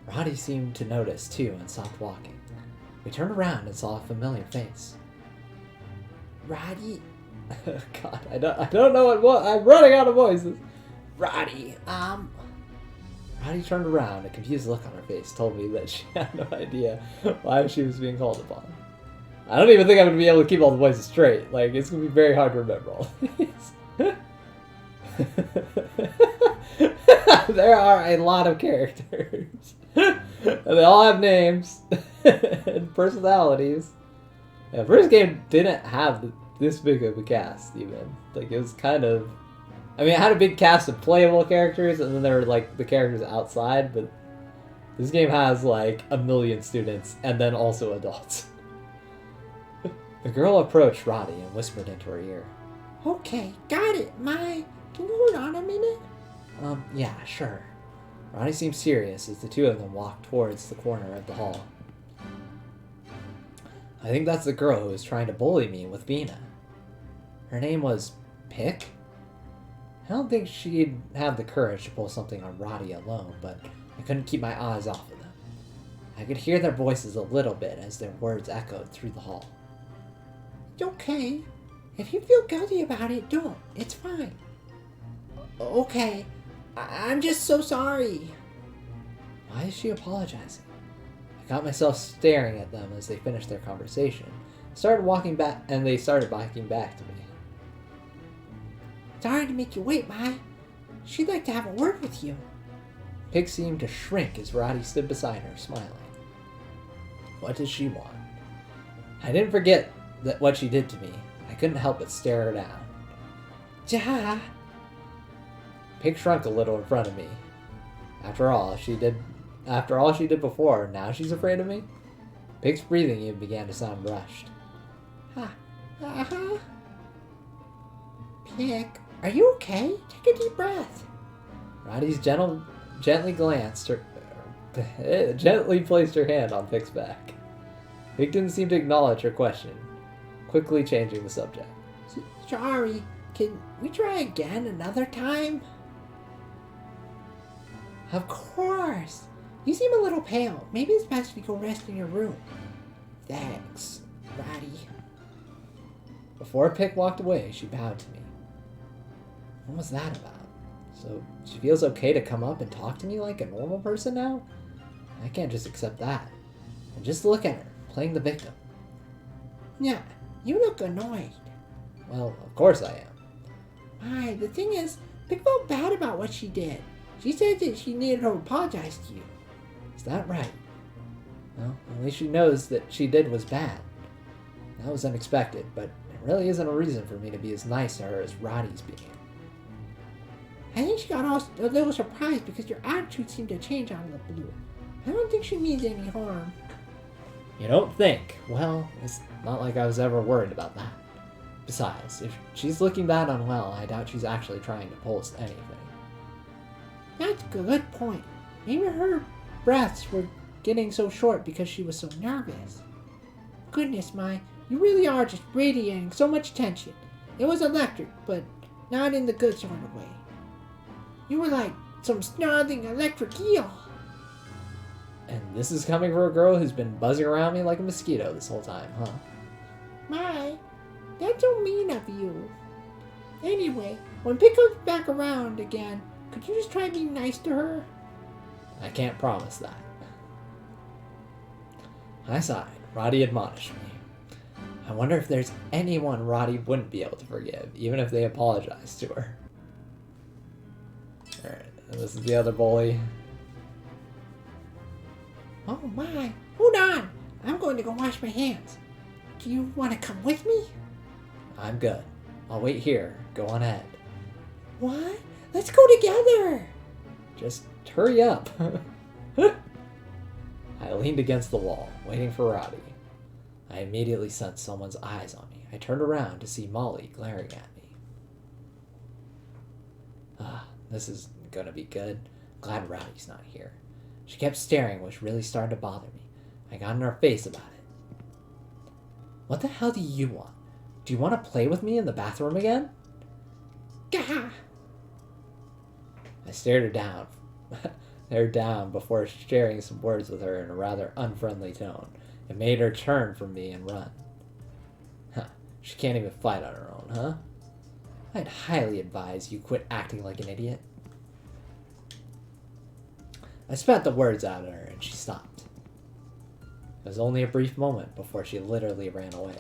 S1: Roddy seemed to notice too and stopped walking. We turned around and saw a familiar face.
S11: Roddy?
S1: God, I don't know what I'm running out of voices.
S11: Roddy,
S1: Roddy turned around. A confused look on her face told me that she had no idea why she was being called upon. I don't even think I'm going to be able to keep all the voices straight. Like, it's going to be very hard to remember all these. There are a lot of characters. And they all have names and personalities. Yeah, the first game didn't have this big of a cast, even. Like, it was kind of... I mean, it had a big cast of playable characters, and then there were, like, the characters outside, but this game has, like, 1 million students, and then also adults. The girl approached Roddy and whispered into her ear.
S11: Okay, got it, Mai. Can you hold on a minute?
S1: Yeah, sure. Roddy seemed serious as the two of them walked towards the corner of the hall. I think that's the girl who was trying to bully me with Bina. Her name was Pick? I don't think she'd have the courage to pull something on Roddy alone, but I couldn't keep my eyes off of them. I could hear their voices a little bit as their words echoed through the hall.
S11: It's okay. If you feel guilty about it, don't. It's fine. Okay. I'm just so sorry.
S1: Why is she apologizing? I got myself staring at them as they finished their conversation. They started walking back to me.
S11: Sorry to make you wait, Mai. She'd like to have a word with you.
S1: Pig seemed to shrink as Roddy stood beside her, smiling. What does she want? I didn't forget what she did to me. I couldn't help but stare her down.
S11: Ja.
S1: Pig shrunk a little in front of me. After all she did before, now she's afraid of me? Pig's breathing even began to sound rushed.
S11: Pig, are you okay? Take a deep breath.
S1: Roddy's gently placed her hand on Pig's back. Pig didn't seem to acknowledge her question, quickly changing the subject.
S11: Sorry, can we try again another time? Of course. You seem a little pale. Maybe it's best if you go rest in your room. Thanks, Roddy.
S1: Before Pig walked away, she bowed to me. What was that about? So she feels okay to come up and talk to me like a normal person now? I can't just accept that. And just look at her, playing the victim.
S11: Yeah, you look annoyed.
S1: Well, of course I am.
S11: My, the thing is, Pig felt bad about what she did. She said that she needed to apologize to you.
S1: Is that right? Well, at least she knows that she did was bad. That was unexpected, but it really isn't a reason for me to be as nice to her as Roddy's being.
S11: I think she got a little surprised because your attitude seemed to change out of the blue. I don't think she means any harm.
S1: You don't think? Well, it's not like I was ever worried about that. Besides, if she's looking that unwell, I doubt she's actually trying to pull anything.
S11: That's a good point. Maybe her breaths were getting so short because she was so nervous. Goodness, Mai, you really are just radiating so much tension. It was electric, but not in the good sort of way. You were like some snarling electric eel.
S1: And this is coming from a girl who's been buzzing around me like a mosquito this whole time, huh?
S11: Mai, that's so mean of you. Anyway, when Pig comes back around again, could you just try being nice to her?
S1: I can't promise that. I sighed. Roddy admonished me. I wonder if there's anyone Roddy wouldn't be able to forgive, even if they apologized to her. Alright, and this is the other bully.
S11: Oh my, hold on. I'm going to go wash my hands. Do you want to come with me?
S1: I'm good. I'll wait here. Go on ahead.
S11: What? Let's go together.
S1: Just hurry up. I leaned against the wall, waiting for Roddy. I immediately sensed someone's eyes on me. I turned around to see Molly glaring at me. This is gonna be good. Glad Roddy's not here. She kept staring, which really started to bother me. I got in her face about it. What the hell do you want? Do you want to play with me in the bathroom again?
S11: Gah!
S1: I stared her down before sharing some words with her in a rather unfriendly tone. It made her turn from me and run. She can't even fight on her own, huh? I'd highly advise you quit acting like an idiot. I spat the words out at her and she stopped. It was only a brief moment before she literally ran away.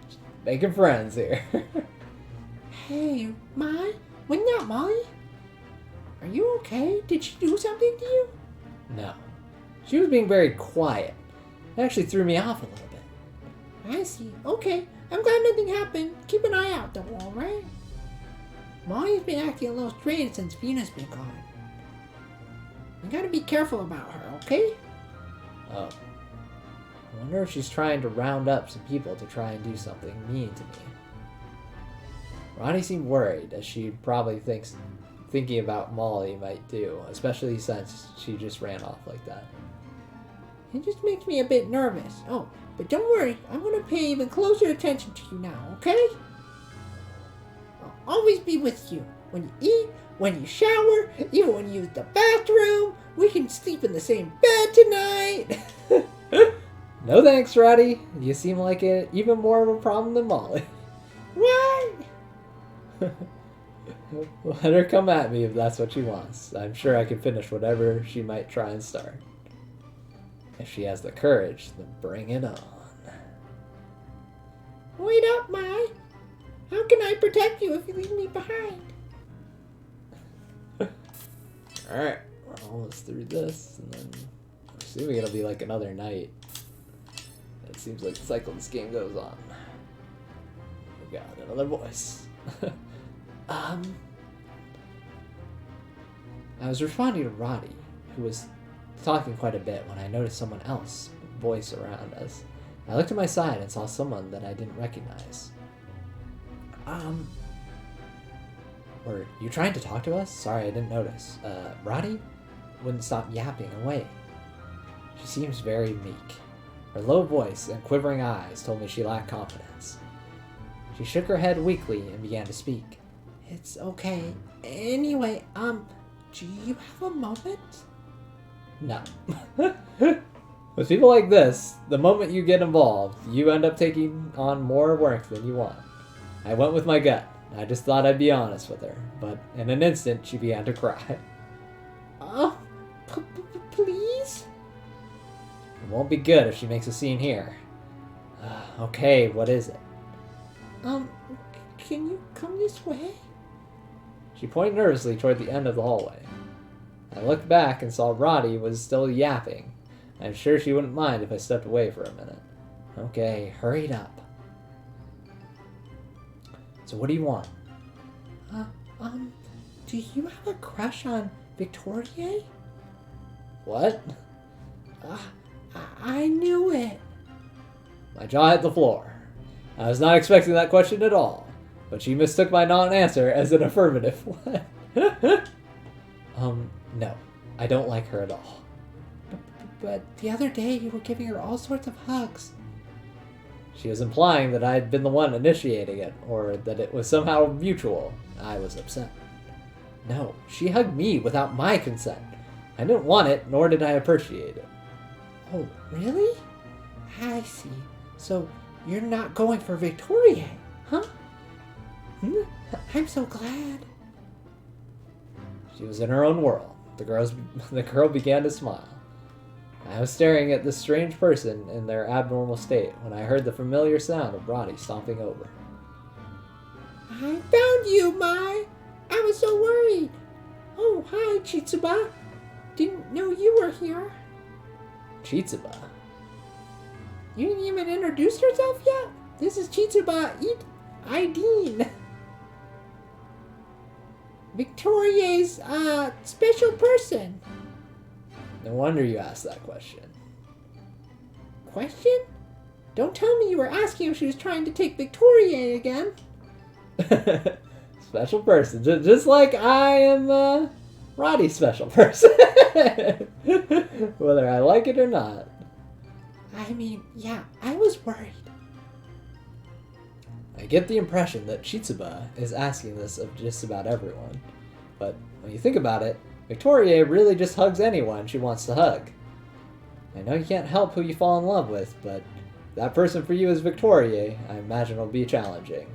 S1: Just making friends here.
S11: Hey, Mai, wasn't that Molly? Are you okay? Did she do something to you?
S1: No. She was being very quiet. It actually threw me off a little bit.
S11: I see. Okay, I'm glad nothing happened. Keep an eye out though, alright? Molly's been acting a little strange since Venus been gone. You gotta be careful about her, okay?
S1: Oh. I wonder if she's trying to round up some people to try and do something mean to me. Ronnie seemed worried, as she probably thinking about Molly might do, especially since she just ran off like that.
S11: It just makes me a bit nervous. Oh, but don't worry, I'm gonna pay even closer attention to you now, okay? I'll always be with you. When you eat, when you shower, even when you use the bathroom. We can sleep in the same bed tonight.
S1: No thanks, Roddy. You seem like even more of a problem than Molly.
S11: What?
S1: Let her come at me if that's what she wants. I'm sure I can finish whatever she might try and start. If she has the courage, then bring it on.
S11: Wait up, Mai. How can I protect you if you leave me behind?
S1: Alright, we're almost through this, and then I'm assuming it'll be like another night. It seems like the cycle of this game goes on. We got another voice. I was responding to Roddy, who was talking quite a bit when I noticed someone else's voice around us. I looked to my side and saw someone that I didn't recognize. Were you trying to talk to us? Sorry, I didn't notice. Roddy wouldn't stop yapping away. She seems very meek. Her low voice and quivering eyes told me she lacked confidence. She shook her head weakly and began to speak.
S11: It's okay. Anyway, do you have a moment?
S1: No. With people like this, the moment you get involved, you end up taking on more work than you want. I went with my gut. I just thought I'd be honest with her, but in an instant, she began to cry.
S11: Please?
S1: It won't be good if she makes a scene here. Okay, what is it?
S11: Can you come this way?
S1: She pointed nervously toward the end of the hallway. I looked back and saw Roddy was still yapping. I'm sure she wouldn't mind if I stepped away for a minute. Okay, hurried up. So what do you want?
S11: Do you have a crush on Victoria?
S1: What?
S11: I knew it.
S1: My jaw hit the floor. I was not expecting that question at all, but she mistook my non-answer as an affirmative one. No, I don't like her at all.
S11: But the other day you were giving her all sorts of hugs.
S1: She was implying that I had been the one initiating it, or that it was somehow mutual. I was upset. No, she hugged me without my consent. I didn't want it, nor did I appreciate it.
S11: Oh, really? I see. So you're not going for Victoria, huh? I'm so glad.
S1: She was in her own world. The girl began to smile. I was staring at this strange person in their abnormal state when I heard the familiar sound of Roddy stomping over.
S11: I found you, Mai! I was so worried! Oh, hi, Chitsuba! Didn't know you were here.
S1: Chitsuba?
S11: You didn't even introduce yourself yet? This is Chitsuba Ideen. Victoria's, special person.
S1: No wonder you asked that question.
S11: Question? Don't tell me you were asking if she was trying to take Victoria again.
S1: Special person. Just like I am, Roddy's special person. Whether I like it or not.
S11: I mean, yeah, I was worried.
S1: I get the impression that Chitsuba is asking this of just about everyone. But when you think about it, Victoria really just hugs anyone she wants to hug. I know you can't help who you fall in love with, but if that person for you is Victoria, I imagine it'll be challenging.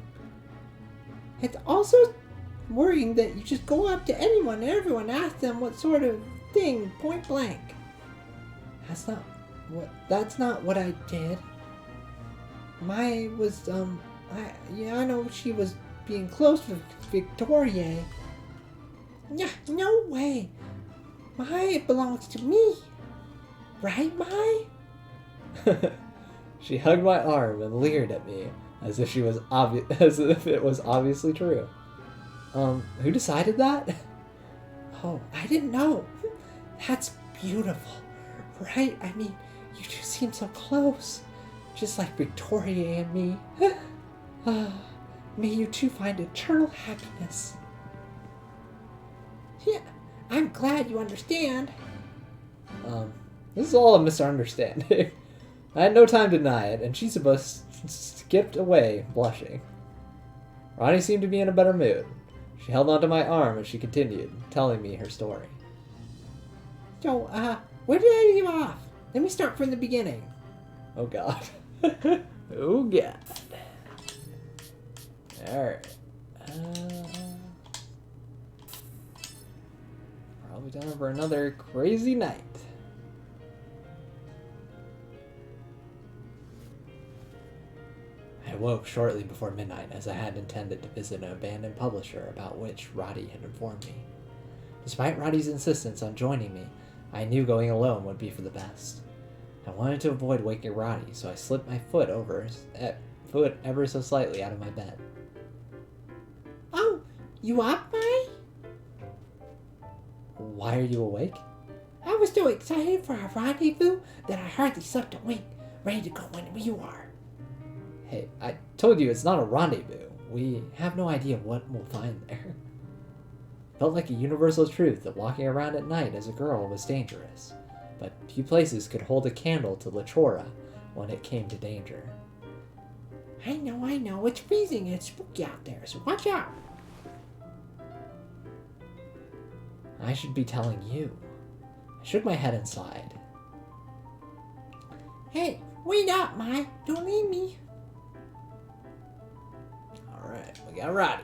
S11: It's also worrying that you just go up to anyone and everyone asks them what sort of thing, point blank. That's not what I did. Mai was, I know she was being close with Victoria. Yeah, no way. Mai belongs to me. Right, Mai?
S1: She hugged my arm and leered at me as if it was obviously true. Who decided that?
S11: Oh, I didn't know. That's beautiful, right? I mean, you two seem so close. Just like Victoria and me. May you two find eternal happiness. Yeah, I'm glad you understand.
S1: This is all a misunderstanding. I had no time to deny it, and Chitsuba skipped away, blushing. Roddy seemed to be in a better mood. She held onto my arm as she continued, telling me her story.
S11: So, where did I leave off? Let me start from the beginning.
S1: Oh god. Oh god. Alright. Probably time for another crazy night. I woke shortly before midnight as I had intended to visit an abandoned publisher about which Roddy had informed me. Despite Roddy's insistence on joining me, I knew going alone would be for the best. I wanted to avoid waking Roddy, so I slipped my foot ever so slightly out of my bed.
S11: Oh, You up, Mai?
S1: Why are you awake?
S11: I was so excited for our rendezvous that I hardly slept a wink, ready to go when you are.
S1: Hey, I told you it's not a rendezvous. We have no idea what we'll find there. Felt like a universal truth that walking around at night as a girl was dangerous, but few places could hold a candle to Lachora when it came to danger.
S11: I know, it's freezing and it's spooky out there, so watch out.
S1: I should be telling you. I shook my head inside.
S11: Hey, wait up, Mai. Don't leave me.
S1: Alright, we got Roddy.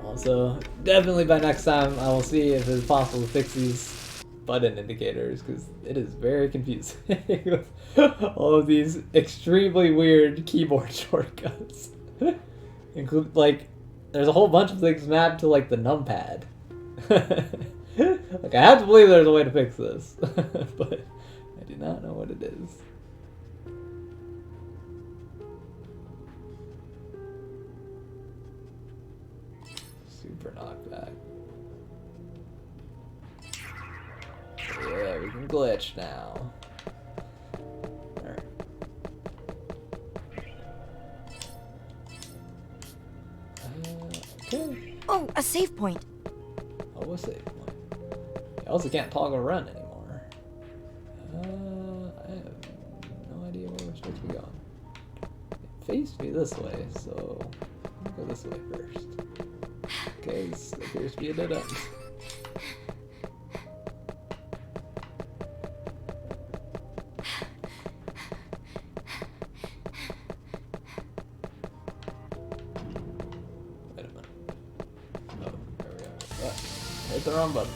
S1: Also, definitely by next time I will see if it's possible to fix these button indicators, because it is very confusing with all of these extremely weird keyboard shortcuts. Include, like, there's a whole bunch of things mapped to, like, the numpad. Like, I have to believe there's a way to fix this, but I do not know what it is. Super knockback. Yeah, we can glitch now. Alright. Okay.
S2: Oh, a save point.
S1: Oh, a save point. I also can't toggle run anymore. I have no idea where we're supposed to be going. It faced me this way, so I'll go this way first. Okay, this appears to be a dead end. Wait a minute. Oh, there we go. Ah, hit the wrong button.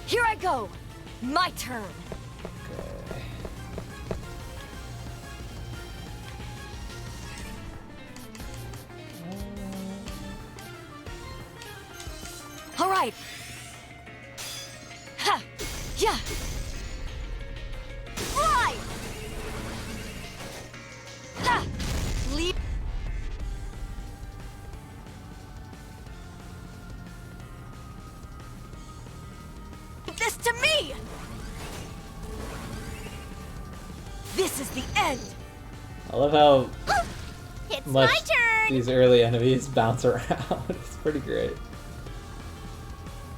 S2: Here I go. My turn.
S1: Okay.
S2: All right. Ha! Yeah. Fly! Ha! Leap. This to me. This is the end.
S1: I love how
S6: It's
S1: much
S6: my turn!
S1: these early enemies bounce around. It's pretty great.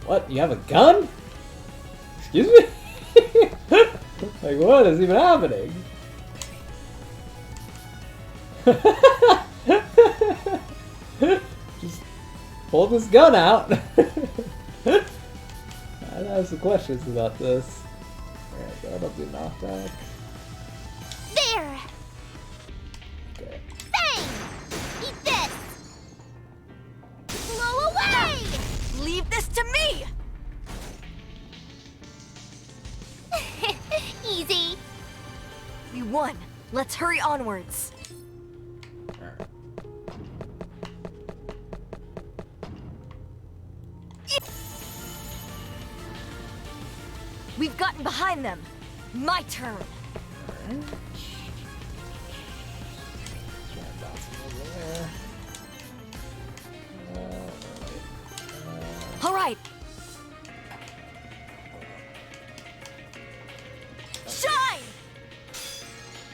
S1: What? You have a gun? Excuse me? Like, what is even happening? Just pull this gun out. I have some questions about this. Alright, that'll do knockback.
S6: There!
S1: Okay.
S6: Bang! Eat this! Blow away!
S2: Leave this to me.
S6: Easy.
S2: We won. Let's hurry onwards.
S1: Alright.
S2: We've gotten behind them. My turn.
S1: Alright. Try bouncing over there.
S2: All right. Shine!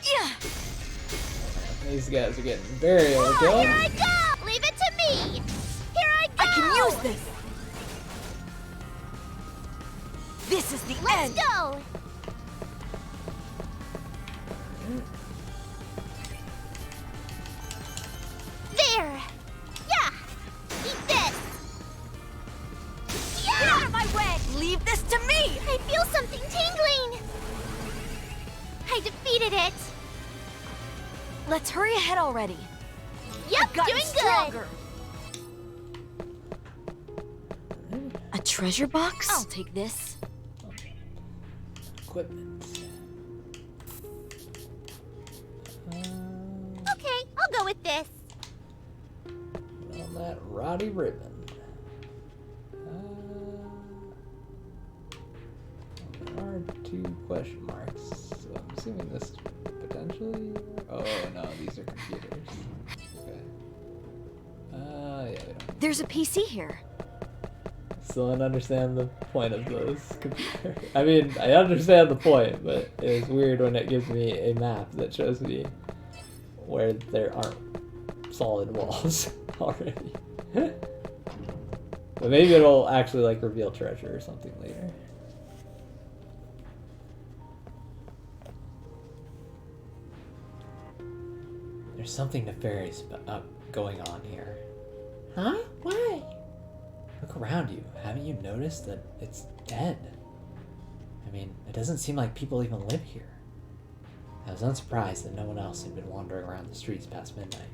S2: Yeah.
S1: These guys are getting very
S6: Here
S1: overkill.
S6: I go! Leave it to me! Here I go!
S2: I can use this. This is the
S6: Let's
S2: end.
S6: go! There! Yeah! Eat this!
S2: Get out of my way! Leave this to me!
S6: I feel something tingling! I defeated it!
S2: Let's hurry ahead already.
S6: Yep,
S2: Gotten
S6: doing
S2: stronger.
S6: good!
S2: A treasure box? I'll take this.
S1: Equipment.
S6: Okay, I'll go with this.
S1: On that Roddy ribbon. There are 2 question marks, so I'm assuming this potentially. Oh no, these are computers. Okay.
S2: There's a PC here.
S1: Still don't understand the point of those computers. I mean, I understand the point, but it's weird when it gives me a map that shows me where there aren't solid walls already. But maybe it'll actually like reveal treasure or something later. There's something nefarious going on here.
S11: Huh? Why?
S1: Look around you. Haven't you noticed that it's dead? I mean, it doesn't seem like people even live here. I was unsurprised that no one else had been wandering around the streets past midnight.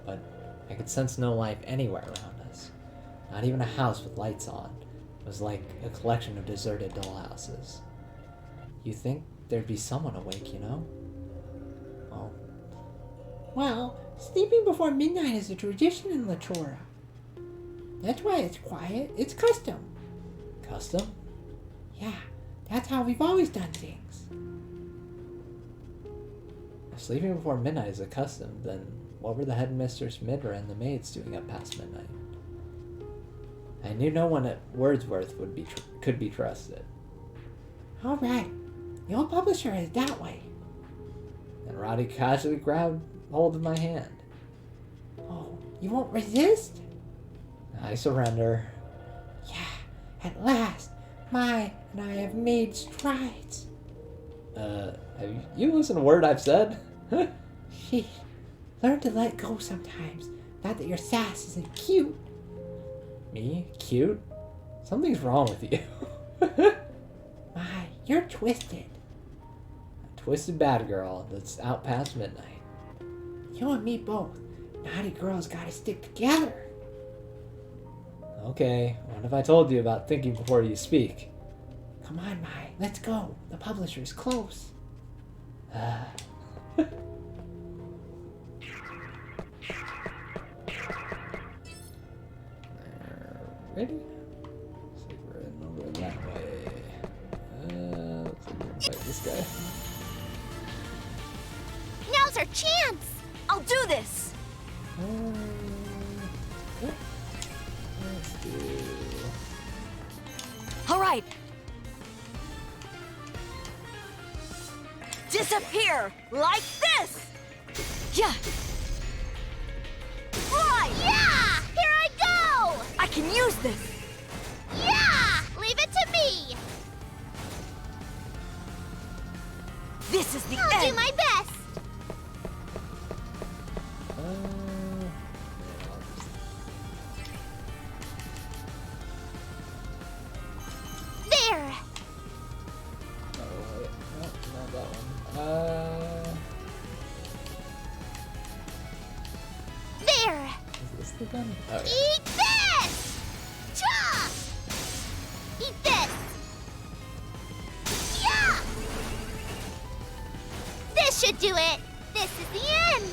S1: But I could sense no life anywhere around us. Not even a house with lights on. It was like a collection of deserted dollhouses. You think there'd be someone awake, you know?
S11: Well, sleeping before midnight is a tradition in Latora. That's why it's quiet. It's custom.
S1: Custom?
S11: Yeah, that's how we've always done things.
S1: If sleeping before midnight is a custom, then what were the headmistress Midra and the maids doing up past midnight? I knew no one at Wordsworth could be trusted.
S11: All right, the old publisher is that way.
S1: And Roddy casually grabbed hold of my hand.
S11: Oh, you won't resist?
S1: I surrender.
S11: Yeah, at last, Mai and I have made strides.
S1: Have you listened to a word I've said?
S11: Sheesh, learn to let go sometimes. Not that your sass isn't cute.
S1: Me? Cute? Something's wrong with you.
S11: Mai, you're twisted.
S1: A twisted bad girl that's out past midnight.
S11: You and me both. Naughty girls gotta stick together.
S1: Okay, what have I told you about thinking before you speak?
S11: Come on, Mai, let's go. The publisher's close.
S1: Ready? Looks like we're in over that way. Looks like we can fight this guy.
S7: Now's our chance! I'll do this!
S1: Let's do...
S2: Alright! Disappear! Like this! Yeah!
S6: Right! Yeah! Here I go!
S2: I can use this!
S6: Yeah! Leave it to me!
S2: This is the
S6: I'll
S2: end!
S6: do my best! There!
S1: Oh, wait. No, not that one.
S6: There!
S1: Is this the gun? Okay.
S6: Eat this! Cha! Eat this! Yeah! This should do it! This is the end!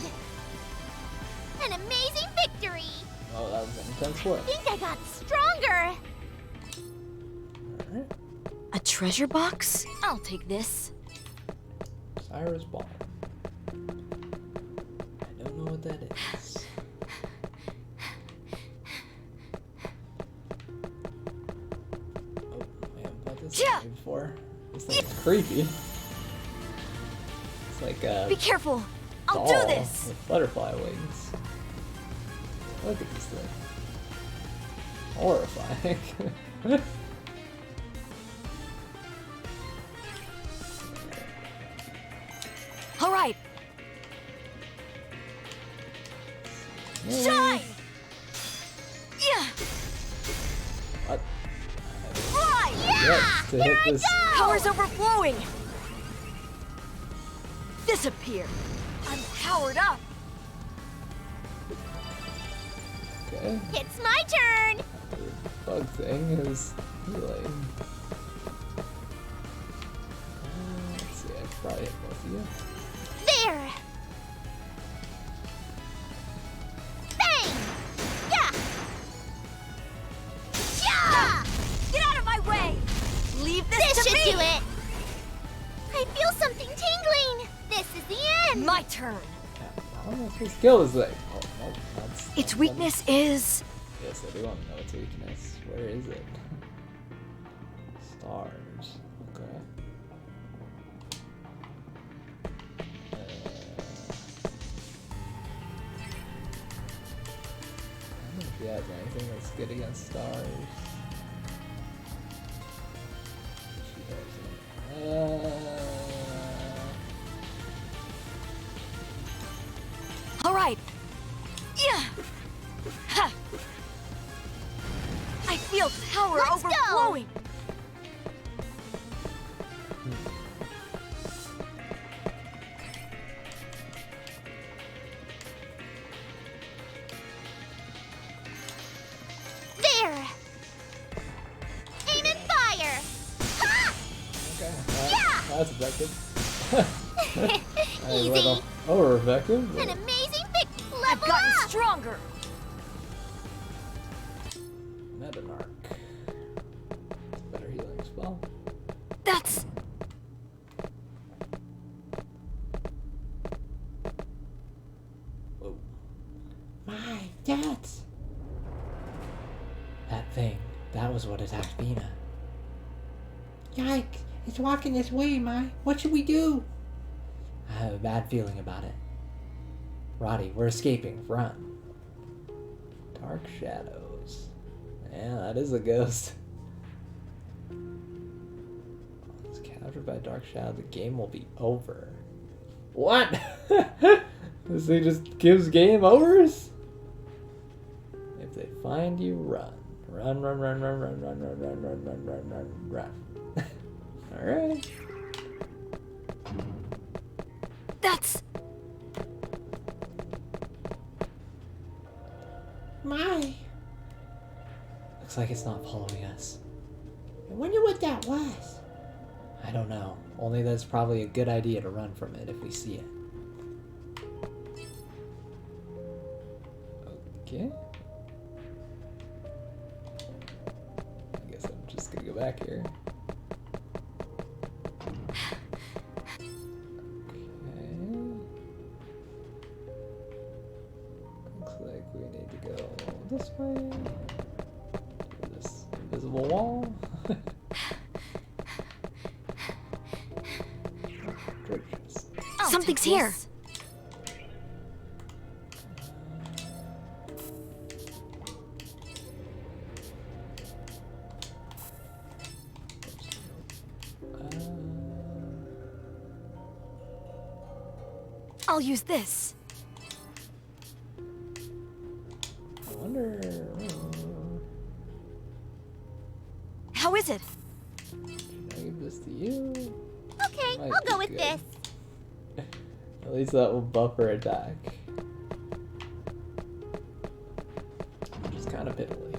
S6: An amazing victory!
S1: Oh, that was an intense one.
S6: I think I got stronger!
S1: Alright.
S2: A treasure box? I'll take this.
S1: Cyrus Ball. I don't know what that is. Oh, we haven't played this game before. This thing's creepy. It's like a
S2: Be careful! I'll
S1: doll
S2: do this!
S1: with butterfly wings. Look at this thing. Horrifying.
S2: Alright! Shine! Yeah!
S1: What?
S2: Right!
S1: Yes, to hit this.
S2: Power's overflowing! Disappear! I'm powered up!
S1: Okay.
S6: It's my turn!
S1: The bug thing is healing. Let's see, I can probably hit both of you.
S6: There! Bang! Yeah! Yeah!
S2: Get out of my way! Leave this
S6: This
S2: to
S6: should
S2: me!
S6: do it! I feel something tingling! This is the end!
S2: My turn!
S1: I don't know if this kill is like. Oh, no, that's
S2: Its weakness is
S1: Yes, I do want to know its weakness. Where is it? Stars. Okay. I don't know if he has anything that's good against stars. She doesn't.
S2: All right. Yeah. Ha. I feel power
S6: Let's go.
S2: overflowing.
S6: There! Aim and fire! Ha!
S1: Okay.
S6: Yeah!
S1: That's effective.
S6: Easy.
S1: Over effective.
S6: An amazing fix.
S2: I've
S6: Level
S2: gotten
S6: up!
S2: stronger.
S1: Metanarch. It's a better healing spell.
S2: That's
S1: Whoa.
S11: My, that's... That thing, that was what attacked Vina. Yikes, it's walking this way, Mai. What should we do? I have a bad feeling about it. Roddy, we're escaping. Run.
S1: Dark shadows. Yeah, that is a ghost. It's captured by dark shadow. The game will be over. What? This thing just gives game overs? If they find you, run. Run, run, run, run, run, run, run, run, run, run, run, run, run. Alright.
S2: that's
S11: My,
S1: Looks like it's not following us.
S11: I wonder what that was.
S1: I don't know. Only that it's probably a good idea to run from it if we see it. Okay. I guess I'm just gonna go back here. Okay. Looks like we need to go this way. To this invisible wall.
S2: something's here. I'll use this.
S1: I wonder.
S2: How is it?
S1: Can I give this to you?
S6: Okay,
S1: Might
S6: I'll go
S1: be
S6: with
S1: good.
S6: this.
S1: At least that will buffer attack. Which is kind of piddly.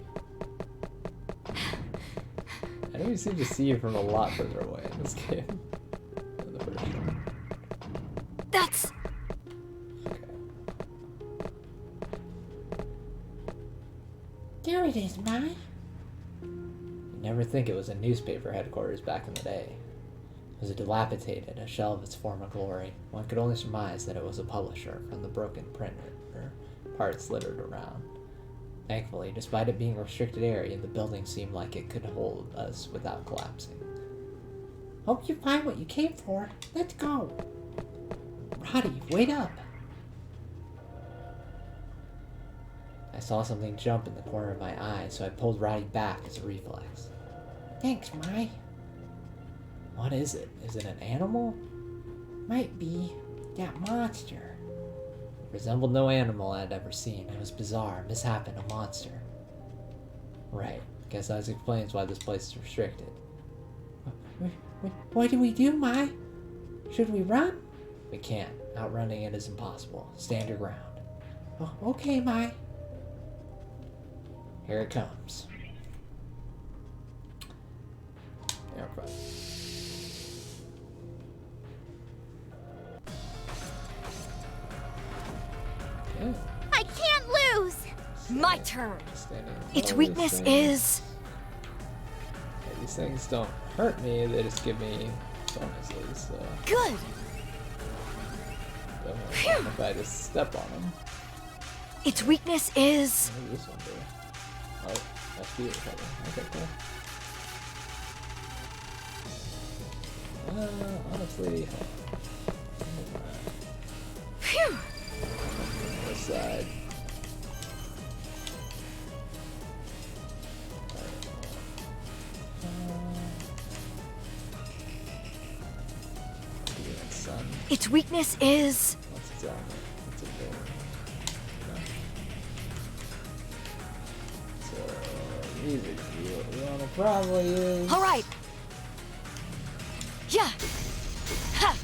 S1: I know we seem to see you from a lot further away in this game than the first one.
S2: That's
S1: Okay.
S11: There it is, Mai.
S1: You'd never think it was a newspaper headquarters back in the day. It was a dilapidated, a shell of its former glory. One could only surmise that it was a publisher from the broken printer, or parts littered around. Thankfully, despite it being a restricted area, the building seemed like it could hold us without collapsing.
S11: Hope you find what you came for. Let's go. Roddy, wait up.
S1: I saw something jump in the corner of my eye, so I pulled Roddy back as a reflex.
S11: Thanks, Mai.
S1: What is it? Is it an animal?
S11: Might be that monster.
S1: It resembled no animal I had ever seen. It was bizarre, misshapen, a monster. Right. Guess that explains why this place is restricted.
S11: What do we do, Mai? Should we run?
S1: We can't. Outrunning it is impossible. Stand your ground.
S11: Oh, okay, Mai.
S1: Here it comes. Yeah, I'm fine. Okay.
S6: I can't lose!
S2: my turn.
S1: Standing
S2: Its
S1: above
S2: weakness
S1: this thing.
S2: is
S1: Yeah, these things don't hurt me, they just give me bonuses, so
S2: good.
S1: definitely not if I just step on them.
S2: Its weakness is
S1: What does this one do? Oh, SP recovery. Okay, cool. Honestly,
S2: Phew!
S1: this side. Sun.
S2: Its weakness is...
S1: What's its armor? What's it doing? No. So, music is what we wanna probably use.
S2: Alright! Yeah! Ha!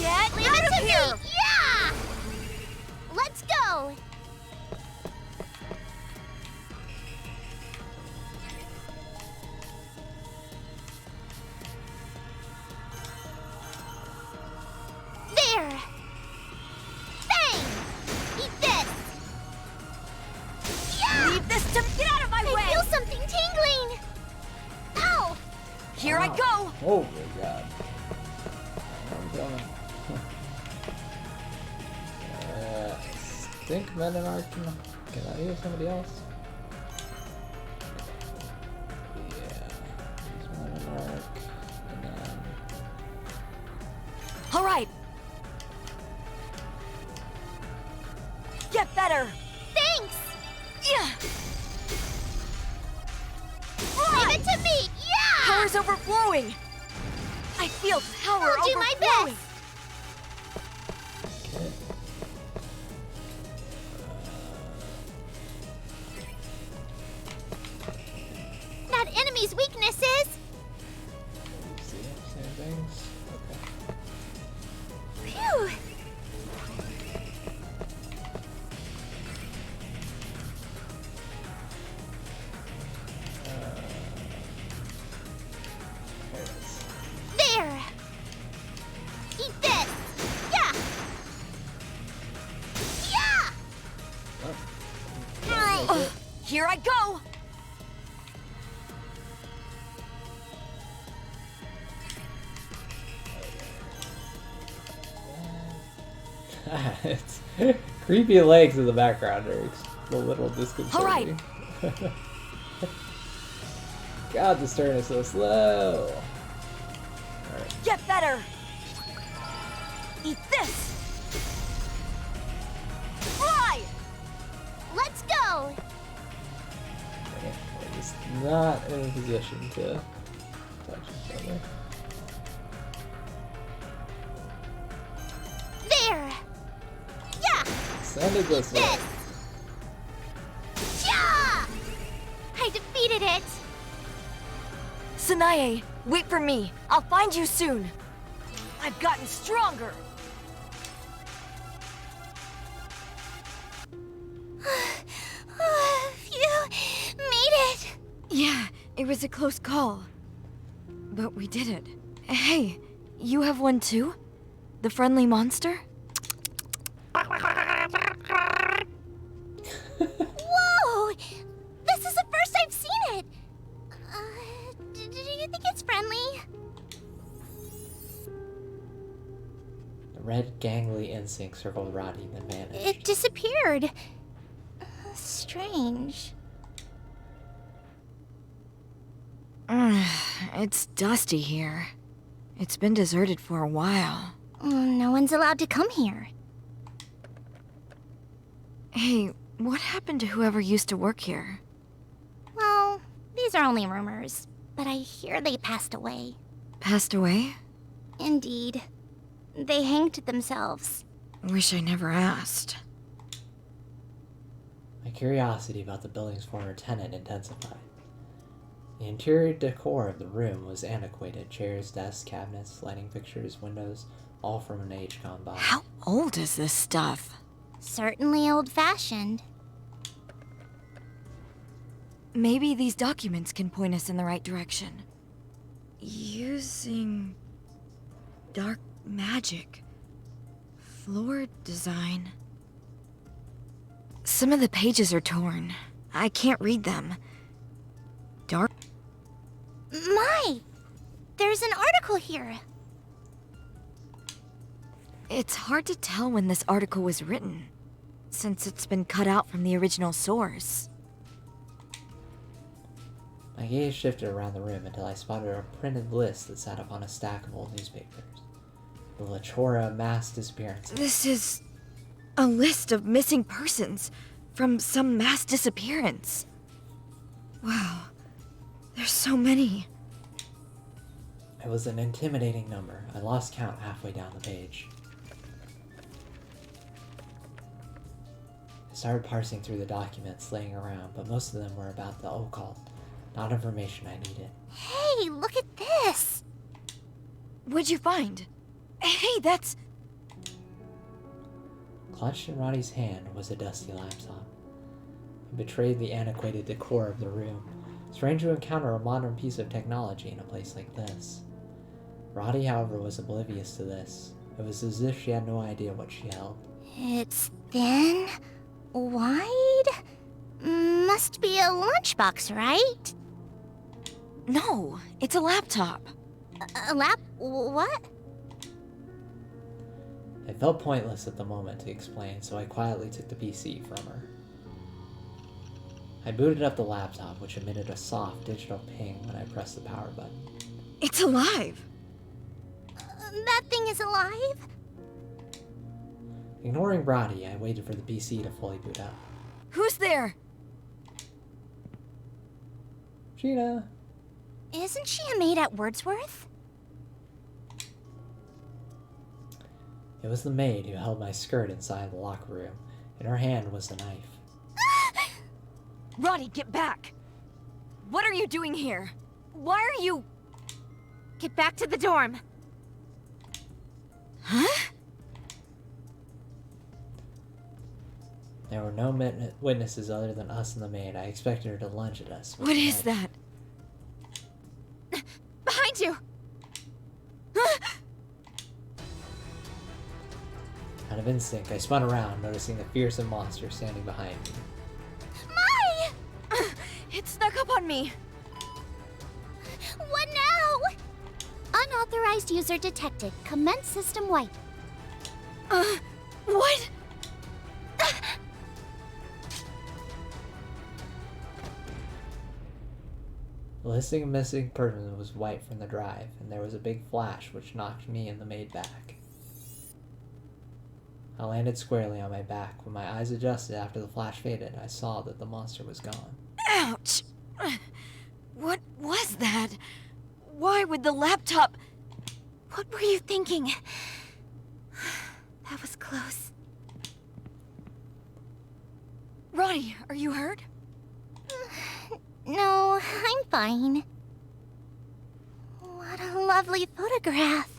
S2: Get
S6: Leave
S2: out
S6: it
S2: of
S6: to
S2: here!
S6: me! Yeah! Let's go! There! Bang! Eat this! Yeah!
S2: Leave this to... Get out of my
S6: I
S2: way!
S6: feel something tingling! Ow!
S2: Here I go!
S1: Oh my god. I'm going. I think Mendenark can I use somebody else? Yeah. Use Mendenark. And then.
S2: Alright! Get better!
S6: Thanks!
S2: Yeah!
S6: Leave it to me! Yeah!
S2: Power's overflowing! I feel power
S6: I'll do my
S2: overflowing!
S6: best!
S1: Okay.
S6: That enemy's weakness is...
S1: See, same things. Okay.
S6: Phew!
S1: There it is.
S6: There! Eat this! Yeah! Yeah!
S2: Here I go!
S1: It's creepy legs in the background are a little disconcerting.
S2: Alright.
S1: God, this turn is so slow. Alright.
S2: Get better! Eat this! Fly!
S6: Let's go!
S1: Okay, we're just not in a position to touch each other.
S6: There! Yeah!
S1: Send it this way.
S6: This! Yeah! I defeated it!
S2: Sanae, wait for me. I'll find you soon. I've gotten stronger.
S6: You made it!
S2: Yeah, it was a close call. But we did it. Hey, you have one too? The friendly monster?
S6: Whoa! This is the first I've seen it! Do you think it's friendly?
S11: The red gangly instinct circled Roddy, then vanished.
S6: It disappeared. Strange.
S2: It's dusty here. It's been deserted for a while.
S6: No one's allowed to come here.
S2: Hey, what happened to whoever used to work here?
S6: Well, these are only rumors, but I hear they passed away.
S2: Passed away?
S6: Indeed. They hanged themselves.
S2: Wish I never asked.
S11: My curiosity about the building's former tenant intensified. The interior decor of the room was antiquated. Chairs, desks, cabinets, lighting fixtures, windows, all from an age gone by.
S2: How old is this stuff?
S6: Certainly old-fashioned.
S2: Maybe these documents can point us in the right direction. Using dark magic. Floor design. Some of the pages are torn. I can't read them. Dark.
S6: My! There's an article here.
S2: It's hard to tell when this article was written. since it's been cut out from the original source.
S1: My gaze shifted around the room until I spotted a printed list that sat upon a stack of old newspapers. The Lachora mass disappearances.
S2: This is a list of missing persons from some mass disappearance. Wow, there's so many.
S1: It was an intimidating number. I lost count halfway down the page. I started parsing through the documents laying around, but most of them were about the occult, not information I needed.
S6: Hey, look at this!
S2: What'd you find? Hey, that's...
S1: Clutched in Roddy's hand was a dusty laptop. It betrayed the antiquated decor of the room. Strange to encounter a modern piece of technology in a place like this. Roddy, however, was oblivious to this. It was as if she had no idea what she held.
S6: It's thin, wide. Must be a lunchbox, right?
S2: No, it's a laptop.
S6: A what?
S1: It felt pointless at the moment to explain, so I quietly took the PC from her. I booted up the laptop, which emitted a soft digital ping when I pressed the power button.
S2: It's alive!
S6: That thing is alive?
S1: Ignoring Roddy, I waited for the PC to fully boot up.
S2: Who's there?
S1: Sheena!
S6: Isn't she a maid at Wordsworth?
S1: It was the maid who held my skirt inside the locker room. In her hand was the knife.
S2: Roddy, get back! What are you doing here? Why are you...
S6: Get back to the dorm.
S2: Huh?
S1: There were no witnesses other than us and the maid. I expected her to lunge at us.
S2: What is that?
S6: Behind you!
S1: Out of instinct, I spun around, noticing the fearsome monster standing behind me.
S6: Mai!
S2: It snuck up on me!
S6: What now? Unauthorized user detected. Commence system wipe.
S2: What?
S1: The listing of missing persons was wiped from the drive, and there was a big flash which knocked me and the maid back. I landed squarely on my back. When my eyes adjusted after the flash faded, I saw that the monster was gone.
S2: Ouch! What was that? Why would the laptop...
S6: What were you thinking? That was close.
S2: Roddy, are you hurt?
S6: No, I'm fine. What a lovely photograph.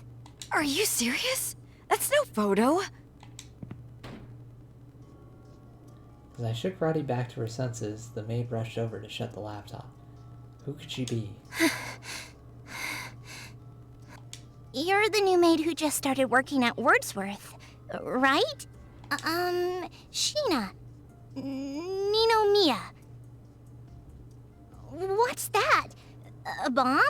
S2: Are you serious? That's no photo.
S1: As I shook Roddy back to her senses, the maid rushed over to shut the laptop. Who could she be?
S6: You're the new maid who just started working at Wordsworth, right? Sheena. Ninomiya. What's that? A bomb?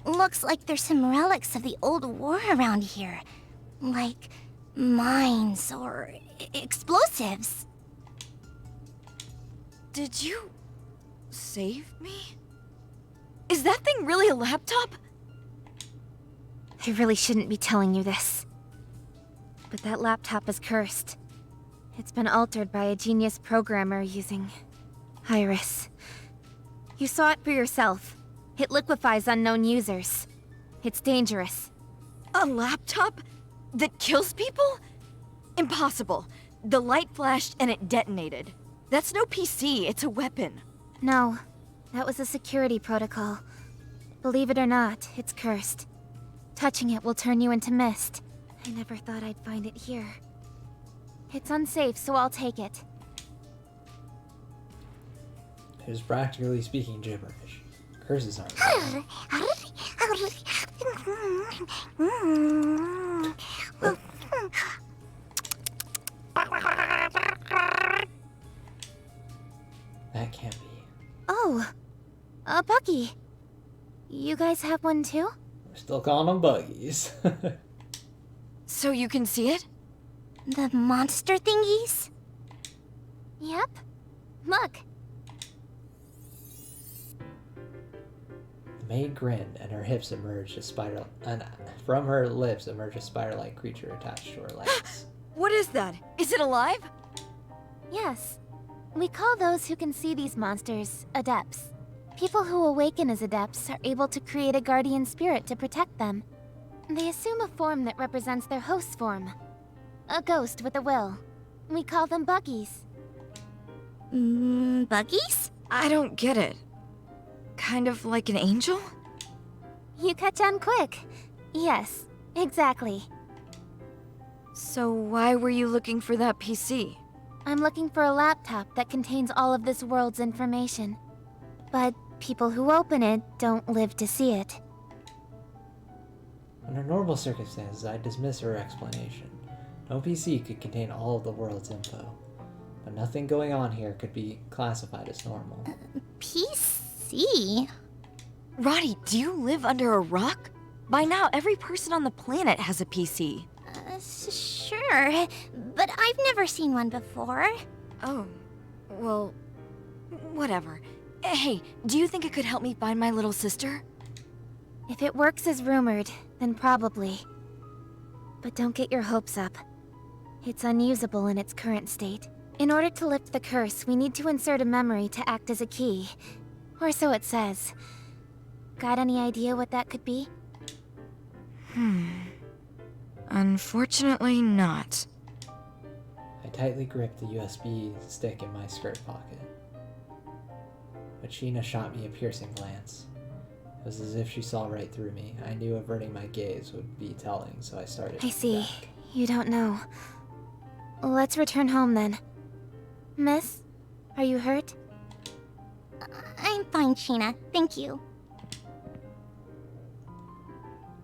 S6: Looks like there's some relics of the old war around here. Like mines or explosives.
S2: Did you... save me? Is that thing really a laptop?
S6: I really shouldn't be telling you this. But that laptop is cursed. It's been altered by a genius programmer using... Iris. You saw it for yourself. It liquefies unknown users. It's dangerous.
S2: A laptop? That kills people? Impossible. The light flashed and it detonated. That's no PC, it's a weapon.
S6: No, that was a security protocol. Believe it or not, it's cursed. Touching it will turn you into mist. I never thought I'd find it here. It's unsafe, so I'll take it.
S1: It was practically speaking gibberish. Curses aren't That can't be.
S6: Oh, a buggy. You guys have one too?
S1: We're still calling them buggies.
S2: So you can see it?
S6: The monster thingies?
S7: Yep. Look.
S1: The maid grinned, and her hips emerged a spider, and from her lips emerged a spider-like creature attached to her legs.
S2: What is that? Is it alive?
S7: Yes. We call those who can see these monsters adepts. People who awaken as adepts are able to create a guardian spirit to protect them. They assume a form that represents their host's form. A ghost with a will. We call them buggies.
S6: Buggies?
S2: I don't get it. Kind of like an angel?
S7: You catch on quick. Yes, exactly.
S2: So why were you looking for that PC?
S7: I'm looking for a laptop that contains all of this world's information. But people who open it don't live to see it.
S1: Under normal circumstances, I'd dismiss her explanation. No PC could contain all of the world's info. But nothing going on here could be classified as normal.
S6: PC?
S2: Roddy, do you live under a rock? By now, every person on the planet has a PC.
S6: Sure, but I've never seen one before.
S2: Oh, well, whatever. Hey, do you think it could help me find my little sister?
S7: If it works as rumored, then probably. But don't get your hopes up. It's unusable in its current state. In order to lift the curse, we need to insert a memory to act as a key. Or so it says. Got any idea what that could be?
S2: Unfortunately not.
S1: I tightly gripped the USB stick in my skirt pocket. But Sheena shot me a piercing glance. It was as if she saw right through me. I knew averting my gaze would be telling, so I started.
S7: I see.
S1: back.
S7: You don't know. Let's return home then. Miss, are you hurt?
S6: I'm fine, Sheena. Thank you.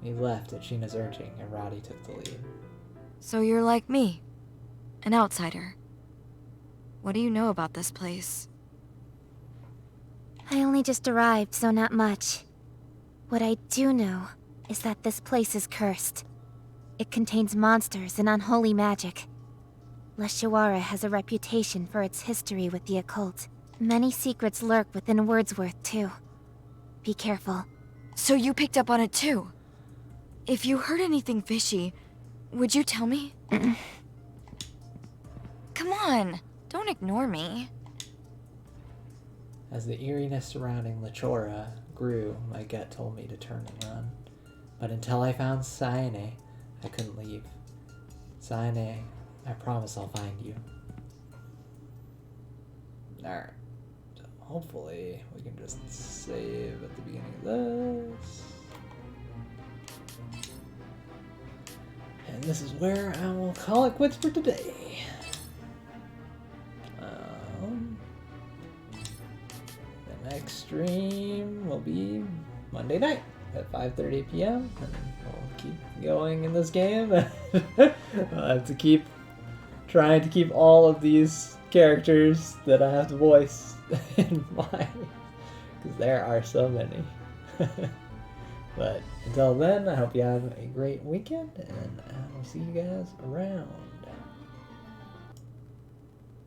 S1: We left at Sheena's urging, and Roddy took the lead.
S2: So you're like me, an outsider. What do you know about this place?
S7: I only just arrived, so not much. What I do know is that this place is cursed. It contains monsters and unholy magic. Leshawara has a reputation for its history with the occult. Many secrets lurk within Wordsworth, too. Be careful.
S2: So you picked up on it too? If you heard anything fishy, would you tell me? Come on, don't ignore me.
S1: As the eeriness surrounding Lechora grew, my gut told me to turn and run. But until I found Sayane, I couldn't leave. Sayane, I promise I'll find you. Alright. So hopefully we can just save at the beginning of this. And this is where I will call it quits for today. The next stream will be Monday night at 5:30 p.m. and we'll keep going in this game. I'll have to keep trying to keep all of these characters that I have to voice in mind, because there are so many. But until then, I hope you have a great weekend, and I will see you guys around.